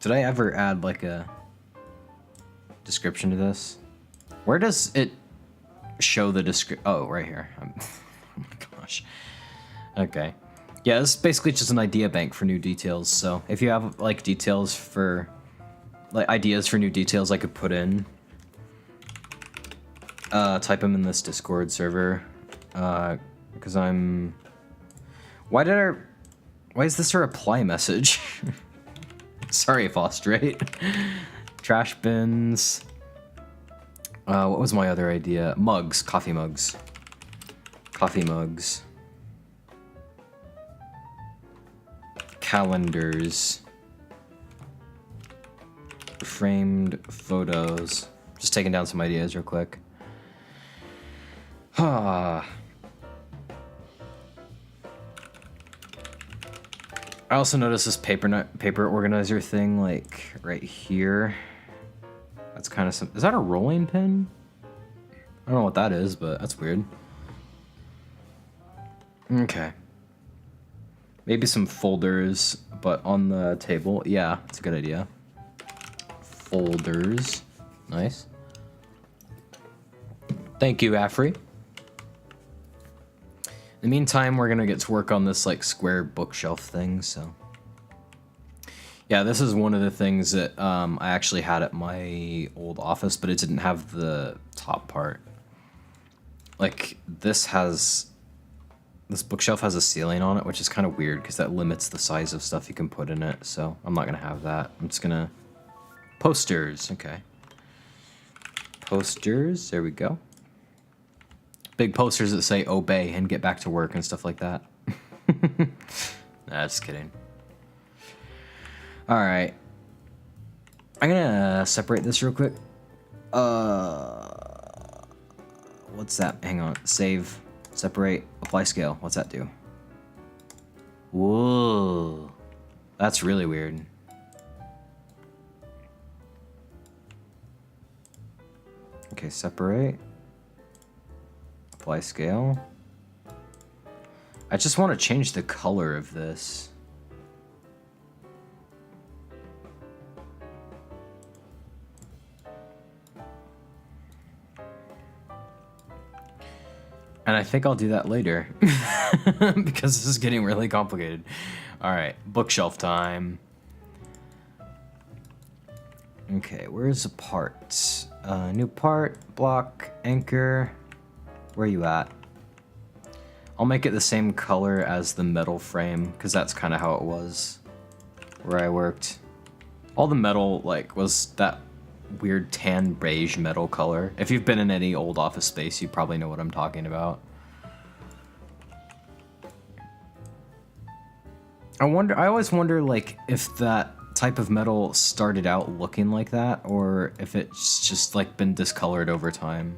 Did I ever add like a description to this? Where does it show the description? Oh, right here. Oh my gosh. Okay. Yeah, this is basically just an idea bank for new details. So if you have like details for, like ideas for new details I could put in, type them in this Discord server. Because I'm... Why is this a reply message? Sorry, Fosterate. Trash bins. What was my other idea? Mugs. Coffee mugs. Coffee mugs. Calendars. Framed photos. Just taking down some ideas real quick. I also noticed this paper organizer thing, like, right here. That's kind of is that a rolling pin? I don't know what that is, but that's weird. Okay. Maybe some folders, but on the table. Yeah, that's a good idea. Folders. Nice. Thank you, Afri. In the meantime, we're gonna get to work on this like square bookshelf thing, so. Yeah, this is one of the things that I actually had at my old office, but it didn't have the top part. Like, this bookshelf has a ceiling on it, which is kind of weird because that limits the size of stuff you can put in it, so I'm not gonna have that. I'm just gonna... Posters, okay. Posters, there we go. Big posters that say obey and get back to work and stuff like that. Nah, just kidding. Alright. I'm gonna separate this real quick. What's that? Hang on. Save. Separate. Apply scale. What's that do? Whoa. That's really weird. Okay, separate. Apply scale. I just want to change the color of this. And I think I'll do that later. Because this is getting really complicated. Alright, bookshelf time. Okay, where's the part? New part, block, anchor. Where are you at? I'll make it the same color as the metal frame, because that's kind of how it was where I worked. All the metal, like, was that weird tan beige metal color. If you've been in any old office space, you probably know what I'm talking about. I always wonder, like, if that type of metal started out looking like that, or if it's just, like, been discolored over time.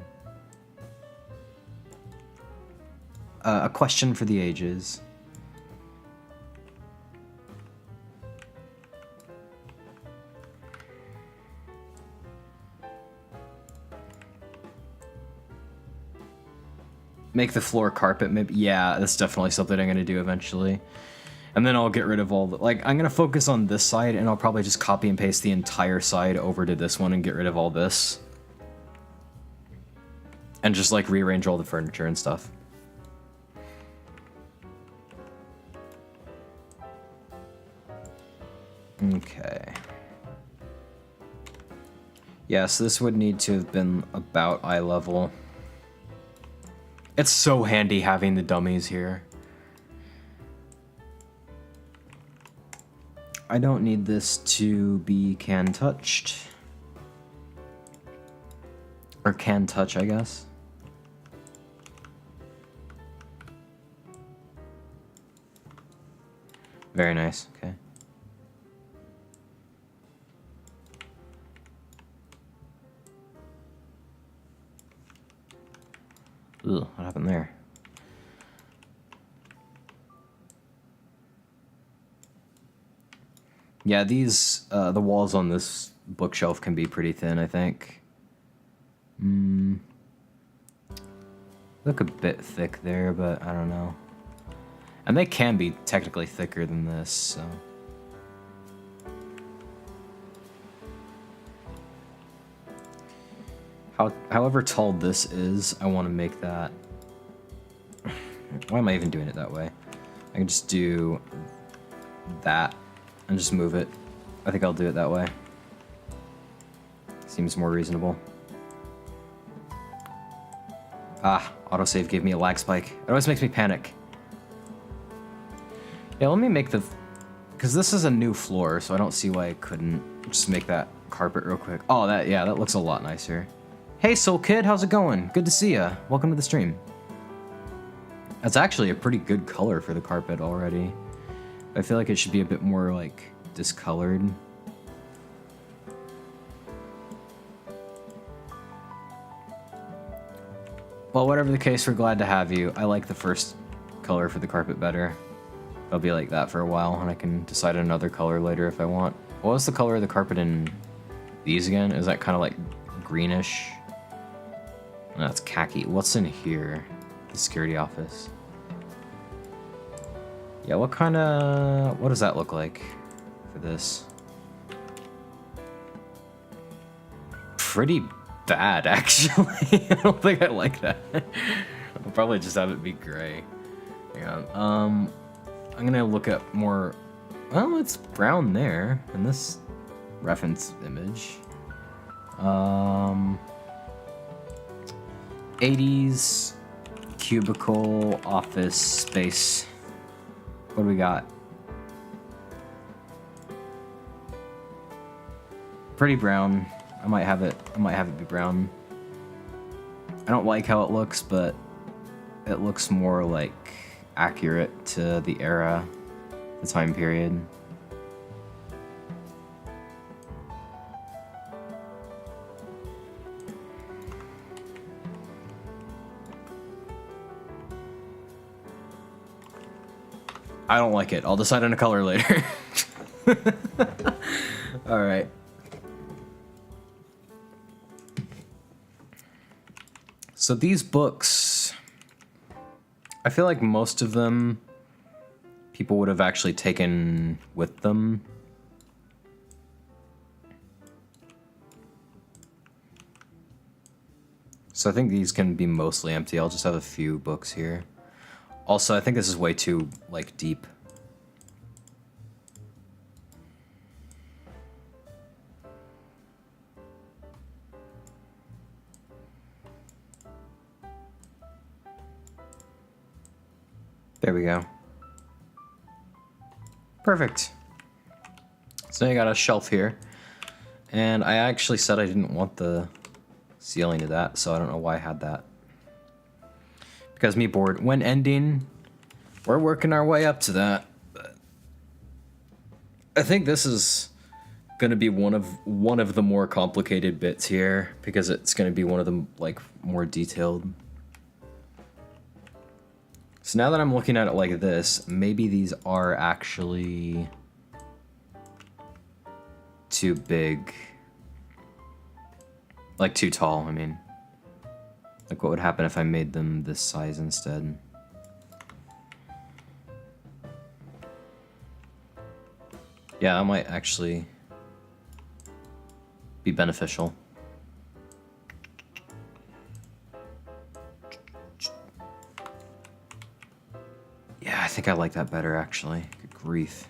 A question for the ages. Make the floor carpet, maybe. Yeah, that's definitely something I'm gonna do eventually. And then I'll get rid of all the, like, I'm gonna focus on this side, and I'll probably just copy and paste the entire side over to this one and get rid of all this. And just, like, rearrange all the furniture and stuff. Okay. Yes, this would need to have been about eye level. It's so handy having the dummies here. I don't need this to be can touched. Or can touch, I guess. Very nice, okay. Ugh, what happened there? Yeah, these, the walls on this bookshelf can be pretty thin, I think. Look a bit thick there, but I don't know. And they can be technically thicker than this, so... However tall this is, I want to make that... Why am I even doing it that way? I can just do that and just move it. I think I'll do it that way. Seems more reasonable. Ah, autosave gave me a lag spike. It always makes me panic. Yeah, let me make the... Because this is a new floor, so I don't see why I couldn't just make that carpet real quick. Oh, that looks a lot nicer. Hey, Soul Kid, how's it going? Good to see ya. Welcome to the stream. That's actually a pretty good color for the carpet already. I feel like it should be a bit more, like, discolored. Well, whatever the case, we're glad to have you. I like the first color for the carpet better. I'll be like that for a while, and I can decide another color later if I want. What was the color of the carpet in these again? Is that kind of like greenish? No, it's khaki. What's in here? The security office. Yeah, what does that look like for this? Pretty bad, actually. I don't think I like that. I'll probably just have it be gray. Hang on. I'm gonna look at more... Well, it's brown there in this reference image. 80s cubicle office space. What do we got? Pretty brown. I might have it be brown. I don't like how it looks, but it looks more like accurate to the era, the time period. I don't like it. I'll decide on a color later. All right. So these books, I feel like most of them people would have actually taken with them. So I think these can be mostly empty. I'll just have a few books here. Also, I think this is way too, like, deep. There we go. Perfect. So now you got a shelf here. And I actually said I didn't want the ceiling to that, so I don't know why I had that. Because me bored. When ending, we're working our way up to that. But I think this is gonna be one of the more complicated bits here, because it's gonna be one of the, like, more detailed. So now that I'm looking at it like this, maybe these are actually too big. Like, too tall, I mean. Like, what would happen if I made them this size instead? Yeah, that might actually be beneficial. Yeah, I think I like that better, actually. Good grief.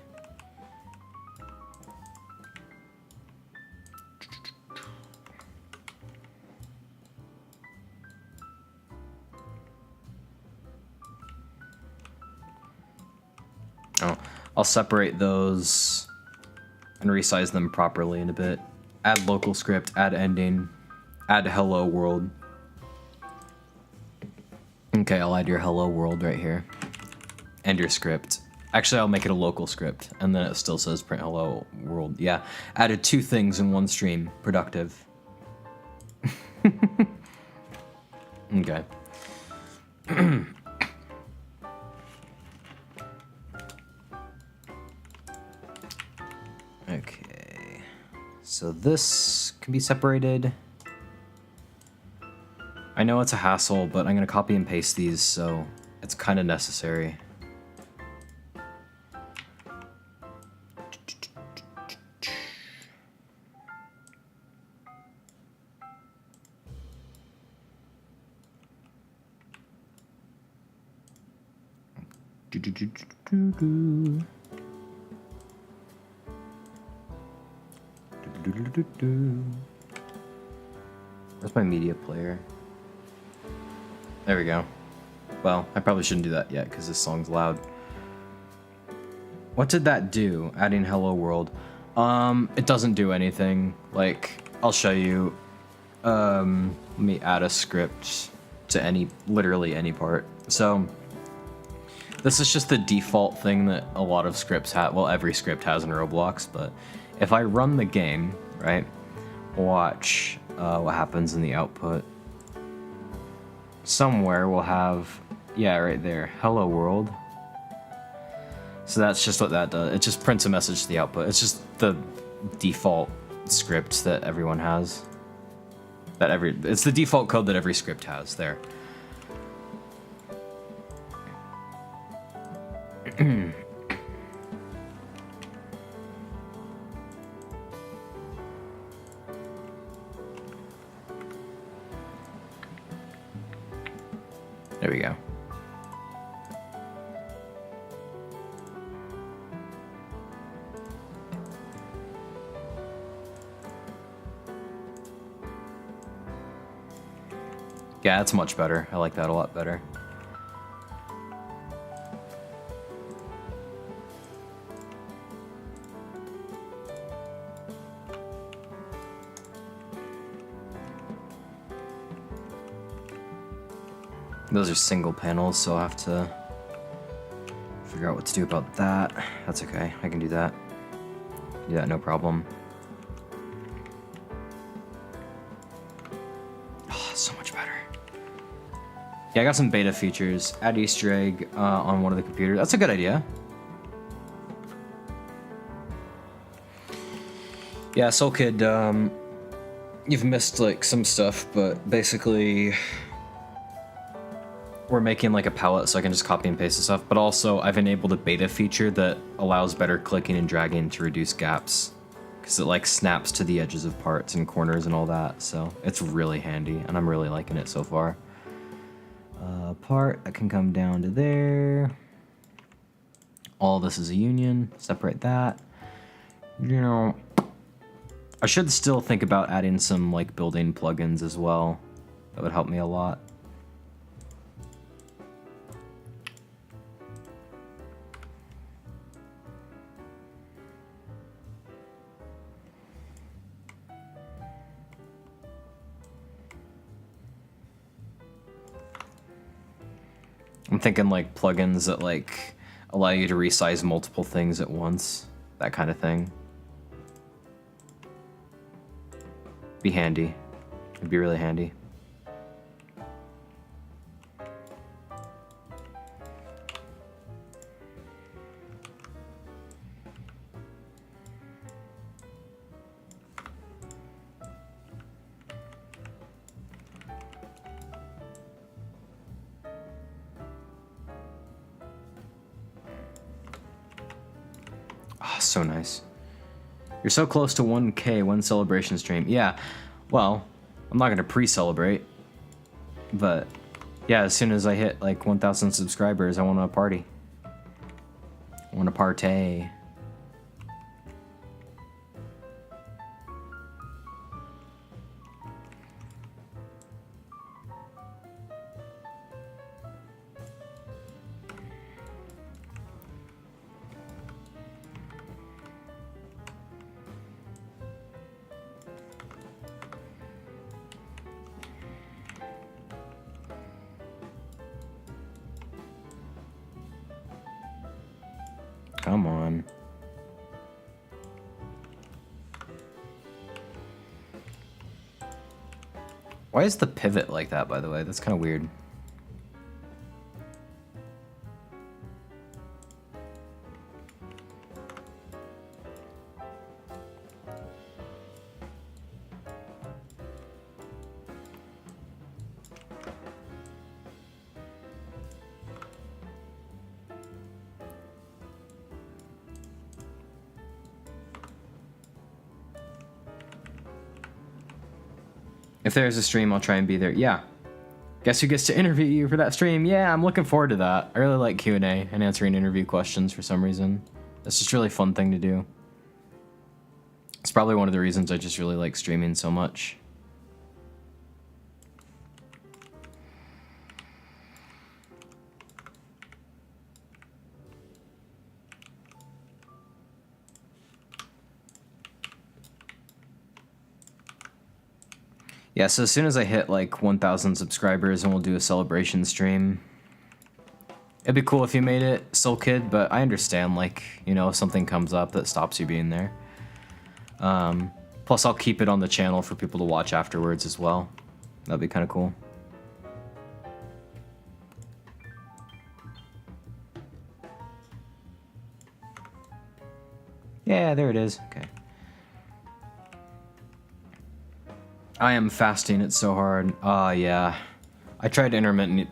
I'll separate those and resize them properly in a bit. Add local script, add ending, add hello world. Okay, I'll add your hello world right here. And your script. Actually, I'll make it a local script, and then it still says print hello world. Yeah, added 2 things in one stream. Productive. Okay. Okay. So this can be separated. I know it's a hassle, but I'm gonna copy and paste these, so it's kind of necessary. Where's my media player? There we go. Well, I probably shouldn't do that yet because this song's loud. What did that do? Adding hello world. It doesn't do anything. Like, I'll show you. Let me add a script to literally any part. So, this is just the default thing that a lot of scripts have. Well, every script has in Roblox, but if I run the game, right, watch what happens in the output. Somewhere we'll have, yeah, right there, hello world. So that's just what that does. It just prints a message to the output. It's just the default script that everyone has. It's the default code that every script has there. There we go. Yeah, that's much better. I like that a lot better. Those are single panels, so I'll have to figure out what to do about that. That's okay, I can do that. Do that, no problem. Oh, so much better. Yeah, I got some beta features. Add Easter egg on one of the computers. That's a good idea. Yeah, Soul Kid, you've missed like some stuff, but basically we're making like a palette so I can just copy and paste the stuff, but also I've enabled a beta feature that allows better clicking and dragging to reduce gaps, because it like snaps to the edges of parts and corners and all that, so it's really handy and I'm really liking it so far. Part that can come down to there. All this is a union, separate that. You know, I should still think about adding some like building plugins as well. That would help me a lot. I'm thinking like plugins that like allow you to resize multiple things at once, that kind of thing. Be handy. It'd be really handy. Oh, so nice. You're so close to 1K, one celebration stream. Yeah, well, I'm not gonna pre-celebrate, but yeah, as soon as I hit like 1,000 subscribers, I want to party. I want to partay. Come on. Why is the pivot like that, by the way? That's kind of weird. If there's a stream, I'll try and be there. Yeah. Guess who gets to interview you for that stream? Yeah, I'm looking forward to that. I really like Q&A and answering interview questions for some reason. It's just a really fun thing to do. It's probably one of the reasons I just really like streaming so much. Yeah, so as soon as I hit like 1,000 subscribers and we'll do a celebration stream. It'd be cool if you made it, Soul Kid, but I understand, like, you know, if something comes up that stops you being there. Plus I'll keep it on the channel for people to watch afterwards as well. That'd be kind of cool. Yeah, there it is. Okay. I am fasting, it's so hard. Yeah. I tried intermittent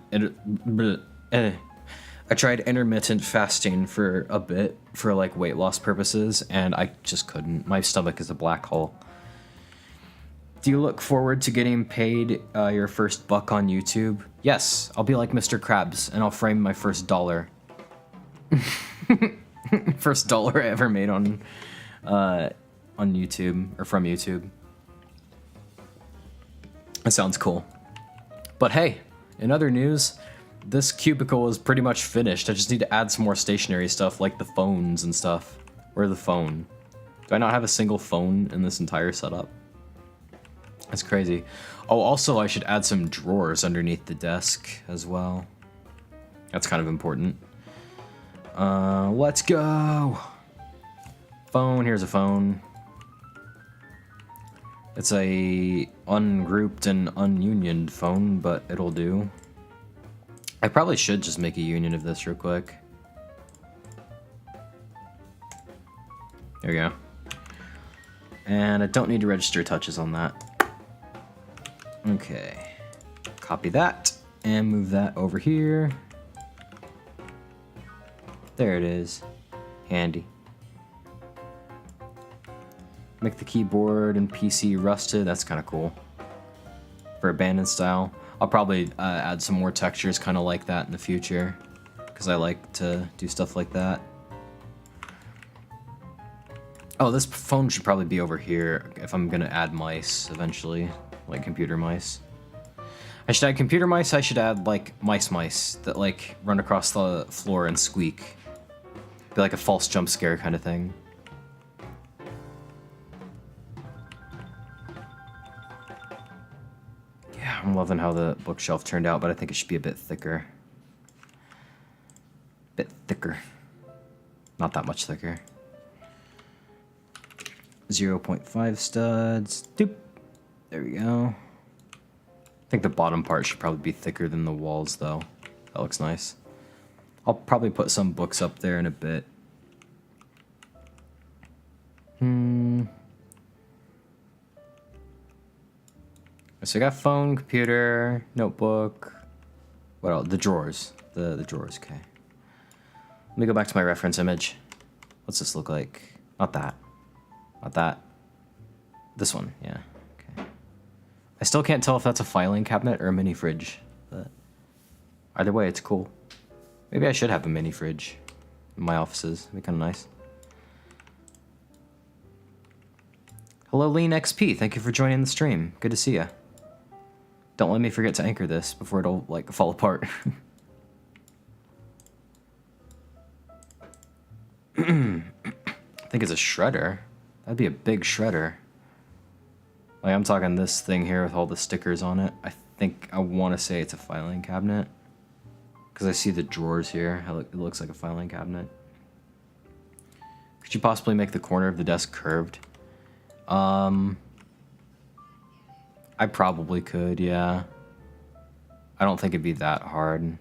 fasting for a bit for like weight loss purposes, and I just couldn't. My stomach is a black hole. Do you look forward to getting paid your first buck on YouTube? Yes, I'll be like Mr. Krabs, and I'll frame my first dollar. First dollar I ever made on YouTube, or from YouTube. That sounds cool. But hey, in other news, this cubicle is pretty much finished. I just need to add some more stationary stuff like the phones and stuff. Where's the phone? Do I not have a single phone in this entire setup? That's crazy. Oh, also I should add some drawers underneath the desk as well. That's kind of important. Let's go. Phone, here's a phone. It's a ungrouped and ununioned phone, but it'll do. I probably should just make a union of this real quick. There we go. And I don't need to register touches on that. Okay. Copy that and move that over here. There it is. Handy. Make the keyboard and PC rusted. That's kind of cool. For abandoned style. I'll probably add some more textures kind of like that in the future. Because I like to do stuff like that. Oh, this phone should probably be over here if I'm going to add mice eventually. Like computer mice. I should add computer mice. I should add like mice that like run across the floor and squeak. Be like a false jump scare kind of thing. Yeah, I'm loving how the bookshelf turned out, but I think it should be a bit thicker. Bit thicker. Not that much thicker. 0.5 studs. Doop. There we go. I think the bottom part should probably be thicker than the walls, though. That looks nice. I'll probably put some books up there in a bit. So I got phone, computer, notebook. What else? The drawers. The drawers, okay. Let me go back to my reference image. What's this look like? Not that. Not that. This one, yeah. Okay. I still can't tell if that's a filing cabinet or a mini fridge, but either way, it's cool. Maybe I should have a mini fridge in my offices. It'd be kind of nice. Hello, Lean XP. Thank you for joining the stream. Good to see ya. Don't let me forget to anchor this before it'll, like, fall apart. I think it's a shredder. That'd be a big shredder. Like, I'm talking this thing here with all the stickers on it. I think I want to say it's a filing cabinet. Because I see the drawers here. How it looks like a filing cabinet. Could you possibly make the corner of the desk curved? I probably could, yeah. I don't think it'd be that hard.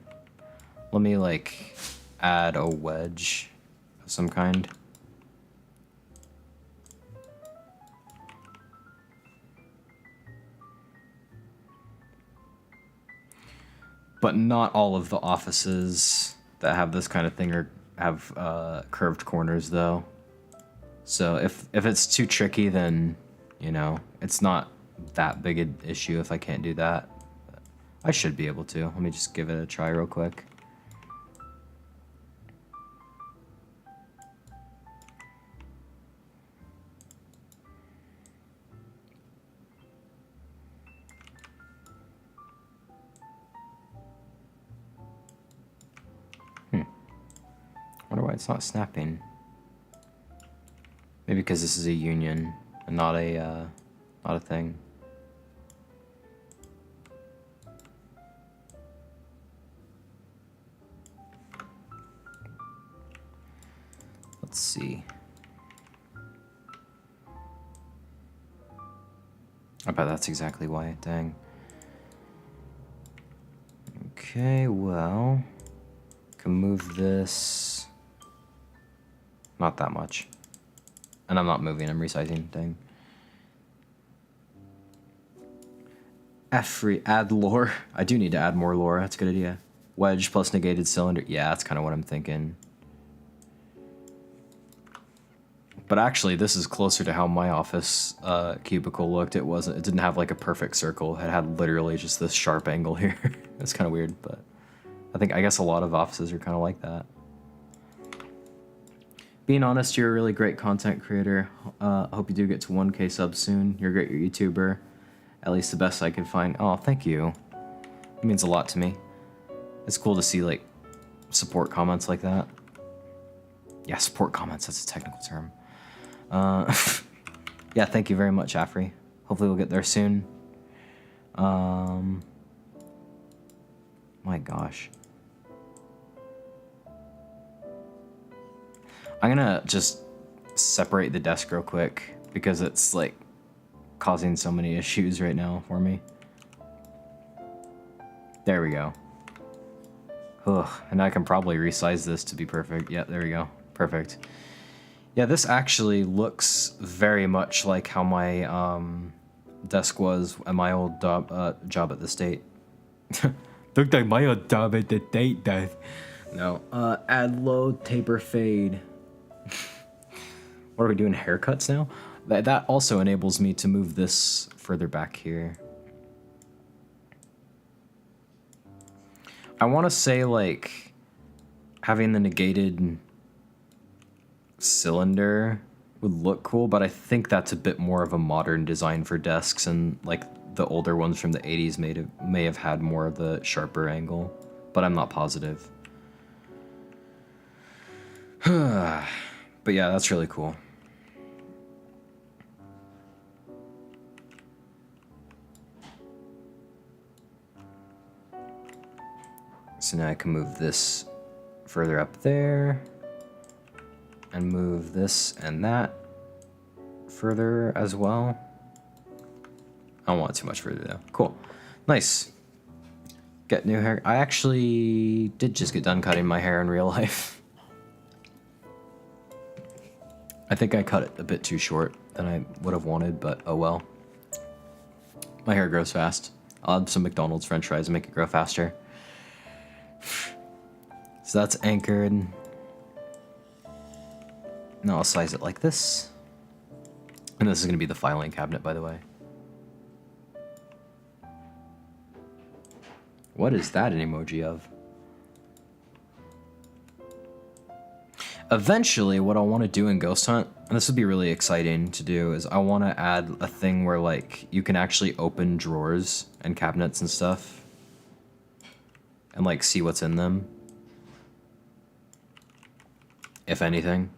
Let me, like, add a wedge of some kind. But not all of the offices that have this kind of thing have curved corners, though. So if it's too tricky, then, you know, it's not that big an issue if I can't do that. I should be able to. Let me just give it a try real quick. Wonder why it's not snapping. Maybe because this is a union and not a thing. Let's see. I bet that's exactly why. Dang. Okay, well, can move this. Not that much. And I'm not moving, I'm resizing. Dang. F-free, add lore. I do need to add more lore. That's a good idea. Wedge plus negated cylinder. Yeah, that's kind of what I'm thinking. But actually, this is closer to how my office cubicle looked. It didn't have like a perfect circle. It had literally just this sharp angle here. It's kind of weird, but I guess a lot of offices are kind of like that. Being honest, you're a really great content creator. I hope you do get to 1K subs soon. You're a great YouTuber. At least the best I could find. Oh, thank you. It means a lot to me. It's cool to see like support comments like that. Yeah, support comments, that's a technical term. Yeah, thank you very much, Afri. Hopefully we'll get there soon. My gosh. I'm gonna just separate the desk real quick because it's like causing so many issues right now for me. There we go. Ugh, and I can probably resize this to be perfect. Yeah, there we go. Perfect. Yeah, this actually looks very much like how my desk was at my old job at the state. Looked like my old job at the state does. No. Add low, taper, fade. What are we doing, haircuts now? That also enables me to move this further back here. I want to say, like, having the negated cylinder would look cool, but I think that's a bit more of a modern design for desks, and, like, the older ones from the 80s may have had more of the sharper angle, but I'm not positive. But yeah, that's really cool. So now I can move this further up there and move this and that further as well. I don't want it too much further though. Cool. Nice. Get new hair. I actually did just get done cutting my hair in real life. I think I cut it a bit too short than I would have wanted, but oh well. My hair grows fast. I'll add some McDonald's french fries and make it grow faster. So that's anchored. Now I'll size it like this. And this is going to be the filing cabinet, by the way. What is that an emoji of? Eventually, what I want to do in Ghost Hunt, and this would be really exciting to do, is I want to add a thing where, like, you can actually open drawers and cabinets and stuff and, like, see what's in them, if anything.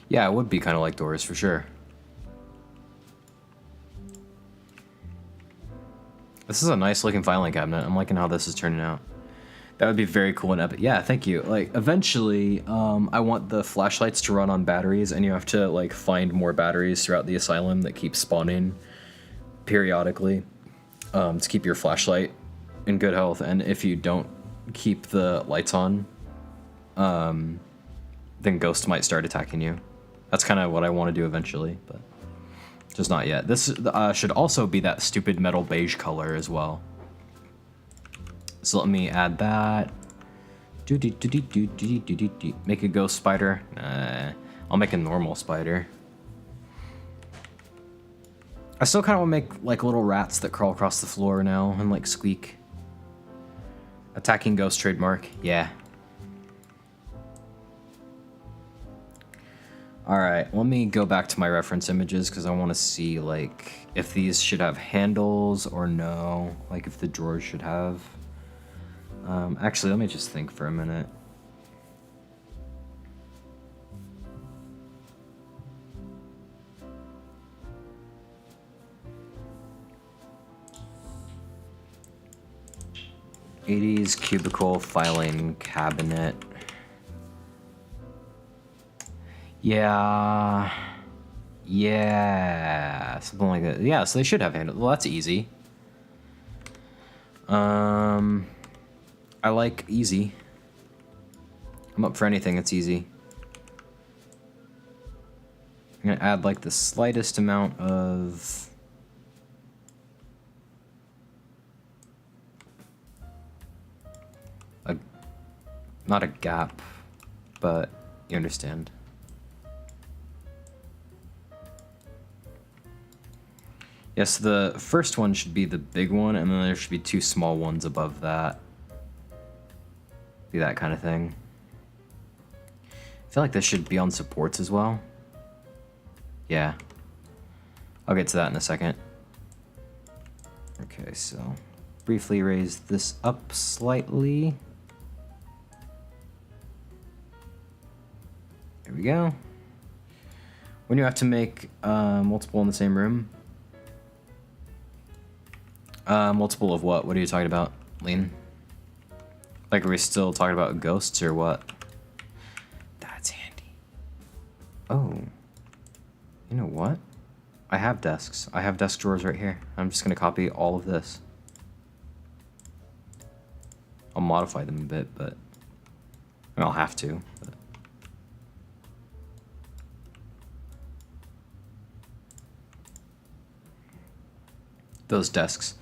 Yeah, it would be kind of like doors, for sure. This is a nice looking filing cabinet. I'm liking how this is turning out. That would be very cool and epic. Yeah, thank you. Like, eventually, I want the flashlights to run on batteries, and you have to, like, find more batteries throughout the asylum that keep spawning periodically to keep your flashlight in good health. And if you don't keep the lights on, then ghosts might start attacking you. That's kind of what I want to do eventually, but just not yet. This should also be that stupid metal beige color as well. So let me add that. Make a ghost spider. I'll make a normal spider. I still kind of want to make like little rats that crawl across the floor now and like squeak. Attacking ghost trademark. Yeah. Alright, let me go back to my reference images because I want to see like if these should have handles or no. Like if the drawers should have. Actually, let me just think for a minute. '80s cubicle filing cabinet. Yeah, something like that. Yeah, so they should have handles. Well, that's easy. I like easy. I'm up for anything that's easy. I'm gonna add like the slightest amount of not a gap, but you understand. Yes, the first one should be the big one, and then there should be two small ones above that. Be that kind of thing. I feel like this should be on supports as well. Yeah. I'll get to that in a second. Okay, so briefly raise this up slightly. There we go. When you have to make multiple in the same room. Multiple of what? What are you talking about, Lean? Like, are we still talking about ghosts or what? That's handy. Oh. You know what? I have desks. I have desk drawers right here. I'm just gonna copy all of this. I'll modify them a bit, but I'll have to. But. Those desks.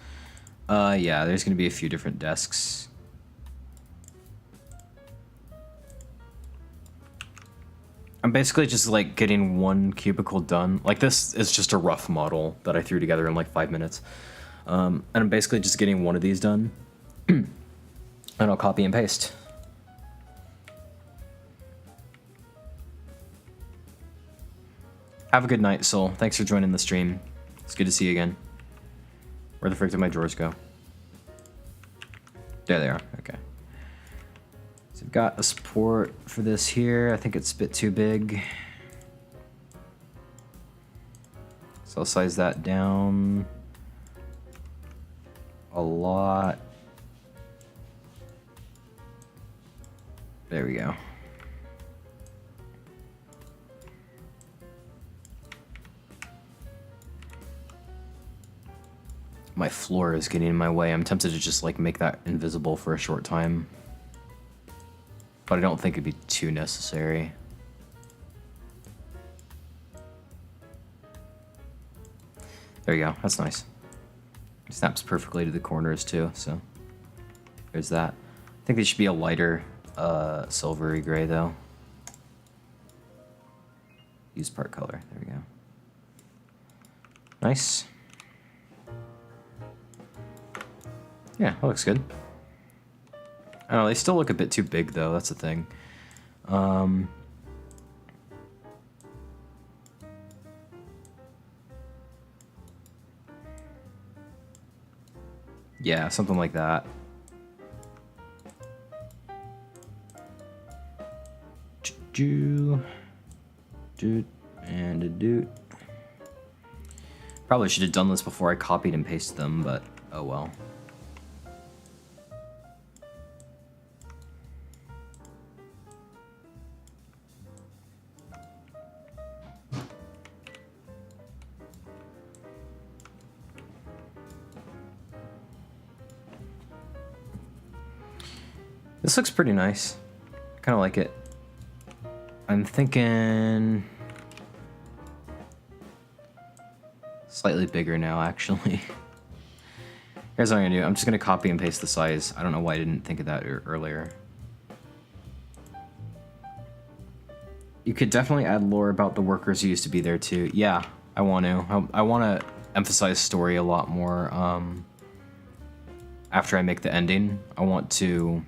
Yeah, there's gonna be a few different desks. I'm basically just like getting one cubicle done. Like this is just a rough model that I threw together in like 5 minutes. And I'm basically just getting one of these done. And I'll copy and paste. Have a good night, Soul. Thanks for joining the stream. It's good to see you again. Where the frick did my drawers go? There they are, okay. So I've got a support for this here. I think it's a bit too big. So I'll size that down a lot. There we go. My floor is getting in my way. I'm tempted to just like make that invisible for a short time. But I don't think it'd be too necessary. There you go, that's nice. It snaps perfectly to the corners too, so there's that. I think they should be a lighter silvery gray though. Use part color, there we go. Nice. Yeah, that looks good. I don't know, they still look a bit too big though, that's the thing. Yeah, something like that. Doot and a doot. Probably should have done this before I copied and pasted them, but Oh well. This looks pretty nice. Kind of like it. I'm thinking slightly bigger now, actually. Here's what I'm gonna do. I'm just gonna copy and paste the size. I don't know why I didn't think of that earlier. You could definitely add lore about the workers who used to be there too. Yeah, I want to. I want to emphasize story a lot more. After I make the ending, I want to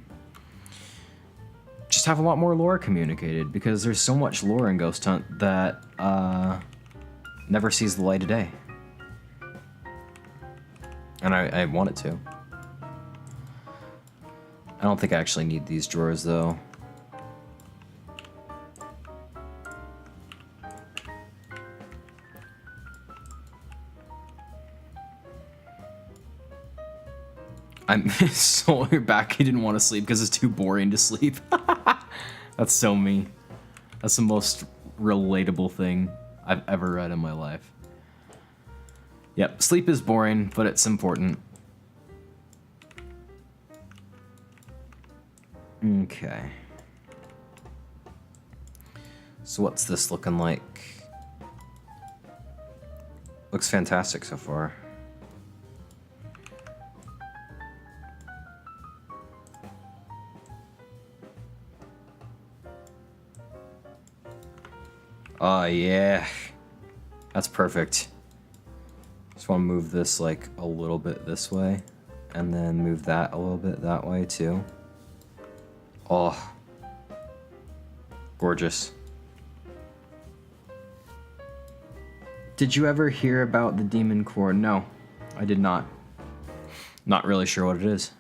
just have a lot more lore communicated, because there's so much lore in Ghost Hunt that never sees the light of day. And I want it to. I don't think I actually need these drawers though. I'm so you're back. He didn't want to sleep because it's too boring to sleep. That's so me. That's the most relatable thing I've ever read in my life. Yep, sleep is boring, but it's important. Okay. So what's this looking like? Looks fantastic so far. Oh yeah, that's perfect. Just want to move this like a little bit this way, and then move that a little bit that way too. Oh, gorgeous. Did you ever hear about the demon core? No, I did not. Not really sure what it is.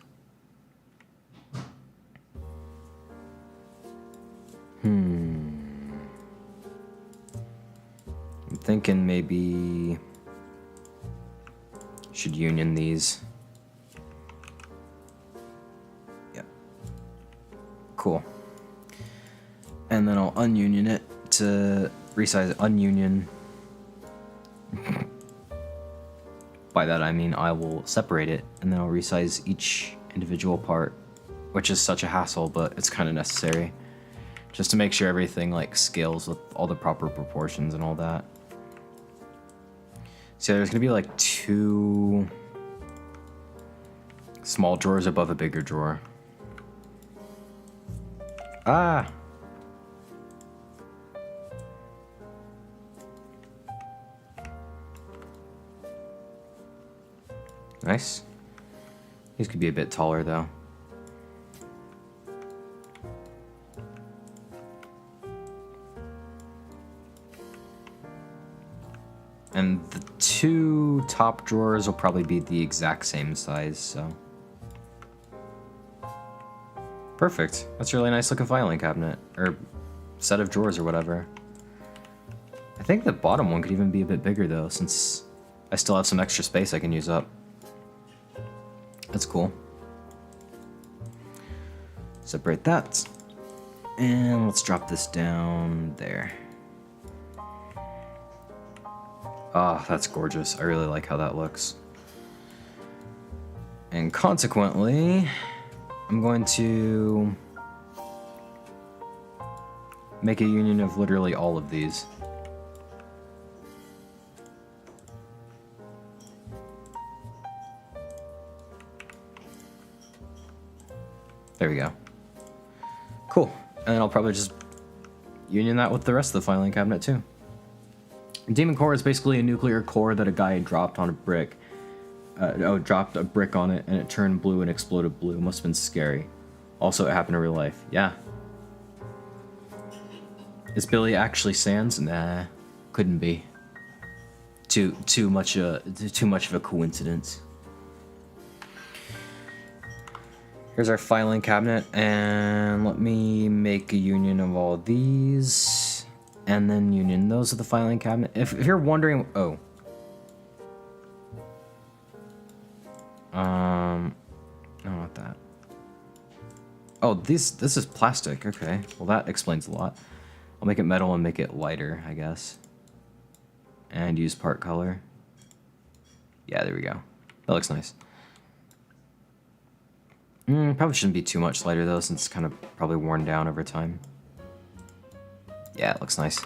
I'm thinking maybe should union these. Yep. Cool. And then I'll ununion it to resize ununion. By that I mean I will separate it and then I'll resize each individual part, which is such a hassle, but it's kind of necessary just to make sure everything like scales with all the proper proportions and all that. So there's gonna be like 2 small drawers above a bigger drawer. Ah! Nice. These could be a bit taller though. And the 2 top drawers will probably be the exact same size, so. Perfect. That's a really nice looking filing cabinet, or set of drawers or whatever. I think the bottom one could even be a bit bigger though, since I still have some extra space I can use up. That's cool. Separate that. And let's drop this down there. Ah, that's gorgeous. I really like how that looks. And consequently, I'm going to make a union of literally all of these. There we go. Cool. And then I'll probably just union that with the rest of the filing cabinet too. Demon core is basically a nuclear core that a guy dropped on a brick. Dropped a brick on it and it turned blue and exploded blue. Must have been scary. Also, it happened in real life. Yeah. Is Billy actually Sans? Nah, couldn't be. Too much of a coincidence. Here's our filing cabinet, and let me make a union of all these, and then union those with the filing cabinet. If you're wondering, oh. No, not that. Oh, this is plastic. Okay, well that explains a lot. I'll make it metal and make it lighter, I guess. And use part color. Yeah, there we go. That looks nice. Probably shouldn't be too much lighter though, since it's kind of probably worn down over time. Yeah, it looks nice.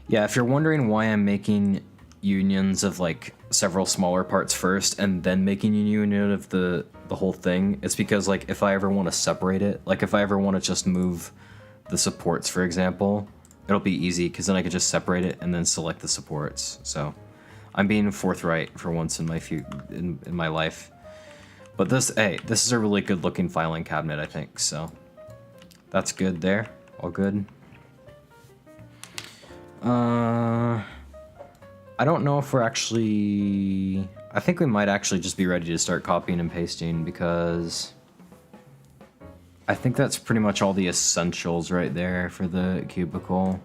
Yeah, if you're wondering why I'm making unions of like several smaller parts first and then making a union of the whole thing, it's because like if I ever want to separate it, like if I ever want to just move the supports, for example, it'll be easy because then I could just separate it and then select the supports. So I'm being forthright for once in my in my life. But this is a really good looking filing cabinet, I think. So that's good there. All good. I don't know if we're actually... I think we might actually just be ready to start copying and pasting because I think that's pretty much all the essentials right there for the cubicle.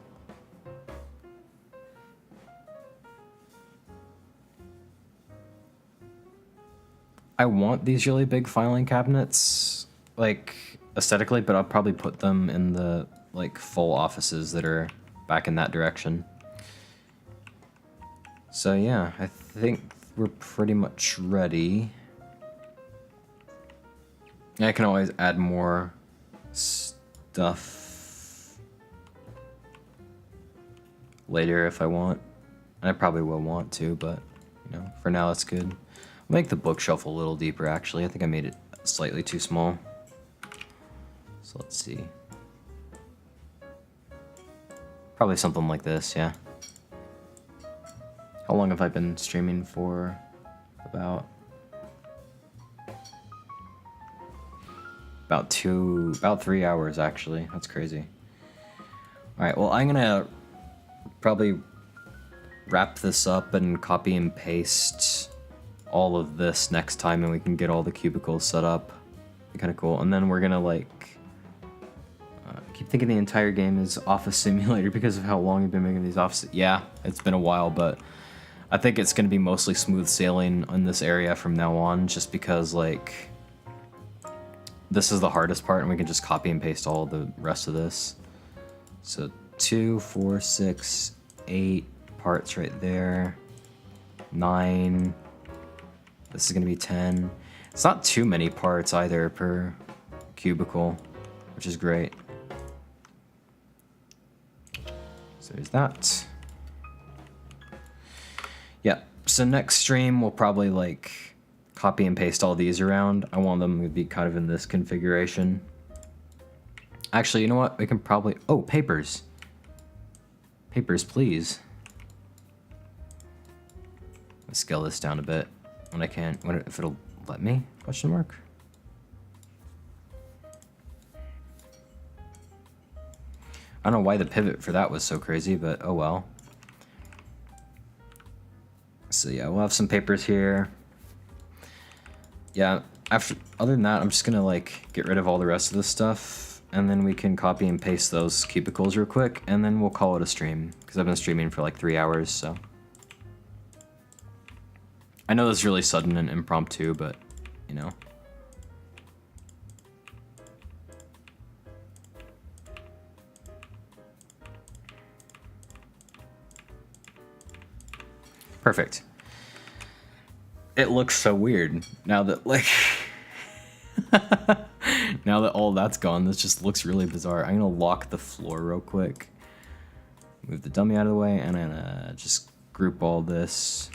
I want these really big filing cabinets, like, aesthetically, but I'll probably put them in the, like, full offices that are back in that direction. So yeah, I think we're pretty much ready. I can always add more stuff later if I want. And I probably will want to, but, you know, for now it's good. I'll make the bookshelf a little deeper, actually. I think I made it slightly too small. So let's see. Probably something like this, yeah. How long have I been streaming for? About 3 hours, actually. That's crazy. Alright, well, I'm gonna probably wrap this up and copy and paste all of this next time, and we can get all the cubicles set up. Kind of cool. And then we're gonna, like, keep thinking the entire game is Office Simulator because of how long you've been making these offices. Yeah, it's been a while, but I think it's going to be mostly smooth sailing in this area from now on, just because, like, this is the hardest part, and we can just copy and paste all the rest of this. So 2, 4, 6, 8 parts right there. 9. This is going to be 10. It's not too many parts either per cubicle, which is great. So there's that. Yeah, so next stream we'll probably like copy and paste all these around. I want them to be kind of in this configuration. Actually, you know what? We can probably... Oh, papers. Papers, please. Let's scale this down a bit when I can. If it'll let me? Question mark. I don't know why the pivot for that was so crazy, but oh well. So yeah, we'll have some papers here. Yeah, other than that, I'm just gonna like get rid of all the rest of this stuff, and then we can copy and paste those cubicles real quick, and then we'll call it a stream, because I've been streaming for like 3 hours, so. I know this is really sudden and impromptu, but, you know. Perfect. It looks so weird now that, like, now that all that's gone, this just looks really bizarre. I'm gonna lock the floor real quick. Move the dummy out of the way, and I'm gonna just group all this.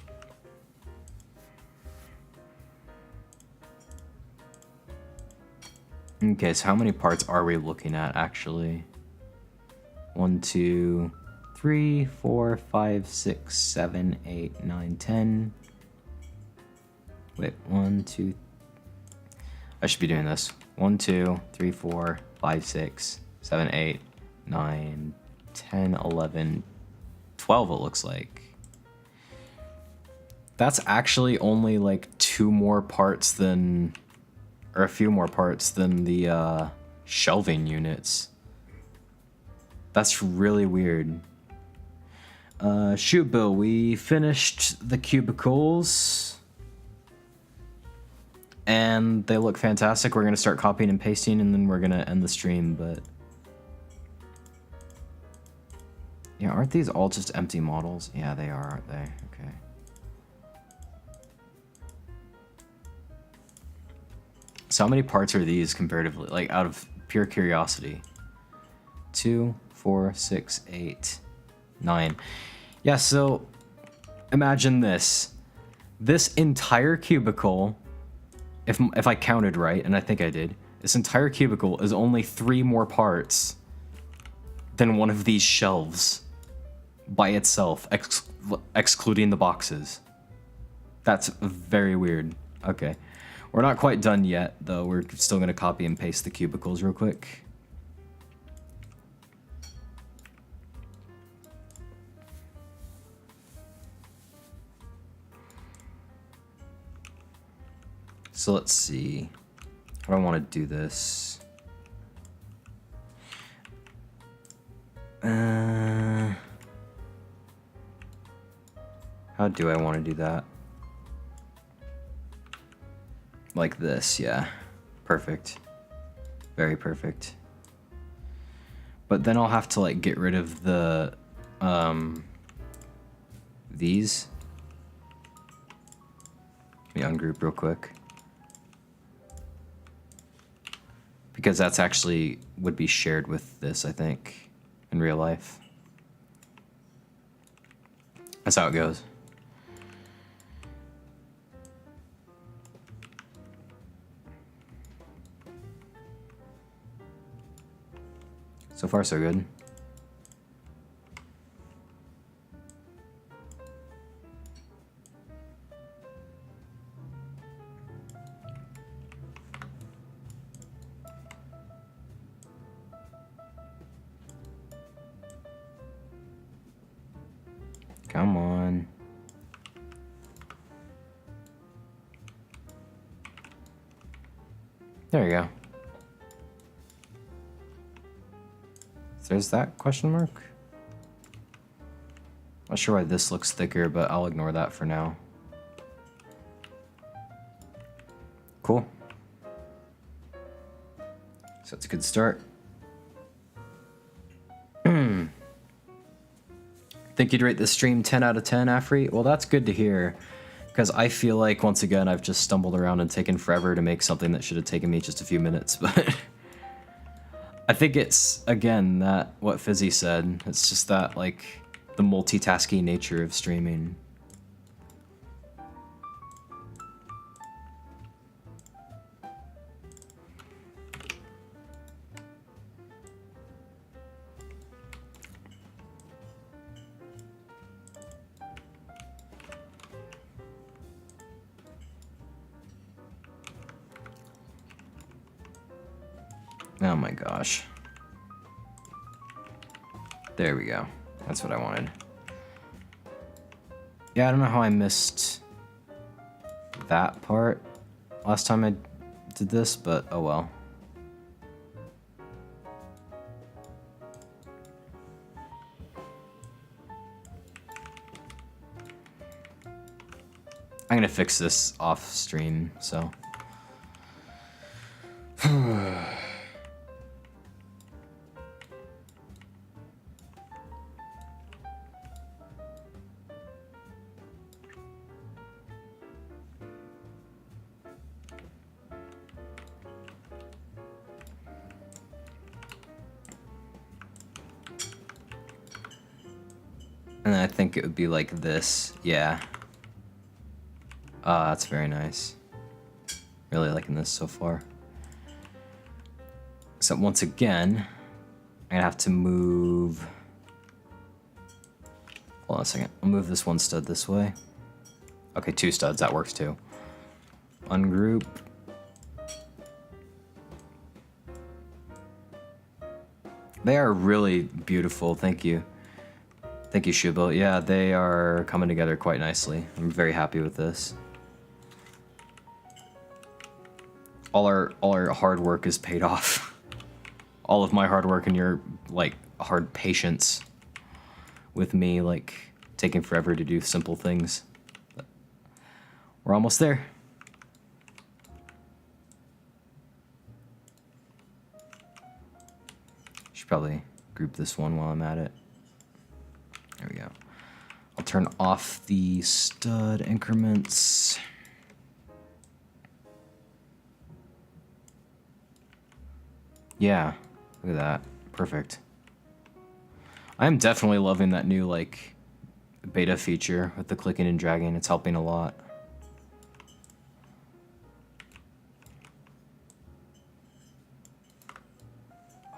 Okay, so how many parts are we looking at, actually? 1, 2, 3, 4, 5, 6, 7, 8, 9, 10. Wait, 1, 2... I should be doing this. 1, 2, 3, 4, 5, 6, 7, 8, 9, 10, 11, 12 it looks like. That's actually only like 2 more parts than... or a few more parts than the shelving units. That's really weird. Shoot, Bill, we finished the cubicles. and they look fantastic. We're gonna start copying and pasting, and then we're gonna end the stream, but... Yeah, aren't these all just empty models? Yeah, they are, aren't they? Okay. So how many parts are these comparatively, like, out of pure curiosity? 2, 4, 6, 8, 9. Yeah, so imagine this. This entire cubicle, if I counted right, and I think I did, this entire cubicle is only 3 more parts than one of these shelves by itself, excluding the boxes. That's very weird. Okay. We're not quite done yet, though. We're still going to copy and paste the cubicles real quick. So let's see. How do I want to do this? How do I want to do that? Like this, yeah. Perfect. Very perfect. But then I'll have to like get rid of the these. Let me ungroup real quick. Because that's actually would be shared with this, I think, in real life. That's how it goes. So far, so good. Come on. There you go. There's that question mark. Not sure why this looks thicker, but I'll ignore that for now. Cool. So it's a good start. Think you'd rate this stream 10 out of 10, Afri? Well, that's good to hear, because I feel like, once again, I've just stumbled around and taken forever to make something that should have taken me just a few minutes, but... I think it's, again, that what Fizzy said. It's just that, like, the multitasking nature of streaming. Oh my gosh. There we go. That's what I wanted. Yeah, I don't know how I missed that part last time I did this, but oh well. I'm gonna fix this off stream, so. And I think it would be like this, yeah. That's very nice. Really liking this so far. So once again, I'm gonna have to move... Hold on a second, I'll move this one stud this way. Okay, 2 studs, that works too. Ungroup. They are really beautiful, thank you. Thank you, Shubo. Yeah, they are coming together quite nicely. I'm very happy with this. All our hard work is paid off. All of my hard work and your, like, hard patience with me, like, taking forever to do simple things. But we're almost there. Should probably group this one while I'm at it. There we go. I'll turn off the stud increments. Yeah, look at that. Perfect. I'm definitely loving that new, like, beta feature with the clicking and dragging. It's helping a lot.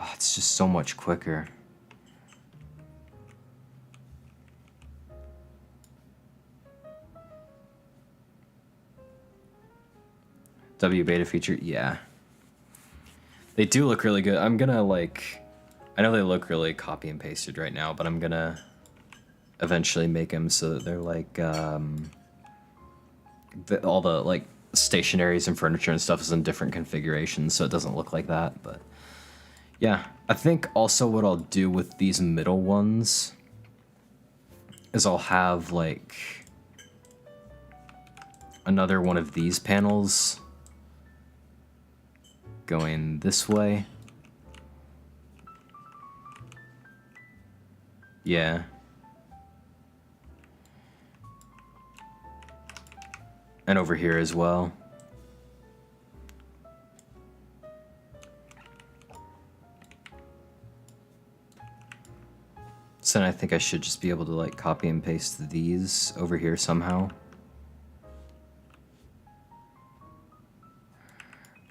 Oh, it's just so much quicker. W beta feature, yeah. They do look really good. I'm gonna, like, I know they look really copy and pasted right now, but I'm gonna eventually make them so that they're like, all the, like, stationaries and furniture and stuff is in different configurations, so it doesn't look like that, but yeah. I think also what I'll do with these middle ones is I'll have, like, another one of these panels going this way. Yeah. And over here as well. So then I think I should just be able to, like, copy and paste these over here somehow.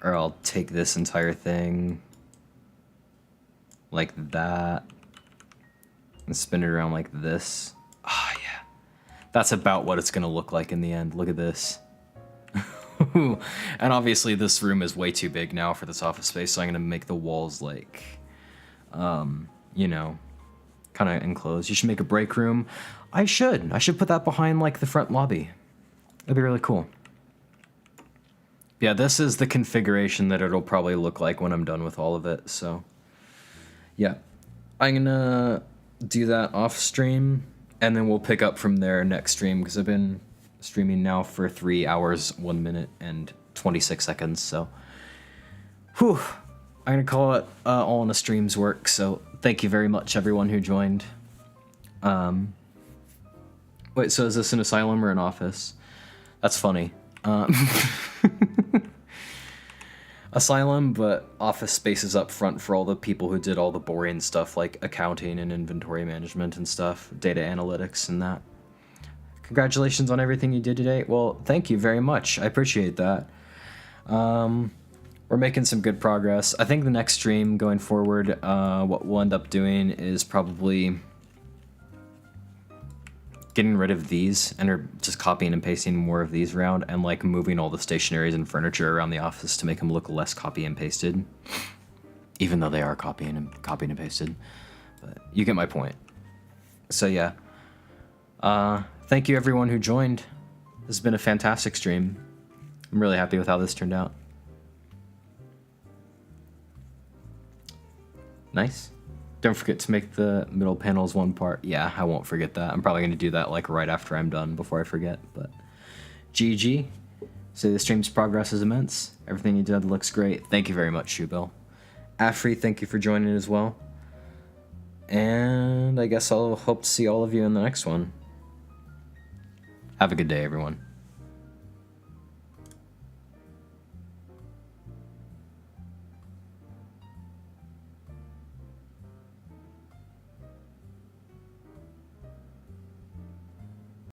Or I'll take this entire thing like that and spin it around like this. Ah, yeah. That's about what it's gonna look like in the end. Look at this. And obviously this room is way too big now for this office space, so I'm gonna make the walls like, you know, kind of enclosed. You should make a break room. I should put that behind like the front lobby. That'd be really cool. Yeah, this is the configuration that it'll probably look like when I'm done with all of it, so yeah. I'm gonna do that off stream, and then we'll pick up from there next stream, because I've been streaming now for 3 hours, 1 minute, and 26 seconds, so whew. I'm gonna call it all in a stream's work, so thank you very much everyone who joined. Wait, so is this an asylum or an office? That's funny. Asylum, but office spaces up front for all the people who did all the boring stuff like accounting and inventory management and stuff, data analytics and that. Congratulations on everything you did today. Well, thank you very much. I appreciate that. We're making some good progress. I think the next stream going forward, what we'll end up doing is probably getting rid of these and are just copying and pasting more of these around and like moving all the stationaries and furniture around the office to make them look less copy and pasted, even though they are copying and pasted, but you get my point. So yeah, thank you everyone who joined. This has been a fantastic stream. I'm really happy with how this turned out. Nice. Don't forget to make the middle panels one part. Yeah, I won't forget that. I'm probably going to do that like right after I'm done before I forget. But GG. So the stream's progress is immense. Everything you did looks great. Thank you very much, Shoebill. Afri, thank you for joining as well. And I guess I'll hope to see all of you in the next one. Have a good day, everyone.